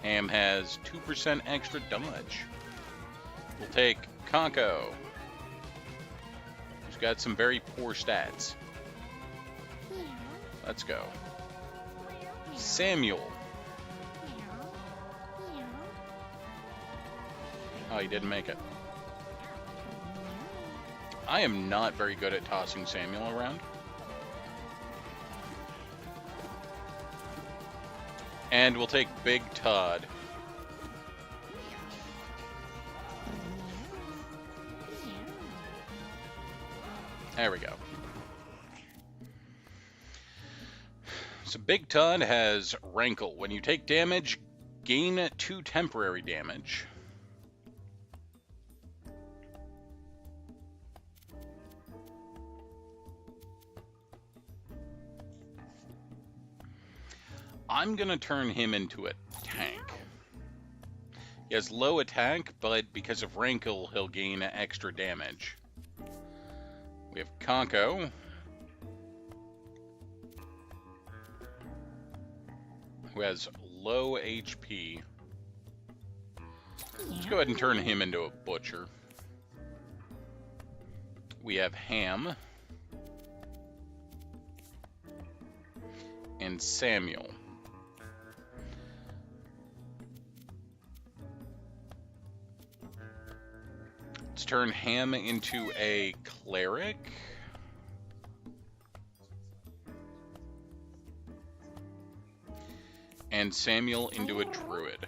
Ham has 2% extra dodge. We'll take Conko, who's got some very poor stats. Let's go. Samuel. Oh, he didn't make it. I am not very good at tossing Samuel around. And we'll take Big Todd. There we go. So Big Todd has Rankle. When you take damage, gain 2 temporary damage. I'm going to turn him into a tank. He has low attack, but because of Rankle, he'll gain extra damage. We have Conko, who has low HP. Let's go ahead and turn him into a butcher. We have Ham and Samuel. Let's turn Ham into a cleric. And Samuel into a druid.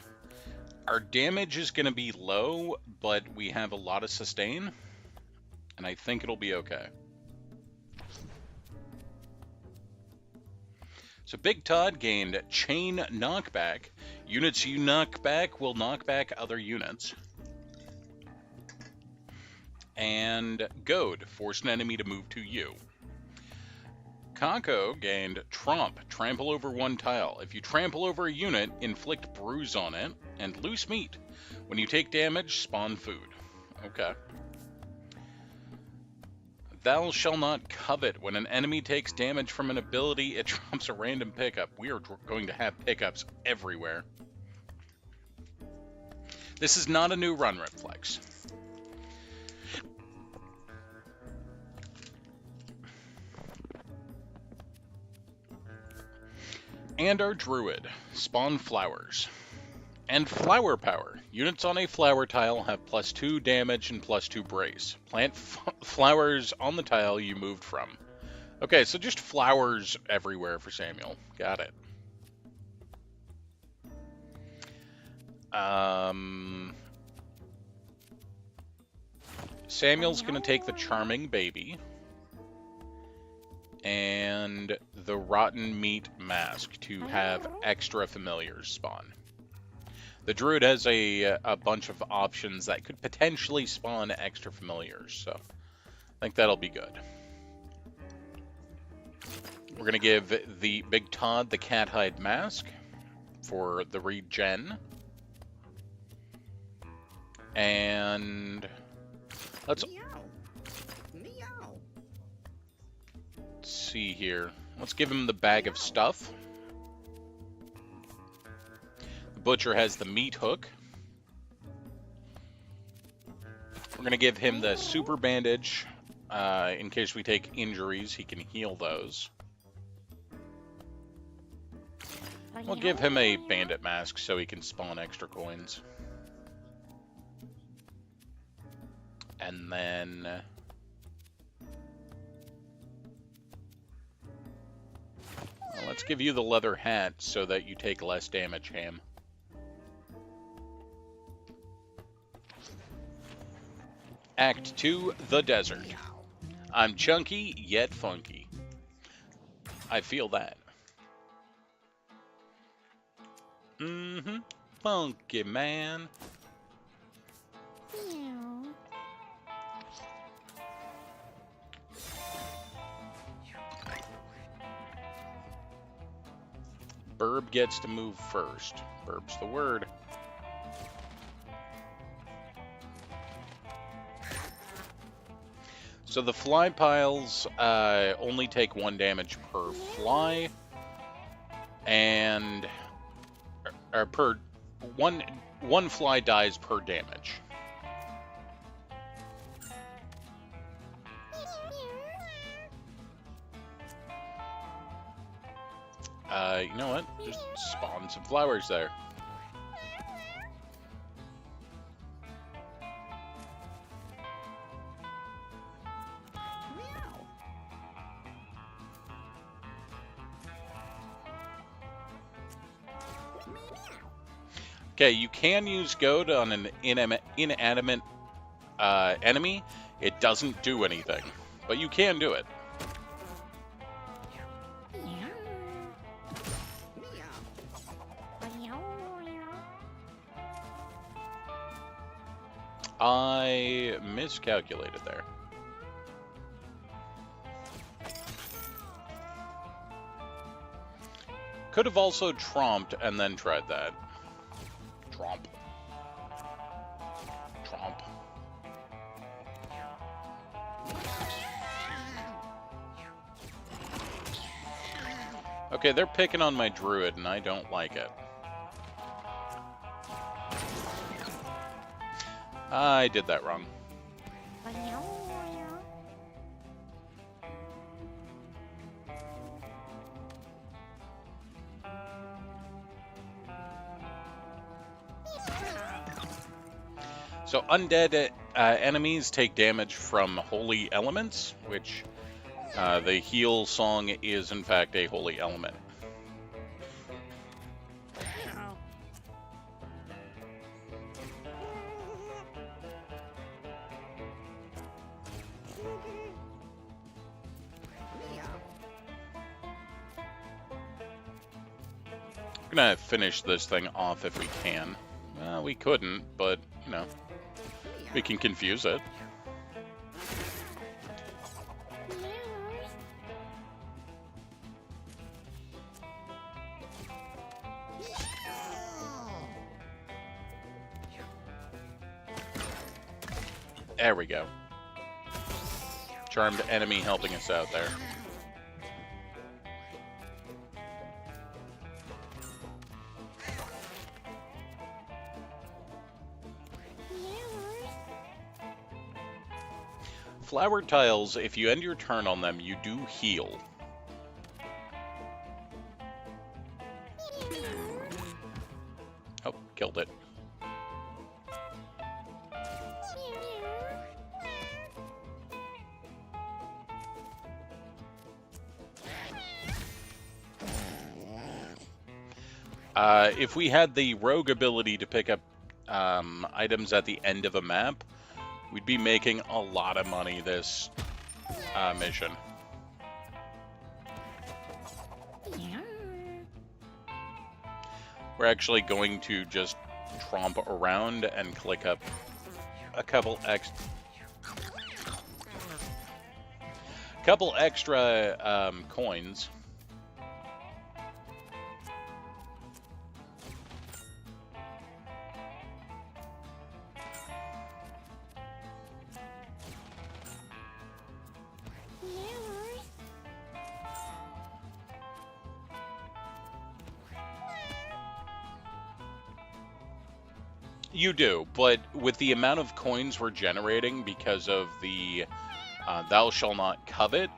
Our damage is going to be low, but we have a lot of sustain, and I think it'll be okay. So Big Todd gained Chain Knockback. Units you knock back will knock back other units. And Goad, force an enemy to move to you. Conko gained Tromp, trample over 1 tile. If you trample over a unit, inflict bruise on it, and loose meat. When you take damage, spawn food. Okay. Thou shall not covet. When an enemy takes damage from an ability, it drops a random pickup. We are going to have pickups everywhere. This is not a new run reflex. And our druid, spawn flowers. And flower power. Units on a flower tile have +2 damage and +2 brace. Plant flowers on the tile you moved from. Okay, so just flowers everywhere for Samuel. Got it. Samuel's going to take the Charming Baby and the Rotten Meat Mask to have extra familiars spawn. The druid has a bunch of options that could potentially spawn extra familiars, so I think that'll be good. We're going to give the Big Todd the Cat Hide Mask for the regen. And let's see here. Let's give him the Bag of Stuff. The Butcher has the Meat Hook. We're going to give him the Super Bandage. In case we take injuries, he can heal those. We'll give him a Bandit Mask so he can spawn extra coins. And then let's give you the leather hat so that you take less damage, Ham. Act 2, The Desert. I'm chunky, yet funky. I feel that. Funky, man. Burb gets to move first. Burb's the word. So the fly piles only take 1 damage per fly, and or per one fly dies per damage. You know what? Just spawn some flowers there. Okay, you can use Goad on an inanimate enemy. It doesn't do anything, but you can do it. I miscalculated there. Could have also tromped and then tried that. Tromp. Tromp. Okay, they're picking on my druid, and I don't like it. I did that wrong. So undead enemies take damage from holy elements, which the heal song is in fact a holy element. We're gonna finish this thing off if we can. Well, we couldn't, but, you know, we can confuse it. There we go. Charmed enemy helping us out there. Flower tiles, if you end your turn on them, you do heal. Oh, killed it. If we had the rogue ability to pick up items at the end of a map, we'd be making a lot of money this mission. We're actually going to just tromp around and click up a couple extra coins. You do, but with the amount of coins we're generating because of the thou shall not covet,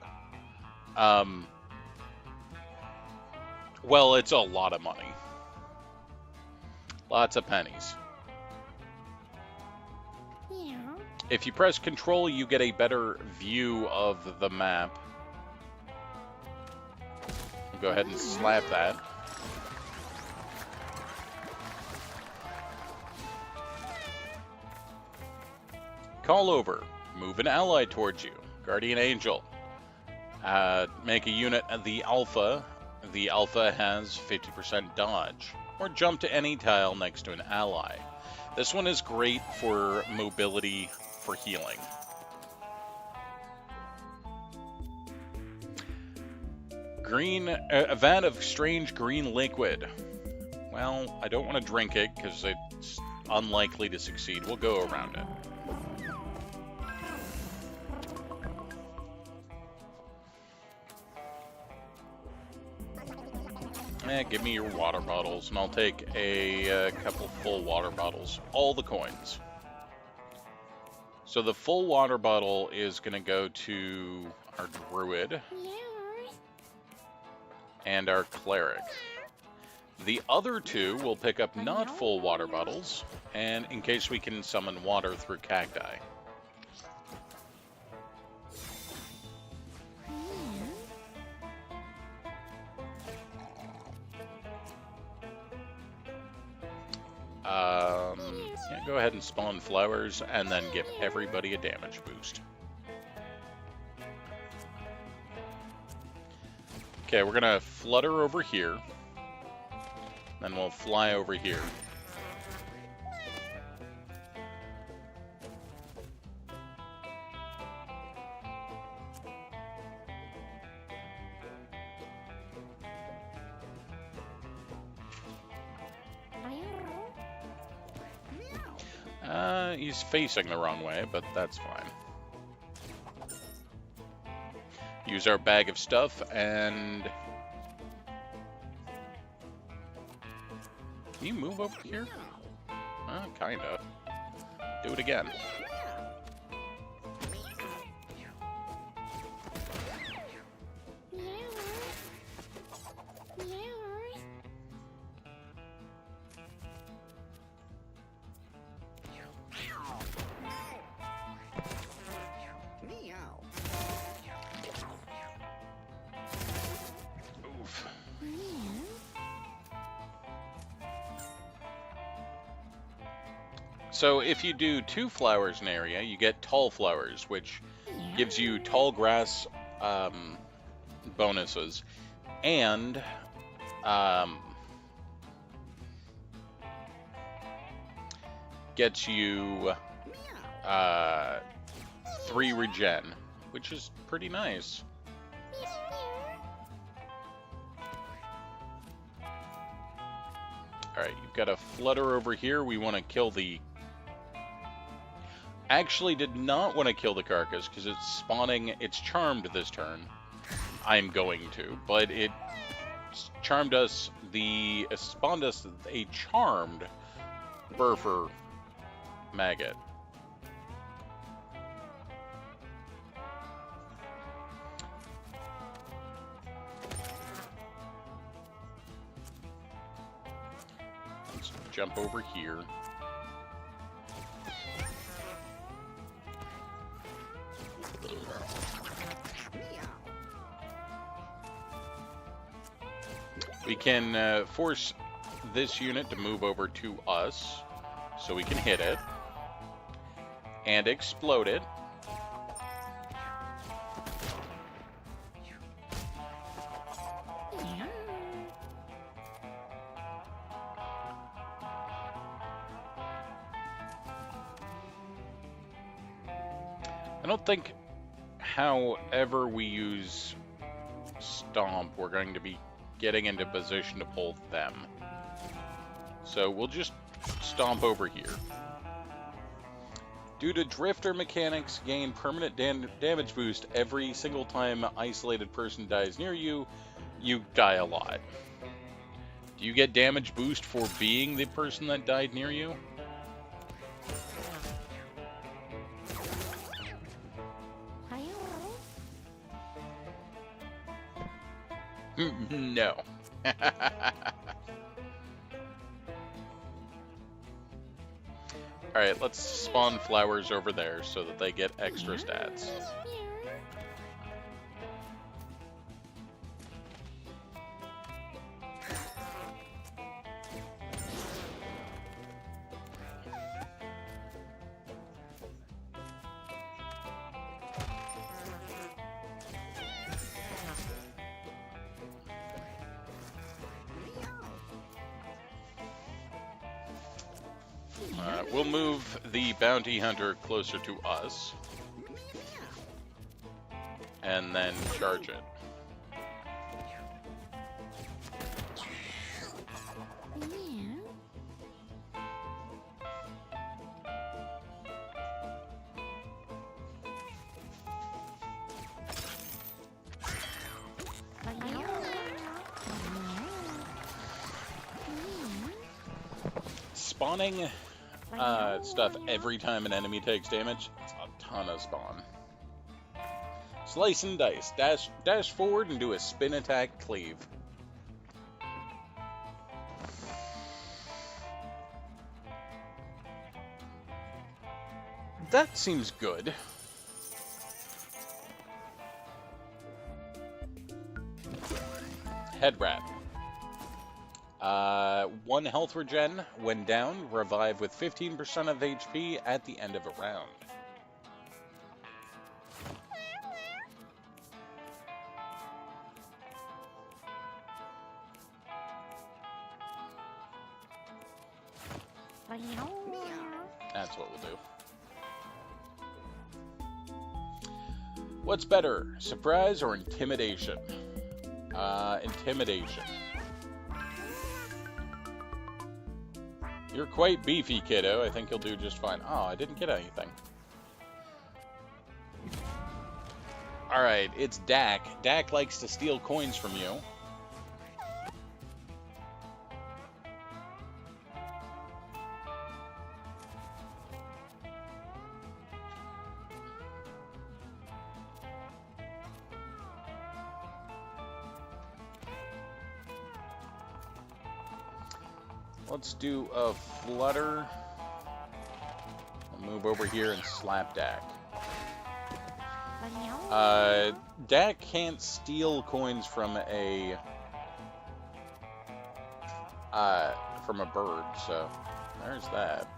well, it's a lot of money. Lots of pennies. Yeah. If you press Control, you get a better view of the map. We'll go ahead and slap that. Call over. Move an ally towards you. Guardian Angel. Make a unit the Alpha. The Alpha has 50% dodge. Or jump to any tile next to an ally. This one is great for mobility for healing. Green, a vat of strange green liquid. Well, I don't want to drink it because it's unlikely to succeed. We'll go around it. Give me your water bottles, and I'll take a couple full water bottles. All the coins. So the full water bottle is going to go to our druid and our cleric. The other two will pick up not full water bottles, and in case we can summon water through cacti. Yeah, go ahead and spawn flowers and then give everybody a damage boost. Okay, we're gonna flutter over here. Then we'll fly over here. He's facing the wrong way, but that's fine. Use our bag of stuff and... Can you move over here? Kinda. Do it again. Oof. So if you do 2 flowers in an area, you get tall flowers, which gives you tall grass bonuses, and gets you 3 regen, which is pretty nice. Alright, you've got a flutter over here. We want to kill the... Actually did not want to kill the carcass because it's spawning... It's charmed this turn. I'm going to, but it charmed us the... It spawned us a charmed Burfer maggot. Let's jump over here. We can force this unit to move over to us, so we can hit it, and explode it. I don't think, however we use Stomp, we're going to be getting into position to pull them. So we'll just stomp over here. Due to drifter mechanics, gain permanent damage boost every single time an isolated person dies near you. You die a lot. Do you get damage boost for being the person that died near you? No. Alright, let's spawn flowers over there so that they get extra stats. We'll move the bounty hunter closer to us, and then charge it. Spawning stuff every time an enemy takes damage, it's a ton of spawn. Slice and dice. Dash forward and do a spin attack cleave. That seems good. Head wrap. 1 health regen when down, revive with 15% of HP at the end of a round. That's what we'll do. What's better, surprise or intimidation? Intimidation. You're quite beefy, kiddo. I think you'll do just fine. Oh, I didn't get anything. Alright, it's Dak. Dak likes to steal coins from you. Let's do a flutter. I'll move over here and slap Dak. Dak can't steal coins from a bird, so there's that.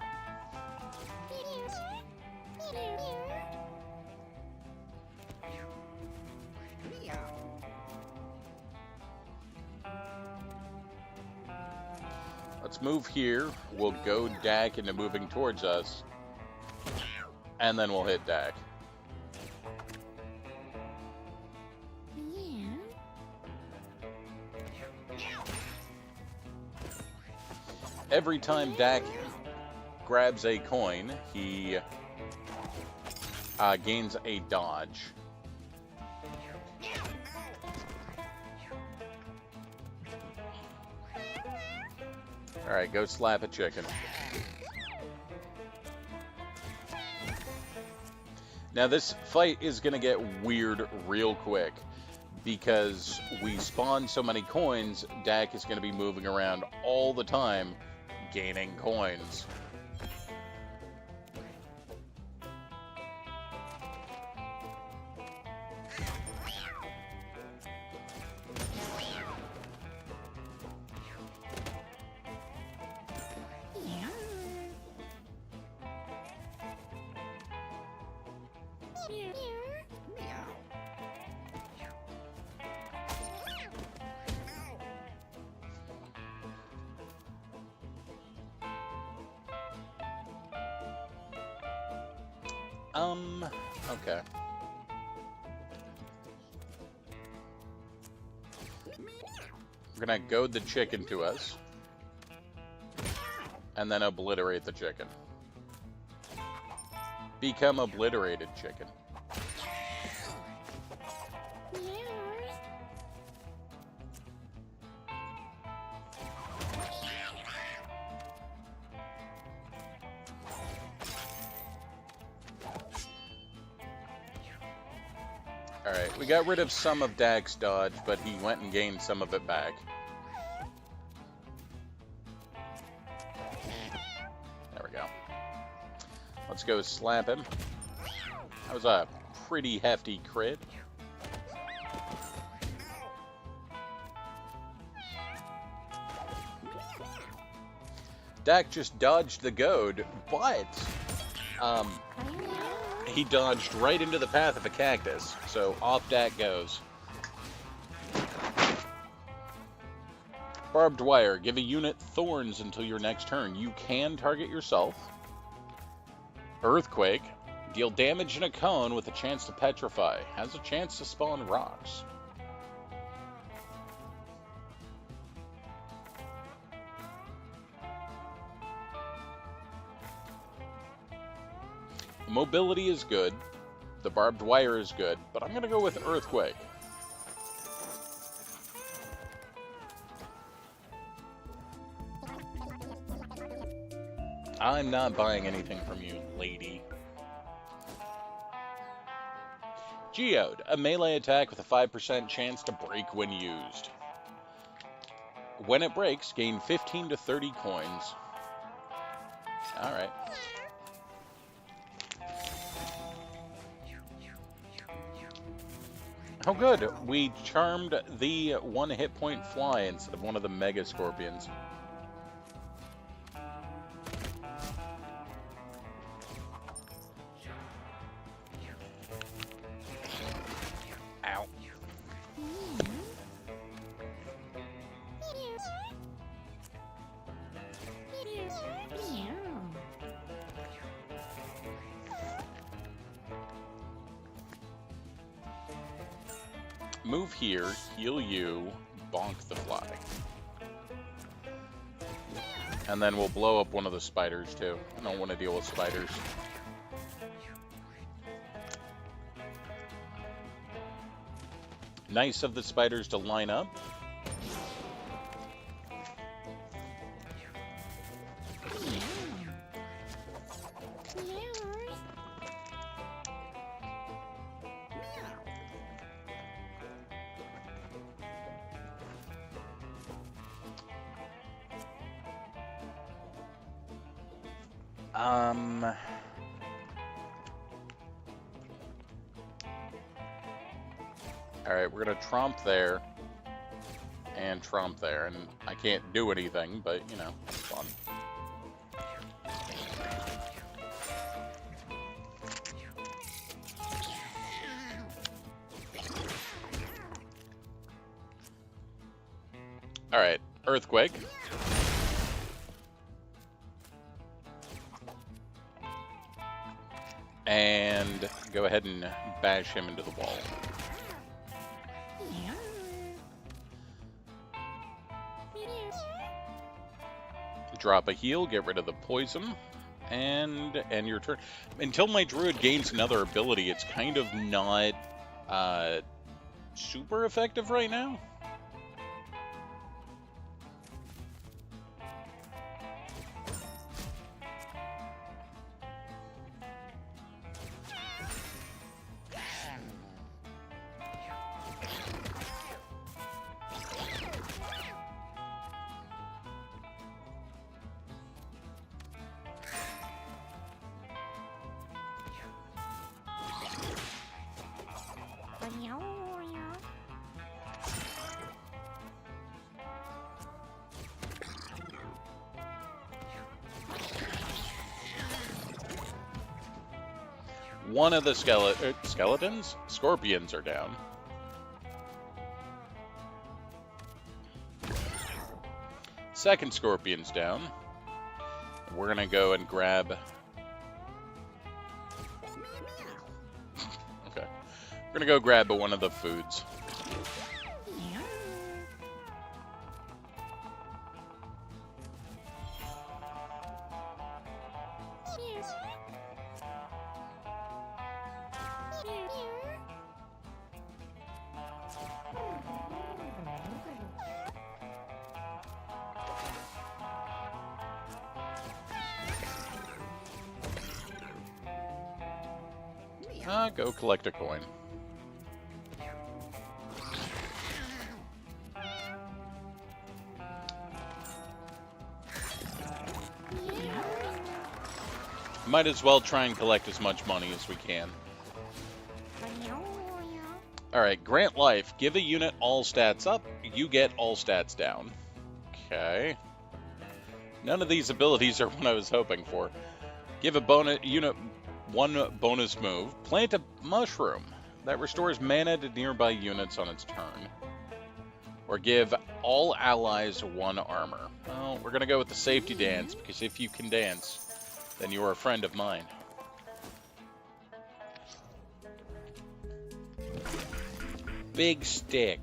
Let's move here. We'll goad Dak into moving towards us, and then we'll hit Dak. Every time Dak grabs a coin, he gains a dodge. Alright, go slap a chicken. Now this fight is going to get weird real quick, because we spawn so many coins, Dak is going to be moving around all the time, gaining coins. Okay. We're gonna goad the chicken to us, and then obliterate the chicken. Become obliterated chicken. Alright, we got rid of some of Dak's dodge, but he went and gained some of it back. There we go. Let's go slap him. That was a pretty hefty crit. Dak just dodged the goad, but he dodged right into the path of a cactus, so off Dak goes. Barbed wire. Give a unit thorns until your next turn. You can target yourself. Earthquake. Deal damage in a cone with a chance to petrify. Has a chance to spawn rocks. Mobility is good. The barbed wire is good, but I'm going to go with Earthquake. I'm not buying anything from you, lady. Geode, a melee attack with a 5% chance to break when used. When it breaks, gain 15 to 30 coins. Alright. Oh good, we charmed the 1 hit point fly instead of one of the mega scorpions. Ow. Move here, heal you, bonk the fly. And then we'll blow up one of the spiders, too. I don't want to deal with spiders. Nice of the spiders to line up. Alright, we're gonna tromp there and tromp there, and I can't do anything, but you know, it's fun. Alright, earthquake. And go ahead and bash him into the wall. Drop a heal, get rid of the poison, and end your turn. Until my druid gains another ability, it's kind of not super effective right now. One of the scorpions are down. Second scorpion's down. We're gonna go and grab... Okay. We're gonna go grab one of the foods. Go collect a coin. Might as well try and collect as much money as we can. Alright, grant life. Give a unit all stats up. You get all stats down. Okay. None of these abilities are what I was hoping for. Give a unit one bonus move. Plant a mushroom that restores mana to nearby units on its turn. Or give all allies one armor. Well, we're going to go with the safety dance, because if you can dance, then you are a friend of mine. Big stick.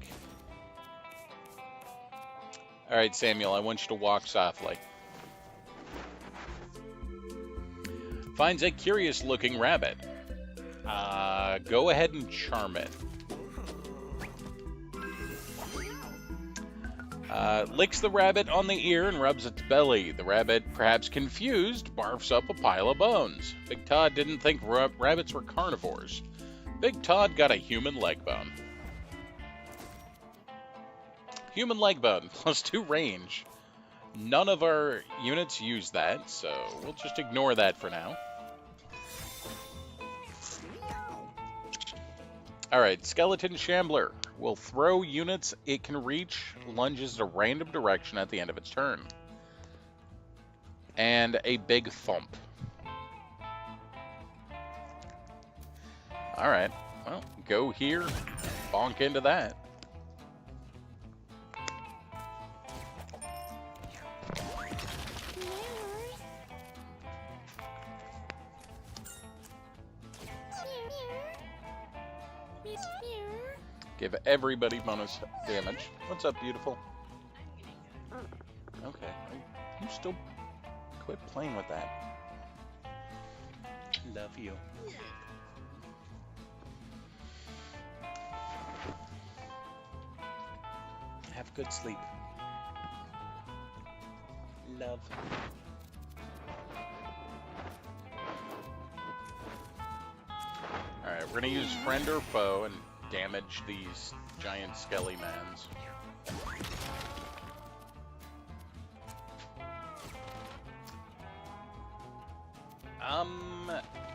Alright, Samuel, I want you to walk softly. Finds a curious-looking rabbit. Go ahead and charm it. Licks the rabbit on the ear and rubs its belly. The rabbit, perhaps confused, barfs up a pile of bones. Big Todd didn't think rabbits were carnivores. Big Todd got a human leg bone. Human leg bone, +2 range. None of our units use that, so we'll just ignore that for now. Alright, Skeleton Shambler will throw units it can reach, lunges in a random direction at the end of its turn. And a big thump. Alright, well, go here, bonk into that. Give everybody bonus damage. What's up, beautiful? Okay. You still Quit playing with that. Love you. Have good sleep. Love. Alright, we're gonna use friend or foe and damage these giant skelly mans.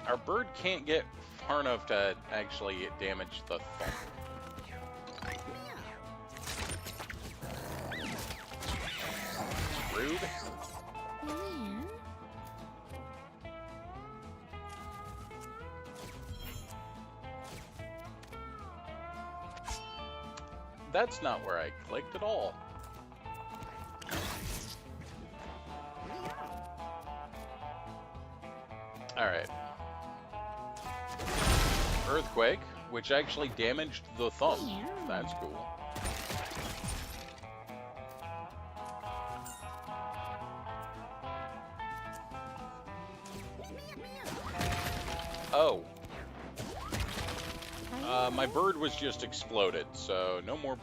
Our bird can't get far enough to actually damage the thumb. Rude. That's not where I clicked at all. Alright. Earthquake, which actually damaged the thumb. That's cool. Oh. My bird was just exploded, so no more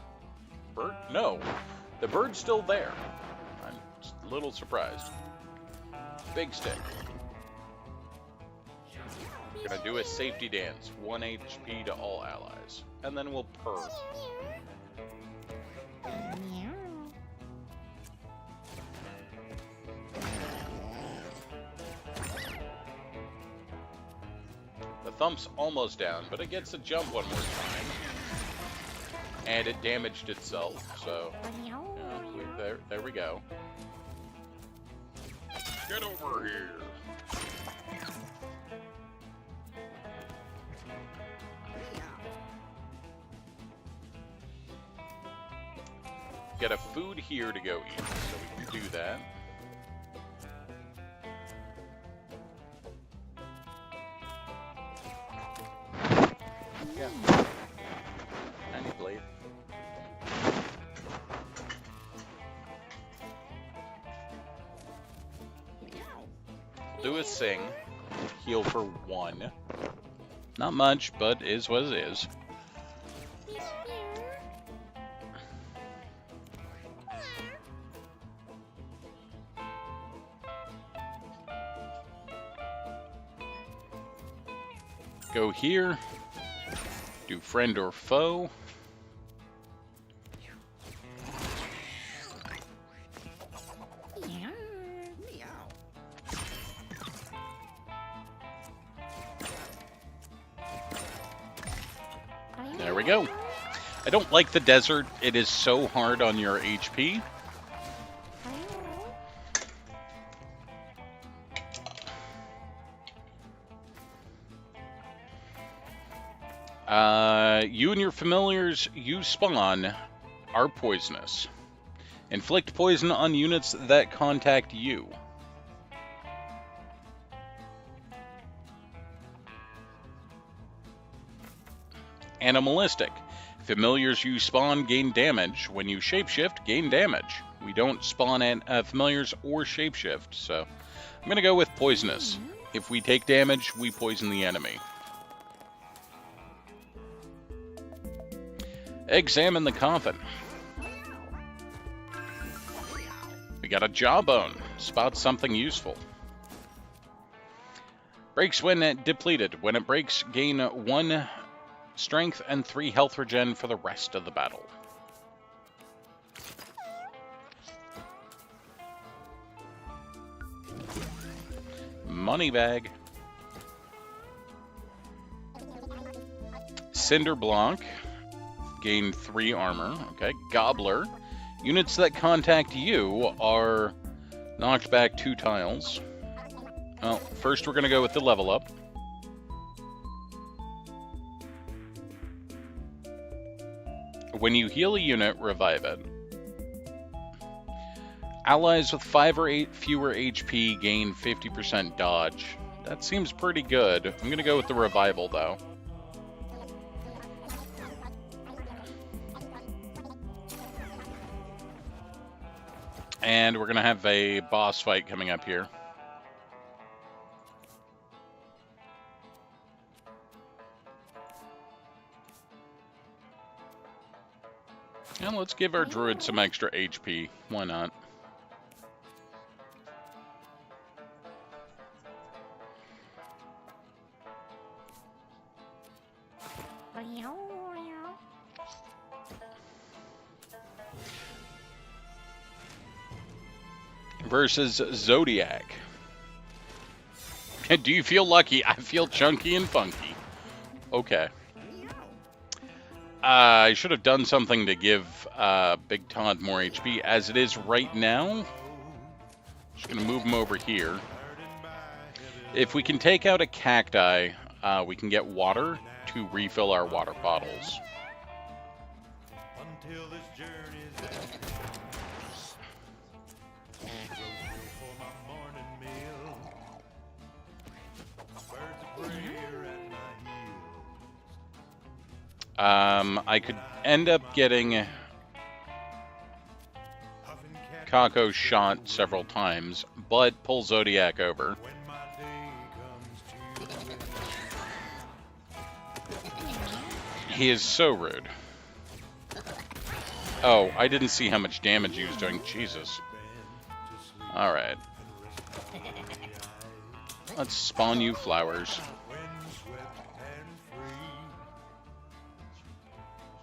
bird? No. The bird's still there. I'm just a little surprised. Big stick. Gonna do a safety dance. 1 HP to all allies. And then we'll purr. The thump's almost down, but it gets a jump one more time. And it damaged itself, so... yeah, there we go. Get over here! Get a food here to go eat, so we can do that. Yeah. I need blade. Do a sing. Heal for 1. Not much, but is what it is. Go here, do friend or foe. There we go. I don't like the desert. It is so hard on your HP. You and your familiars you spawn are poisonous. Inflict poison on units that contact you. Animalistic. Familiars you spawn gain damage. When you shapeshift, gain damage. We don't spawn familiars or shapeshift, so I'm going to go with poisonous. If we take damage, we poison the enemy. Examine the coffin. We got a jawbone. Spot something useful. Breaks when depleted. When it breaks, gain 1 strength and 3 health regen for the rest of the battle. Money bag. Cinder block. Gain 3 armor. Okay. Gobbler. Units that contact you are knocked back 2 tiles. Well, first we're going to go with the level up. When you heal a unit, revive it. Allies with 5 or 8 fewer HP gain 50% dodge. That seems pretty good. I'm going to go with the revival, though. And we're going to have a boss fight coming up here. And let's give our druid some extra HP. Why not? Versus Zodiac. Do you feel lucky? I feel chunky and funky. Okay. I should have done something to give Big Todd more HP. As it is right now, just going to move him over here. If we can take out a cacti, we can get water to refill our water bottles. Until this journey's ended. For my morning meal. Birds of prey are at my heels. I could end up getting Huffing cat Kako shot several times, but pull Zodiac over. when my day comes to an end. He is so rude. Oh, I didn't see how much damage he was doing. Jesus. Alright. Let's spawn you flowers. Windswept and free.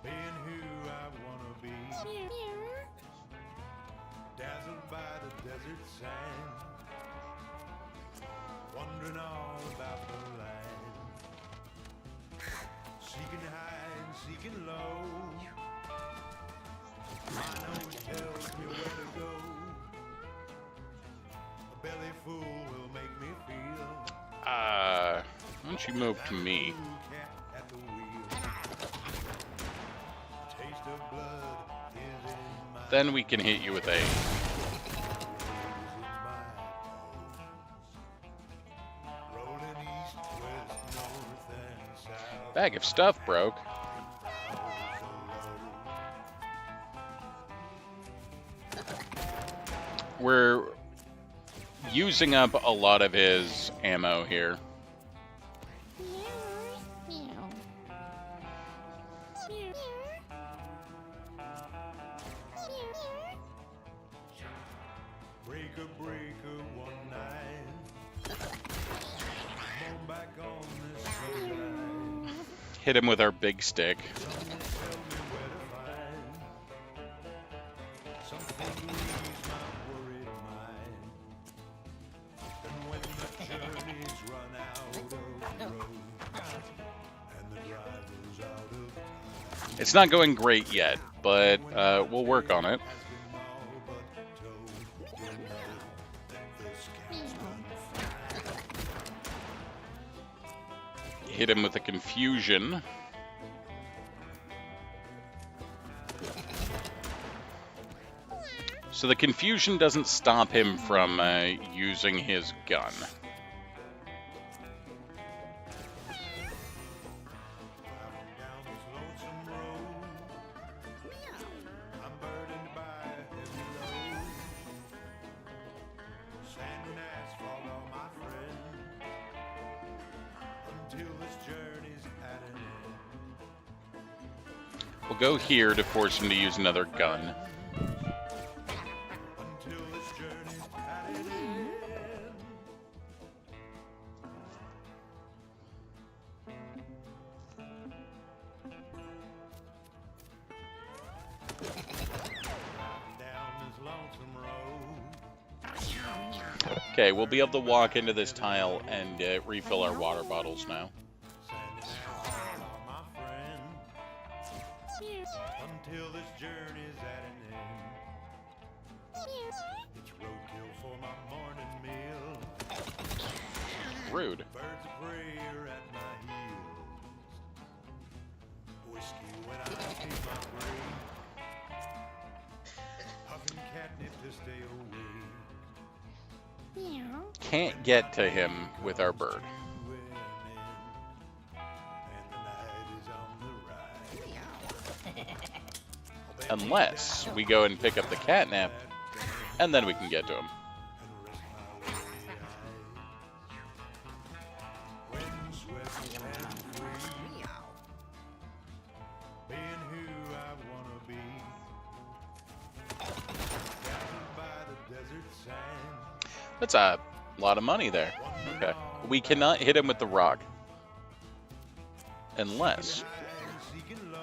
Being who I wanna be. Dazzled by the desert sand. Wondering all about the land. Seeking high and seeking low. My nose tells me where to go. A belly full will make me feel. Why don't you move to me? Cat at the wheel. Taste of blood is in my Then we can hit you with a... rolling east, west, north, and south. Bag of stuff broke. We're using up a lot of his ammo here. Breaker, breaker, one night. Come back on this sunshine. Hit him with our big stick. Someone tell me where to find something to ease my worried mind. And when the journey's run out of road and the driver's out of time, It's not going great yet, but we'll work on it. has been all but told. You know that this cat's gonna fly. Hit him with a confusion. So the confusion doesn't stop him from using his gun. Down this lonesome road, I'm burdened by a heavy load. Sand and asphalt are my friend, until this journey's at an end. We'll go here to force him to use another gun. Until this journey's at an end. Down this lonesome road. Okay, we'll be able to walk into this tile and refill our water bottles now. Sand and asphalt are my friend, until this journey's at an end. It's roadkill for my morning meal. Rude. Birds of prey are at my heels. Whiskey when I take my break. Huffing catnip to stay awake. Can't get to him with our bird. And the night is on the rise. Unless we go and pick up the catnip, and then we can get to him. Windswept and free. Being who I wanna be. That's a lot of money there. Okay. We cannot hit him with the rock. Unless Seeking low.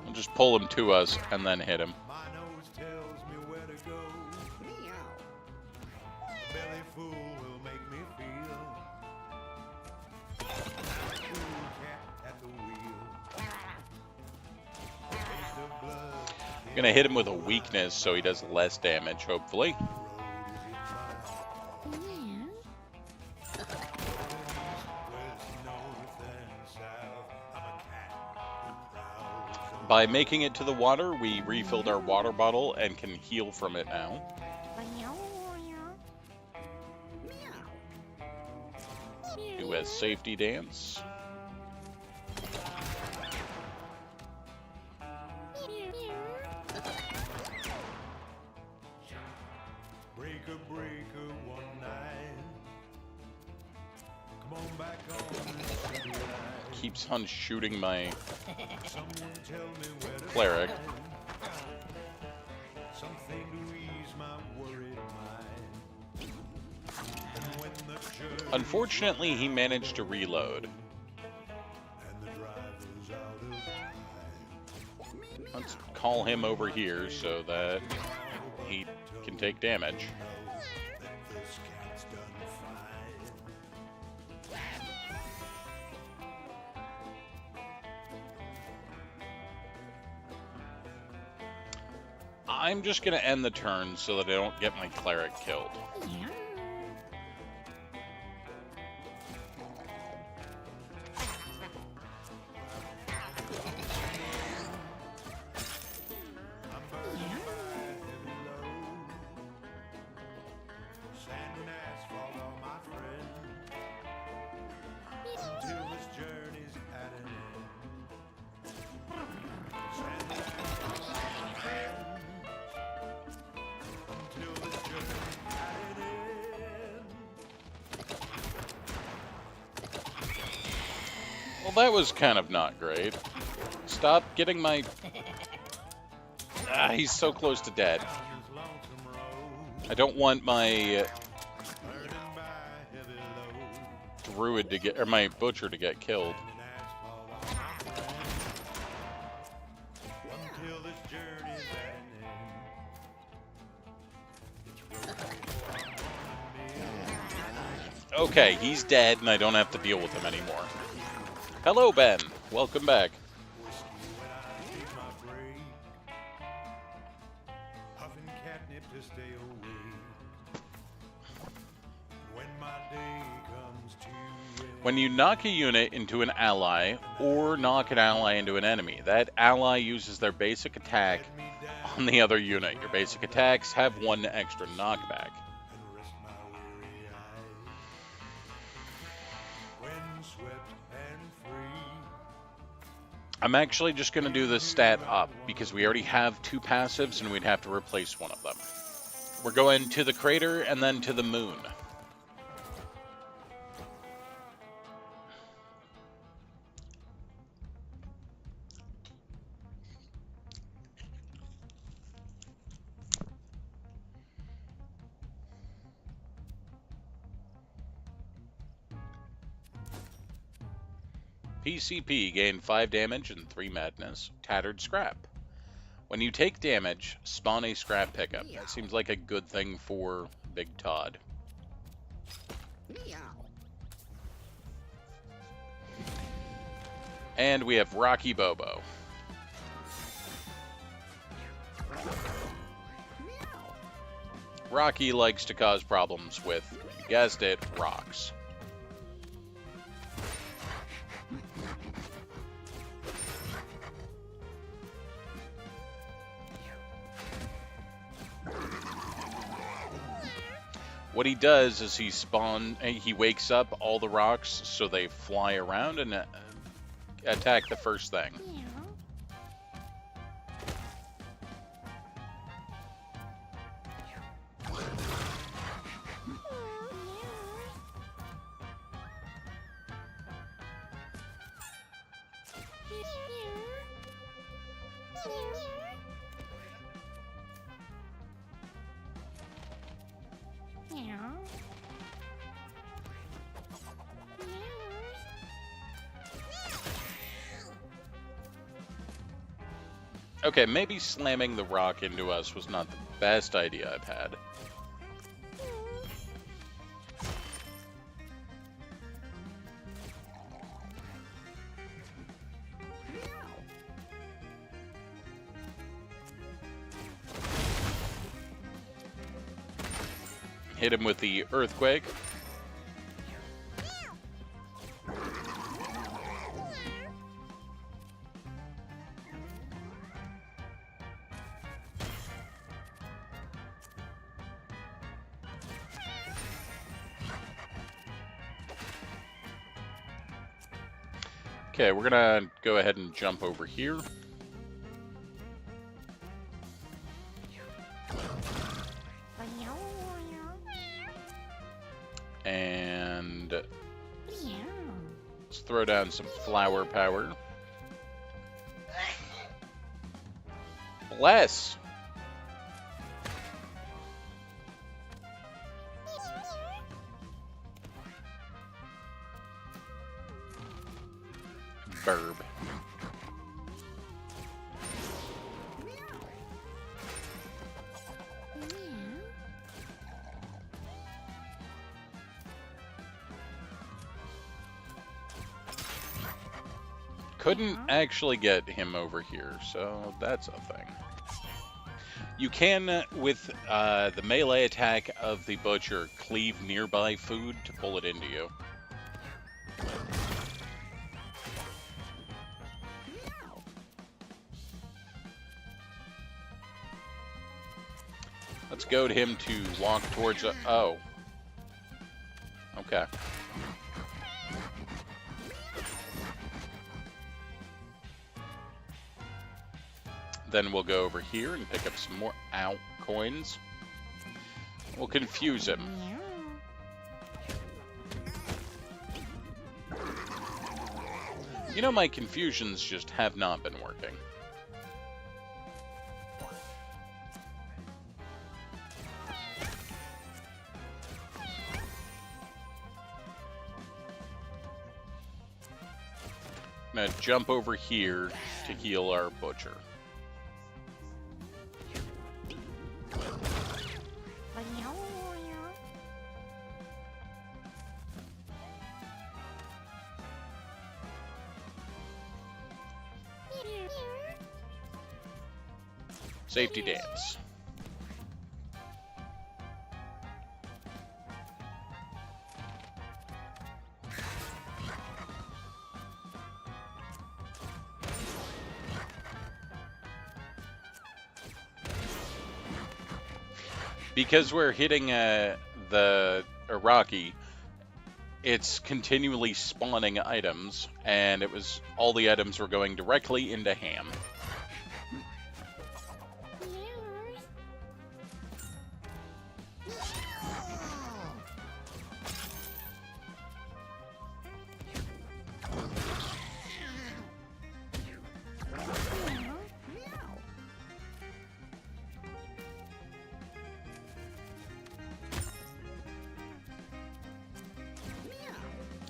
we'll just pull him to us and then hit him. My nose tells me where to go. A belly full will make me feel. Cool cat at the wheel. Taste of blood. I'm gonna hit him with a weakness so he does less damage, hopefully. By making it to the water, we refilled our water bottle and can heal from it now. Do a safety dance. Breaker, breaker, one night. Come on back on this city line. Keeps on shooting my Someone tell me where to cleric. find something to ease my worried mind. And when the journey Unfortunately, he managed to reload. and the driver's out of time. Let's call him over here so that he can take damage. That this cat's done fine. I'm just gonna end the turn so that I don't get my cleric killed. I'm burdened by a heavy load. Sand and asphalt are my friend. Until this journey's at an end. Sand and asphalt are my friend. Until this journey's at an end. Well, that was kind of not great. Stop getting my... Ah, he's so close to dead. Down this lonesome road. I don't want my Burdened by a heavy load. druid to get... or my butcher to get killed. And asphalt are my friend. Until this journey's at an end. It's road before I'm born and Okay, he's dead and I don't have to deal with him anymore. Hello, Ben. Welcome back. whiskey when I take my break. Huffing catnip to stay awake. When my day comes to end. When you knock a unit into an ally, or knock an ally into an enemy, that ally uses their basic attack Let me down on the other unit. Your basic attacks have one extra knockback. and rest my weary eyes. When swept and free. I'm actually just going to do this stat up because we already have two passives and we'd have to replace one of them. We're going to the crater and then to the moon. PCP, gain 5 damage and 3 madness. Tattered scrap. When you take damage, spawn a scrap pickup. That seems like a good thing for Big Todd. And we have Rocky Bobo. Rocky likes to cause problems with, you guessed it, rocks. What he does is he wakes up all the rocks so they fly around and attack the first thing. Okay, maybe slamming the rock into us was not the best idea I've had. Hit him with the earthquake. Okay, we're gonna go ahead and jump over here. And let's throw down some flower power. Bless! Burb. Couldn't actually get him over here, so that's a thing. You can, with the melee attack of the butcher, cleave nearby food to pull it into you. Let's goad him to walk towards a... Oh. Okay. Then we'll go over here and pick up some more coins. We'll confuse him. You know, my confusions just have not been working. I'm gonna jump over here to heal our butcher. Safety dance. Because we're hitting the Iraqi, it's continually spawning items, and it was all the items were going directly into ham.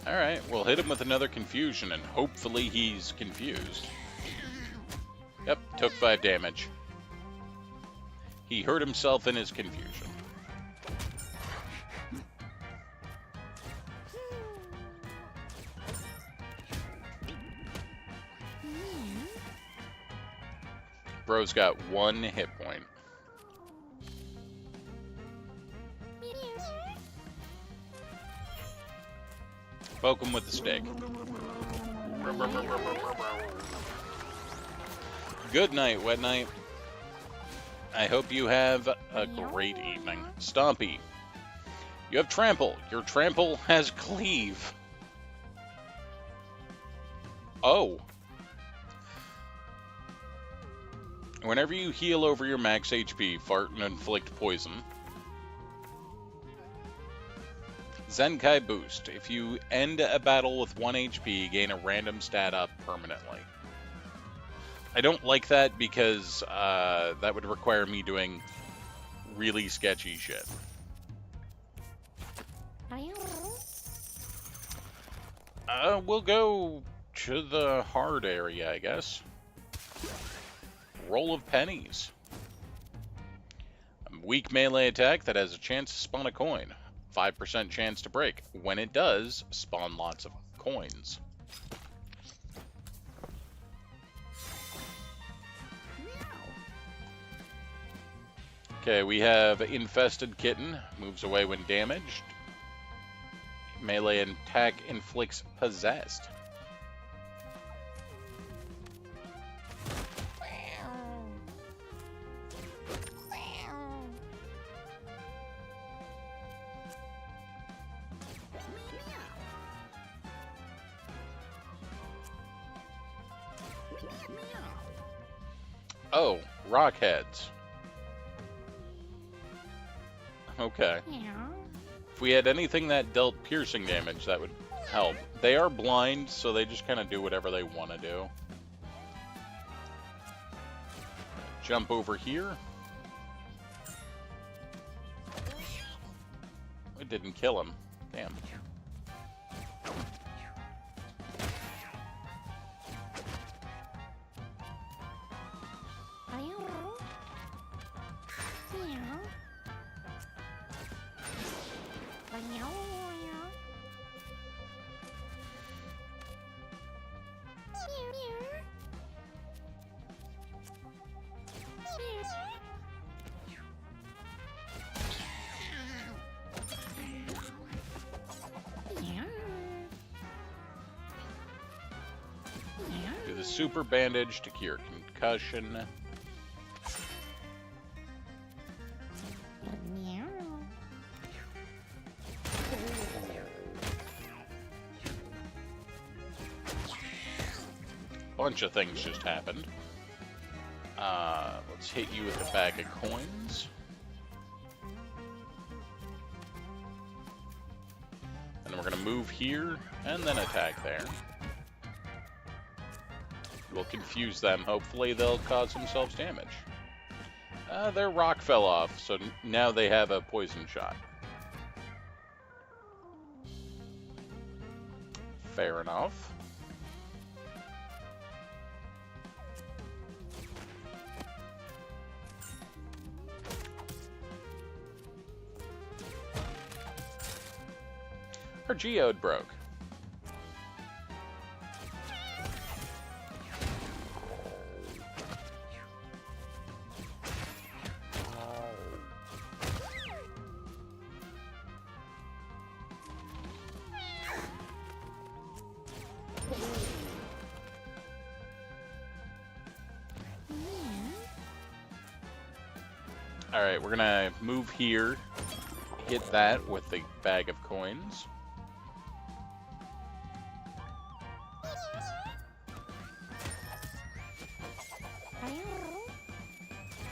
Alright, we'll hit him with another confusion, and hopefully he's confused. Yep, took 5 damage. He hurt himself in his confusion. Bro's got 1 hit point. Poke him with the stick. Good night, Wet Night. I hope you have a great evening. Stompy, you have trample. Your trample has cleave. Oh. Whenever you heal over your max HP, fart and inflict poison. Zenkai Boost. If you end a battle with 1 HP, gain a random stat up permanently. I don't like that because that would require me doing really sketchy shit. We'll go to the hard area, I guess. Roll of pennies. A weak melee attack that has a chance to spawn a coin. 5% chance to break. When it does, spawn lots of coins. Okay, we have Infested Kitten. Moves away when damaged. Melee attack inflicts Possessed. Oh, Rockheads. Okay. If we had anything that dealt piercing damage, that would help. They are blind, so they just kind of do whatever they want to do. Jump over here. It didn't kill him. Damn. Do the super bandage to cure concussion. Bunch of things just happened. Let's hit you with a bag of coins. And we're going to move here and then attack there. We'll confuse them. Hopefully they'll cause themselves damage. Their rock fell off, so now they have a poison shot. Fair enough. Our geode broke. Alright, we're gonna move here, hit that with the bag of coins.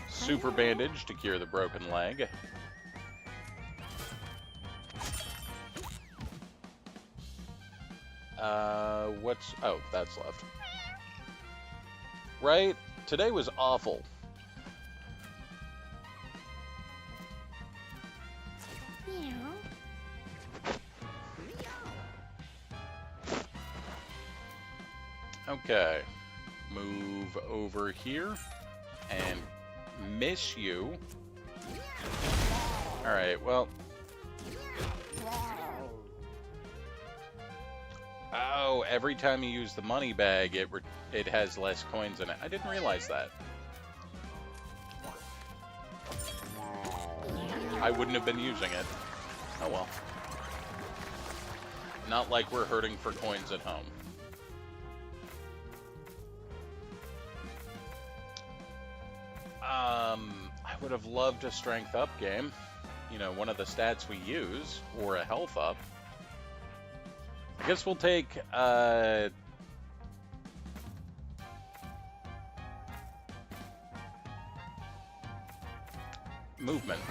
Super bandage to cure the broken leg. Oh, that's left. Right? Today was awful. Okay. Move over here and miss you. Alright, well. Oh, every time you use the money bag, it has less coins in it. I didn't realize that. I wouldn't have been using it. Oh well. Not like we're hurting for coins at home. I would have loved a strength up game. You know, one of the stats we use, or a health up. I guess we'll take, movement.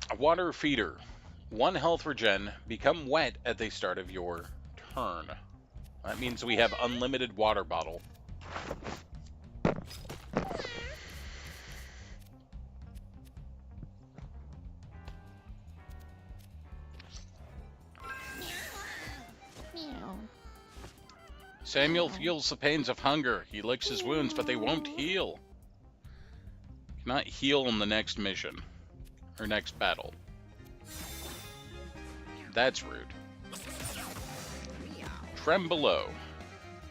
A water feeder. 1 health regen, become wet at the start of your turn. That means we have unlimited water bottle. Samuel feels the pains of hunger. He licks his wounds, but they won't heal. Cannot heal in the next mission. Or next battle. That's rude. Trembolo.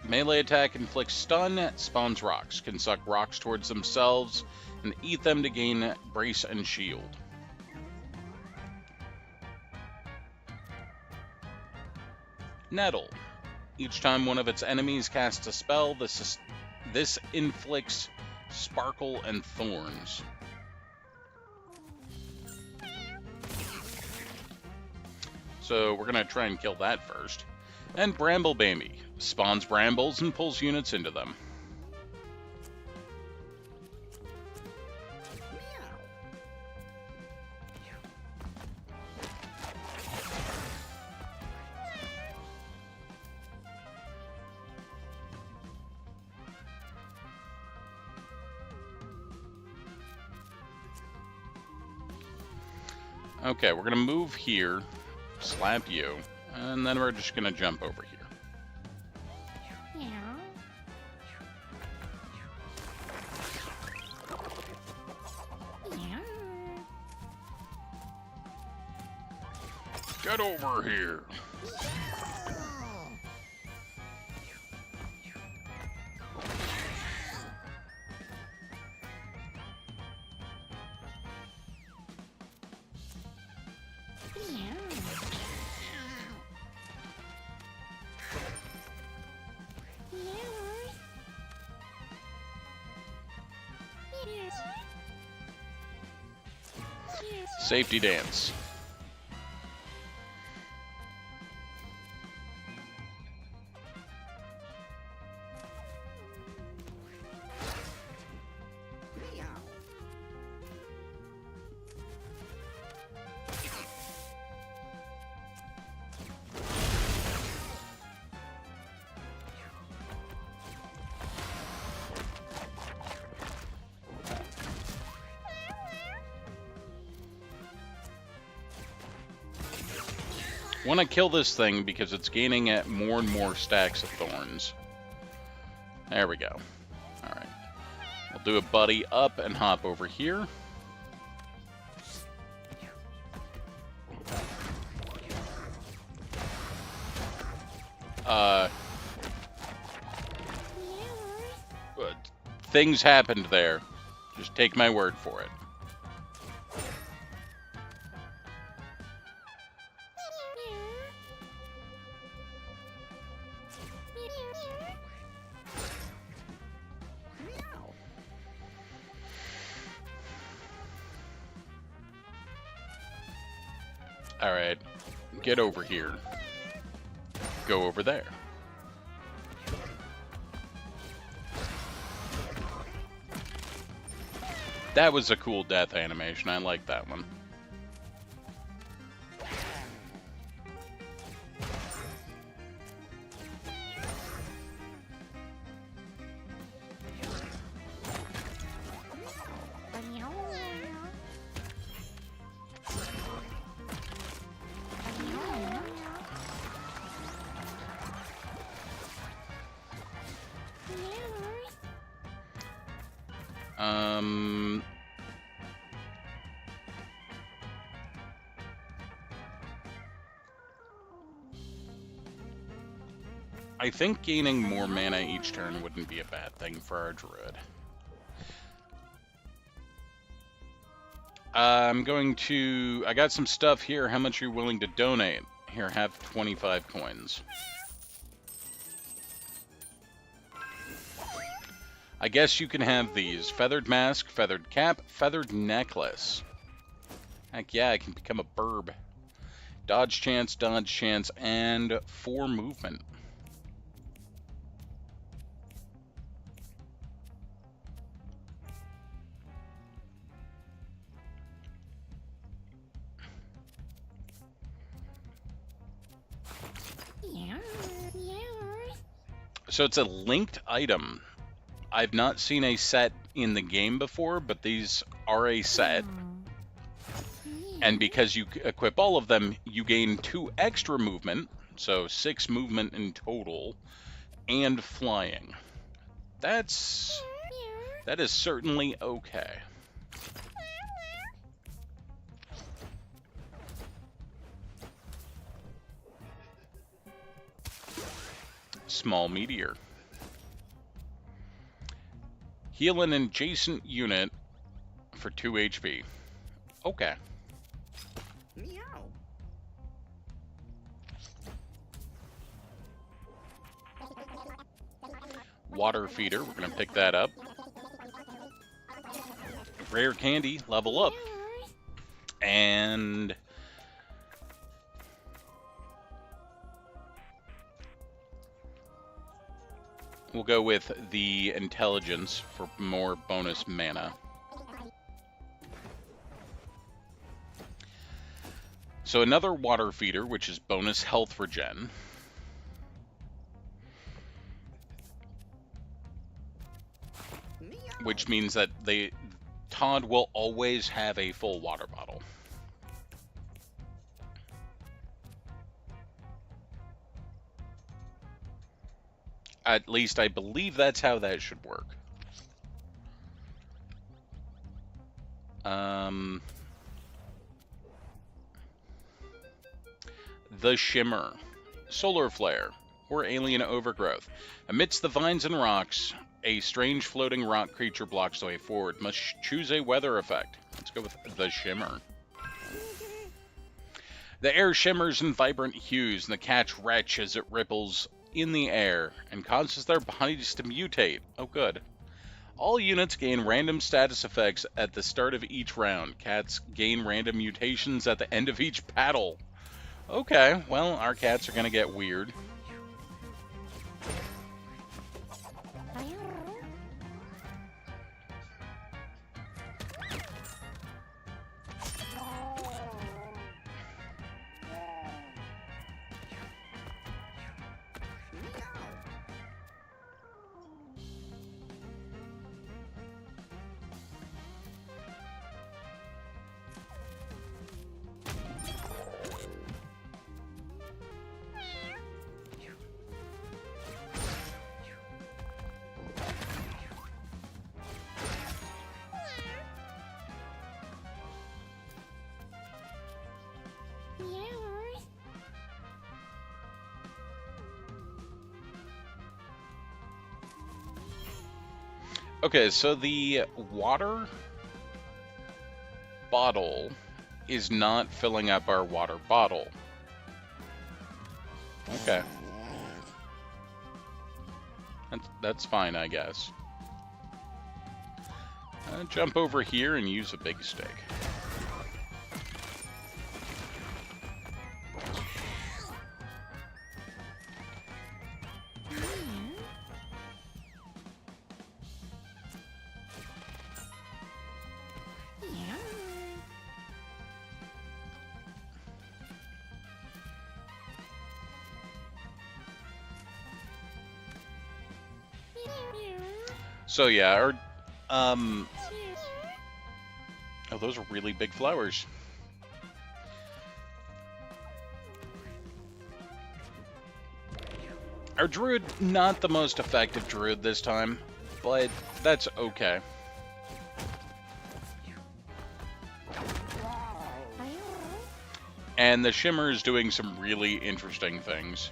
Melee attack inflicts stun, spawns rocks. Can suck rocks towards themselves and eat them to gain brace and shield. Nettle. Each time one of its enemies casts a spell, this inflicts sparkle and thorns. So we're going to try and kill that first. And Bramble Baby. Spawns brambles and pulls units into them. Okay, we're going to move here, slap you, and then we're just going to jump over here. Get over here. Safety dance. Want to kill this thing because it's gaining at more and more stacks of thorns. There we go. Alright. We'll do a buddy up and hop over here. Things happened there. Just take my word for it. Alright, get over here. Go over there. That was a cool death animation. I like that one. I think gaining more mana each turn wouldn't be a bad thing for our druid. I got some stuff here. How much are you willing to donate? Here, have 25 coins. I guess you can have these. Feathered mask, feathered cap, feathered necklace. Heck yeah, I can become a burb. Dodge chance, and 4 movement. So it's a linked item. I've not seen a set in the game before, but these are a set. And because you equip all of them, you gain 2 extra movement, so 6 movement in total, and flying. That is certainly okay. Small meteor. Heal an adjacent unit for 2 HP. Okay. Water feeder, we're gonna pick that up. Rare candy, level up. And we'll go with the intelligence for more bonus mana. So another water feeder, which is bonus health regen. Which means that Todd will always have a full water bottle. At least I believe that's how that should work. The Shimmer. Solar Flare, or Alien Overgrowth. Amidst the vines and rocks, a strange floating rock creature blocks the way forward. Must choose a weather effect. Let's go with the Shimmer. The air shimmers in vibrant hues, and the cats retch as it ripples in the air and causes their bodies to mutate. Oh, good. All units gain random status effects at the start of each round. Cats gain random mutations at the end of each battle. Okay, well, our cats are going to get weird. Okay, so the water bottle is not filling up our water bottle. Okay. That's fine, I guess. Jump over here and use a big stick. So yeah, our oh, those are really big flowers. Our druid, not the most effective druid this time, but that's okay. And the Shimmer is doing some really interesting things.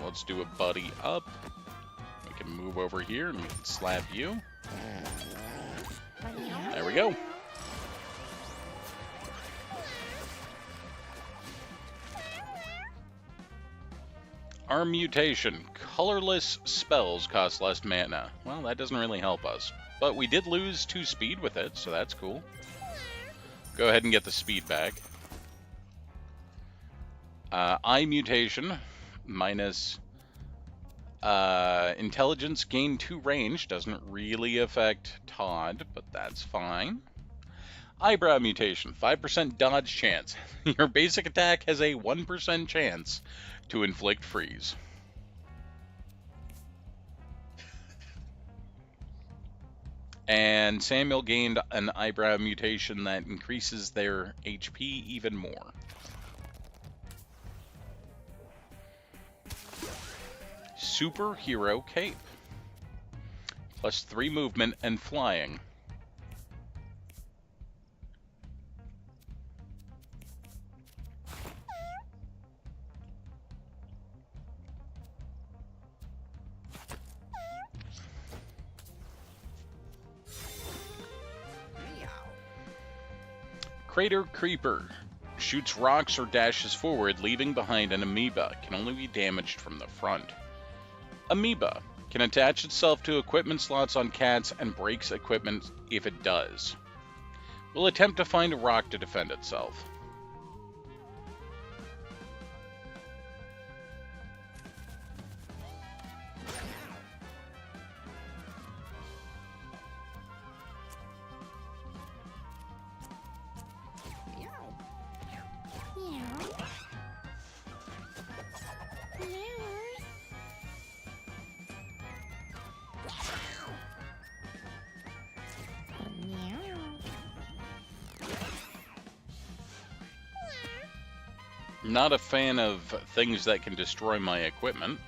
Let's do a buddy up. We can move over here and we can slap you. There we go. Our mutation. Colorless spells cost less mana. Well, that doesn't really help us. But we did lose 2 speed with it, so that's cool. Go ahead and get the speed back. Eye mutation. Minus Intelligence gain 2 range doesn't really affect Todd, but that's fine. Eyebrow mutation, 5% dodge chance. Your basic attack has a 1% chance to inflict freeze. And Samuel gained an eyebrow mutation that increases their HP even more. Superhero cape. Plus 3 movement and flying. Crater Creeper. Shoots rocks or dashes forward, leaving behind an amoeba. Can only be damaged from the front. Amoeba. Can attach itself to equipment slots on cats and breaks equipment if it does. Will attempt to find a rock to defend itself. Not a fan of things that can destroy my equipment.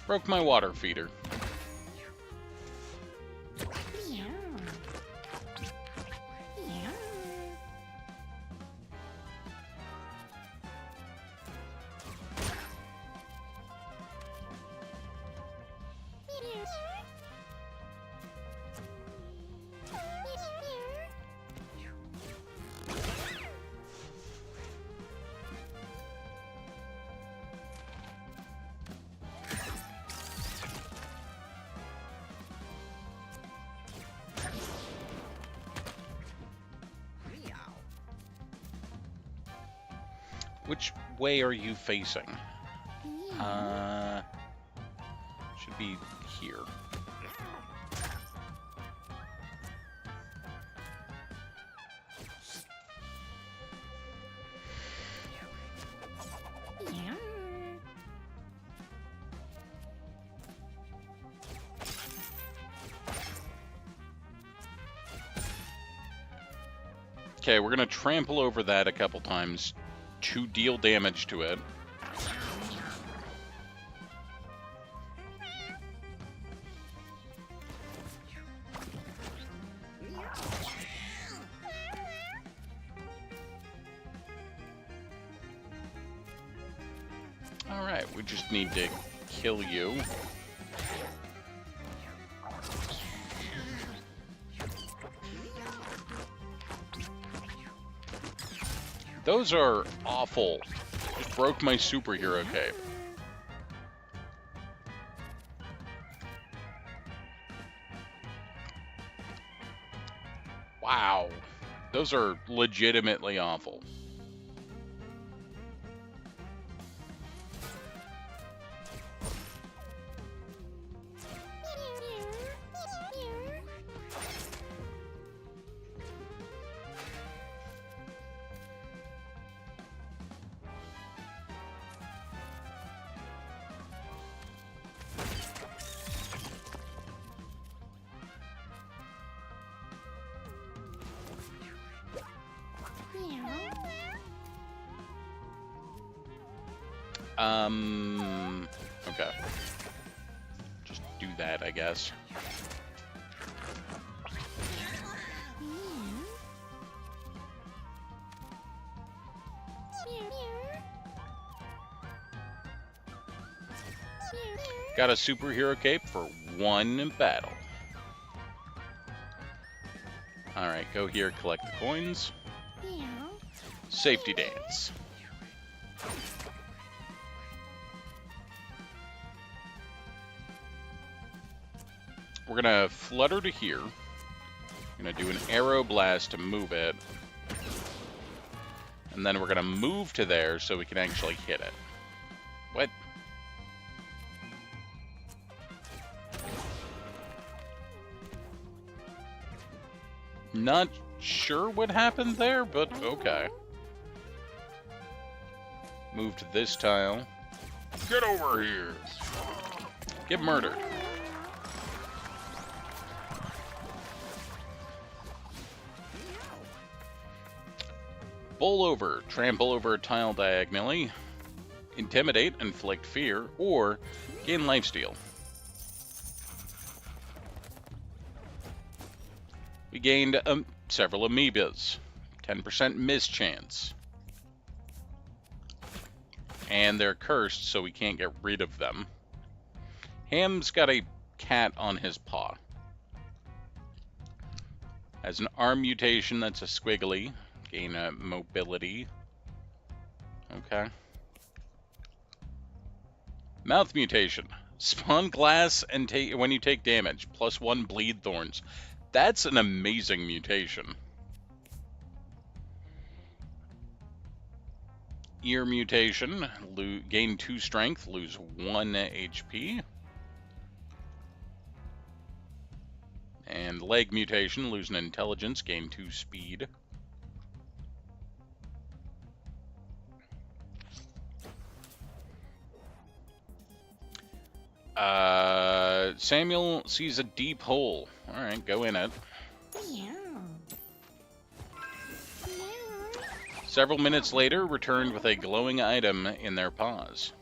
Broke my water feeder. Which way are you facing? Should be here. Okay, we're gonna trample over that a couple times to deal damage to it. Alright, we just need to kill you. Those are awful. Just broke my superhero cape. Wow. Those are legitimately awful. Okay. Just do that, I guess. Got a superhero cape for one battle. Alright, go here, collect the coins. Safety dance. we're gonna flutter to here. Gonna do an arrow blast to move it. And then we're gonna move to there so we can actually hit it. What? Not sure what happened there, but okay. Move to this tile. Get over here! Get murdered. Bowl over. Trample over a tile diagonally. Intimidate, inflict fear, or gain lifesteal. We gained several amoebas. 10% mischance. And they're cursed, so we can't get rid of them. Ham's got a cat on his paw. Has an arm mutation that's a squiggly. Gain a mobility. Okay. Mouth mutation. Spawn glass and take when you take damage. +1 bleed thorns. That's an amazing mutation. Ear mutation. Gain 2 strength, lose 1 HP. And leg mutation. Lose an intelligence, gain 2 speed. Samuel sees a deep hole. Alright, go in it. Several minutes later, returned with a glowing item in their paws.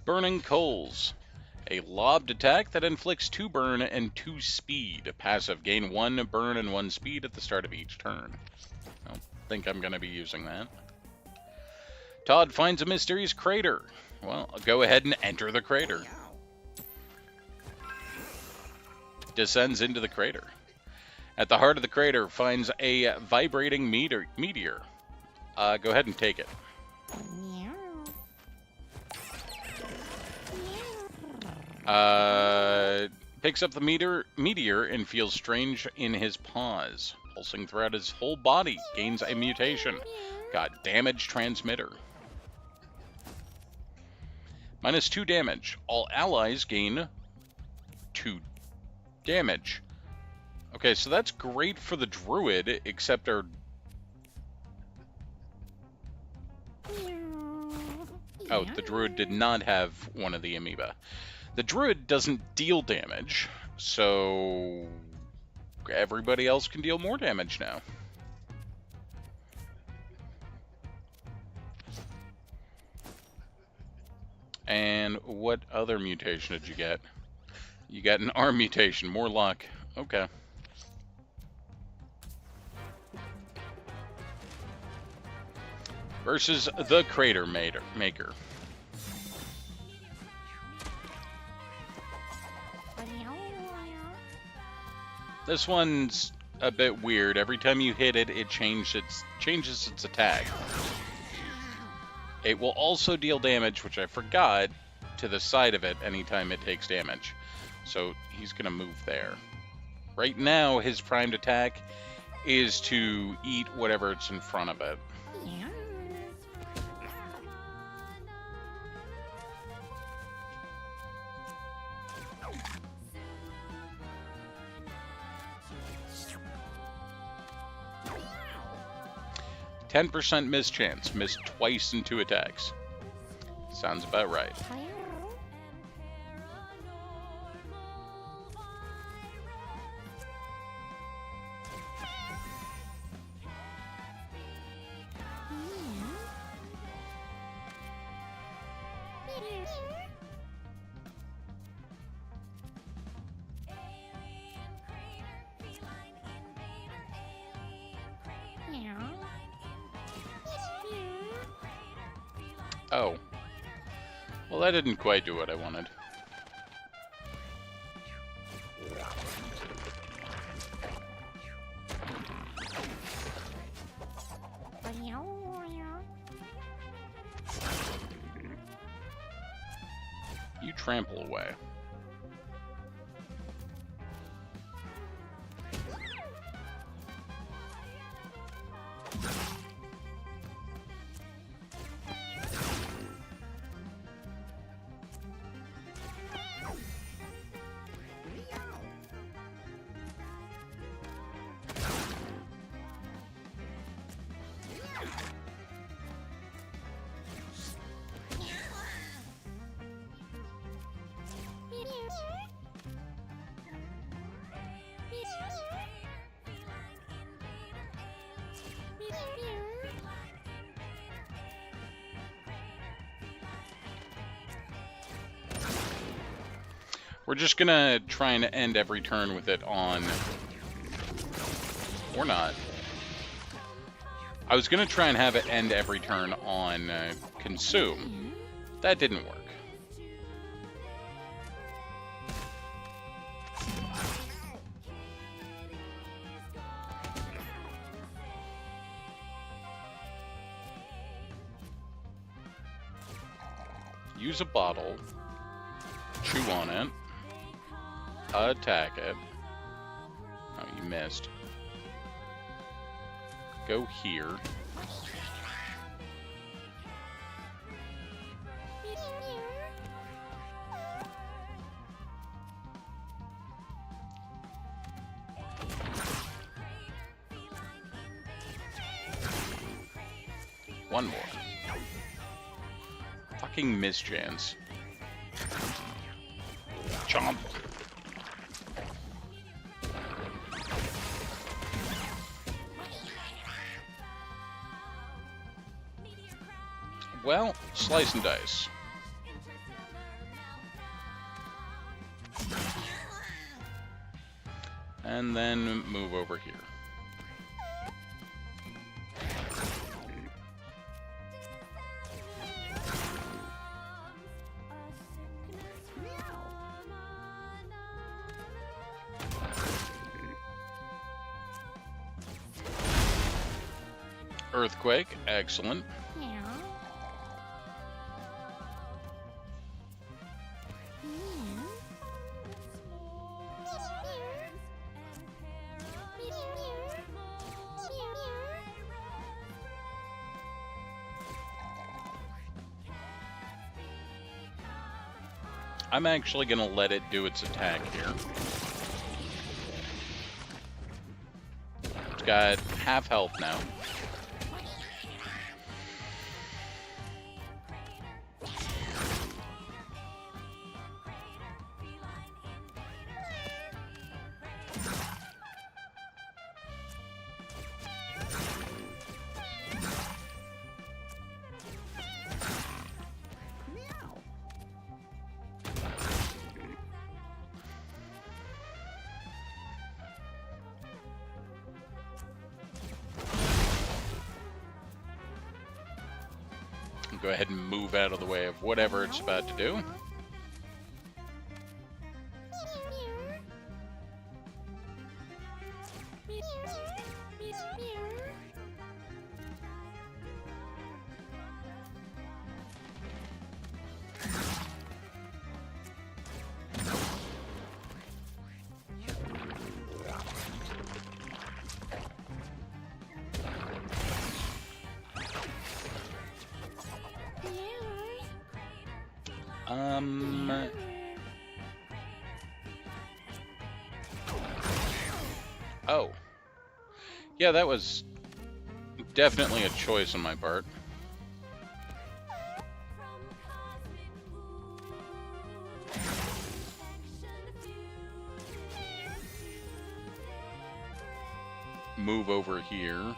Burning Coals. A lobbed attack that inflicts 2 burn and 2 speed. Passive, gain 1 burn and 1 speed at the start of each turn. I don't think I'm going to be using that. Todd finds a mysterious crater. Well, go ahead and enter the crater. Descends into the crater. At the heart of the crater finds a vibrating meteor. Go ahead and take it. Picks up the meteor and feels strange in his paws. Pulsing throughout his whole body. Gains a mutation. Got damage transmitter. -2 damage. All allies gain 2 damage. Okay, so that's great for the druid, except our... Oh, the druid did not have one of the amoeba. The druid doesn't deal damage, so everybody else can deal more damage now. And what other mutation did you get? You got an arm mutation, more luck. Okay. Versus the Crater Maker. This one's a bit weird. Every time you hit it, it changes its attack. It will also deal damage, which I forgot, to the side of it anytime it takes damage. So he's going to move there. Right now, his primed attack is to eat whatever's in front of it. 10% mischance. Missed twice in 2 attacks. Sounds about right. Oh. Well, that didn't quite do what I wanted. You trample away. We're just gonna try and end every turn with it on... Or not. I was gonna try and have it end every turn on consume. That didn't work. Use a bottle. Chew on it. Attack it. Oh, you missed. Go here. One more. Fucking misjans. Chomp. Well, slice and dice. And then move over here. Earthquake, excellent. I'm actually going to let it do its attack here. It's got half health now. Go ahead and move out of the way of whatever it's about to do. Oh. Yeah, that was definitely a choice on my part. Move over here.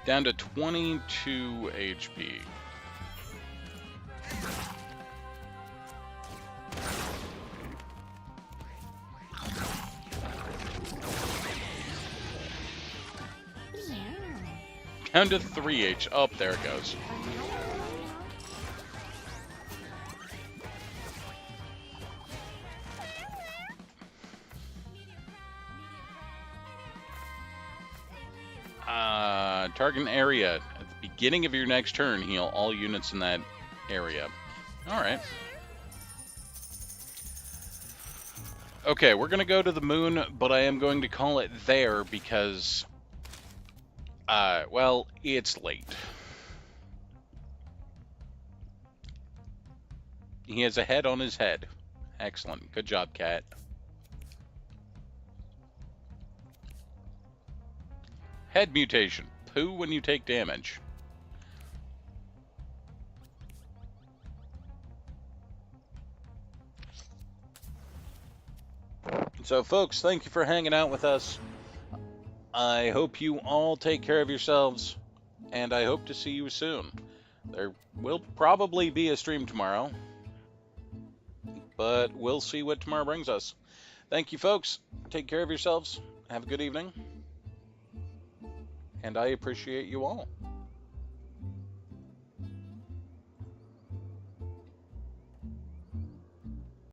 Down to 22 HP. Down to 3 H. Oh, there it goes. Target area. At the beginning of your next turn, heal all units in that area. Alright. Okay, we're going to go to the moon, but I am going to call it there because, well, it's late. He has a head on his head. Excellent. Good job, Cat. Head mutation. Poo when you take damage. So, folks, thank you for hanging out with us. I hope you all take care of yourselves, and I hope to see you soon. There will probably be a stream tomorrow, but we'll see what tomorrow brings us. Thank you, folks. Take care of yourselves. Have a good evening. And I appreciate you all.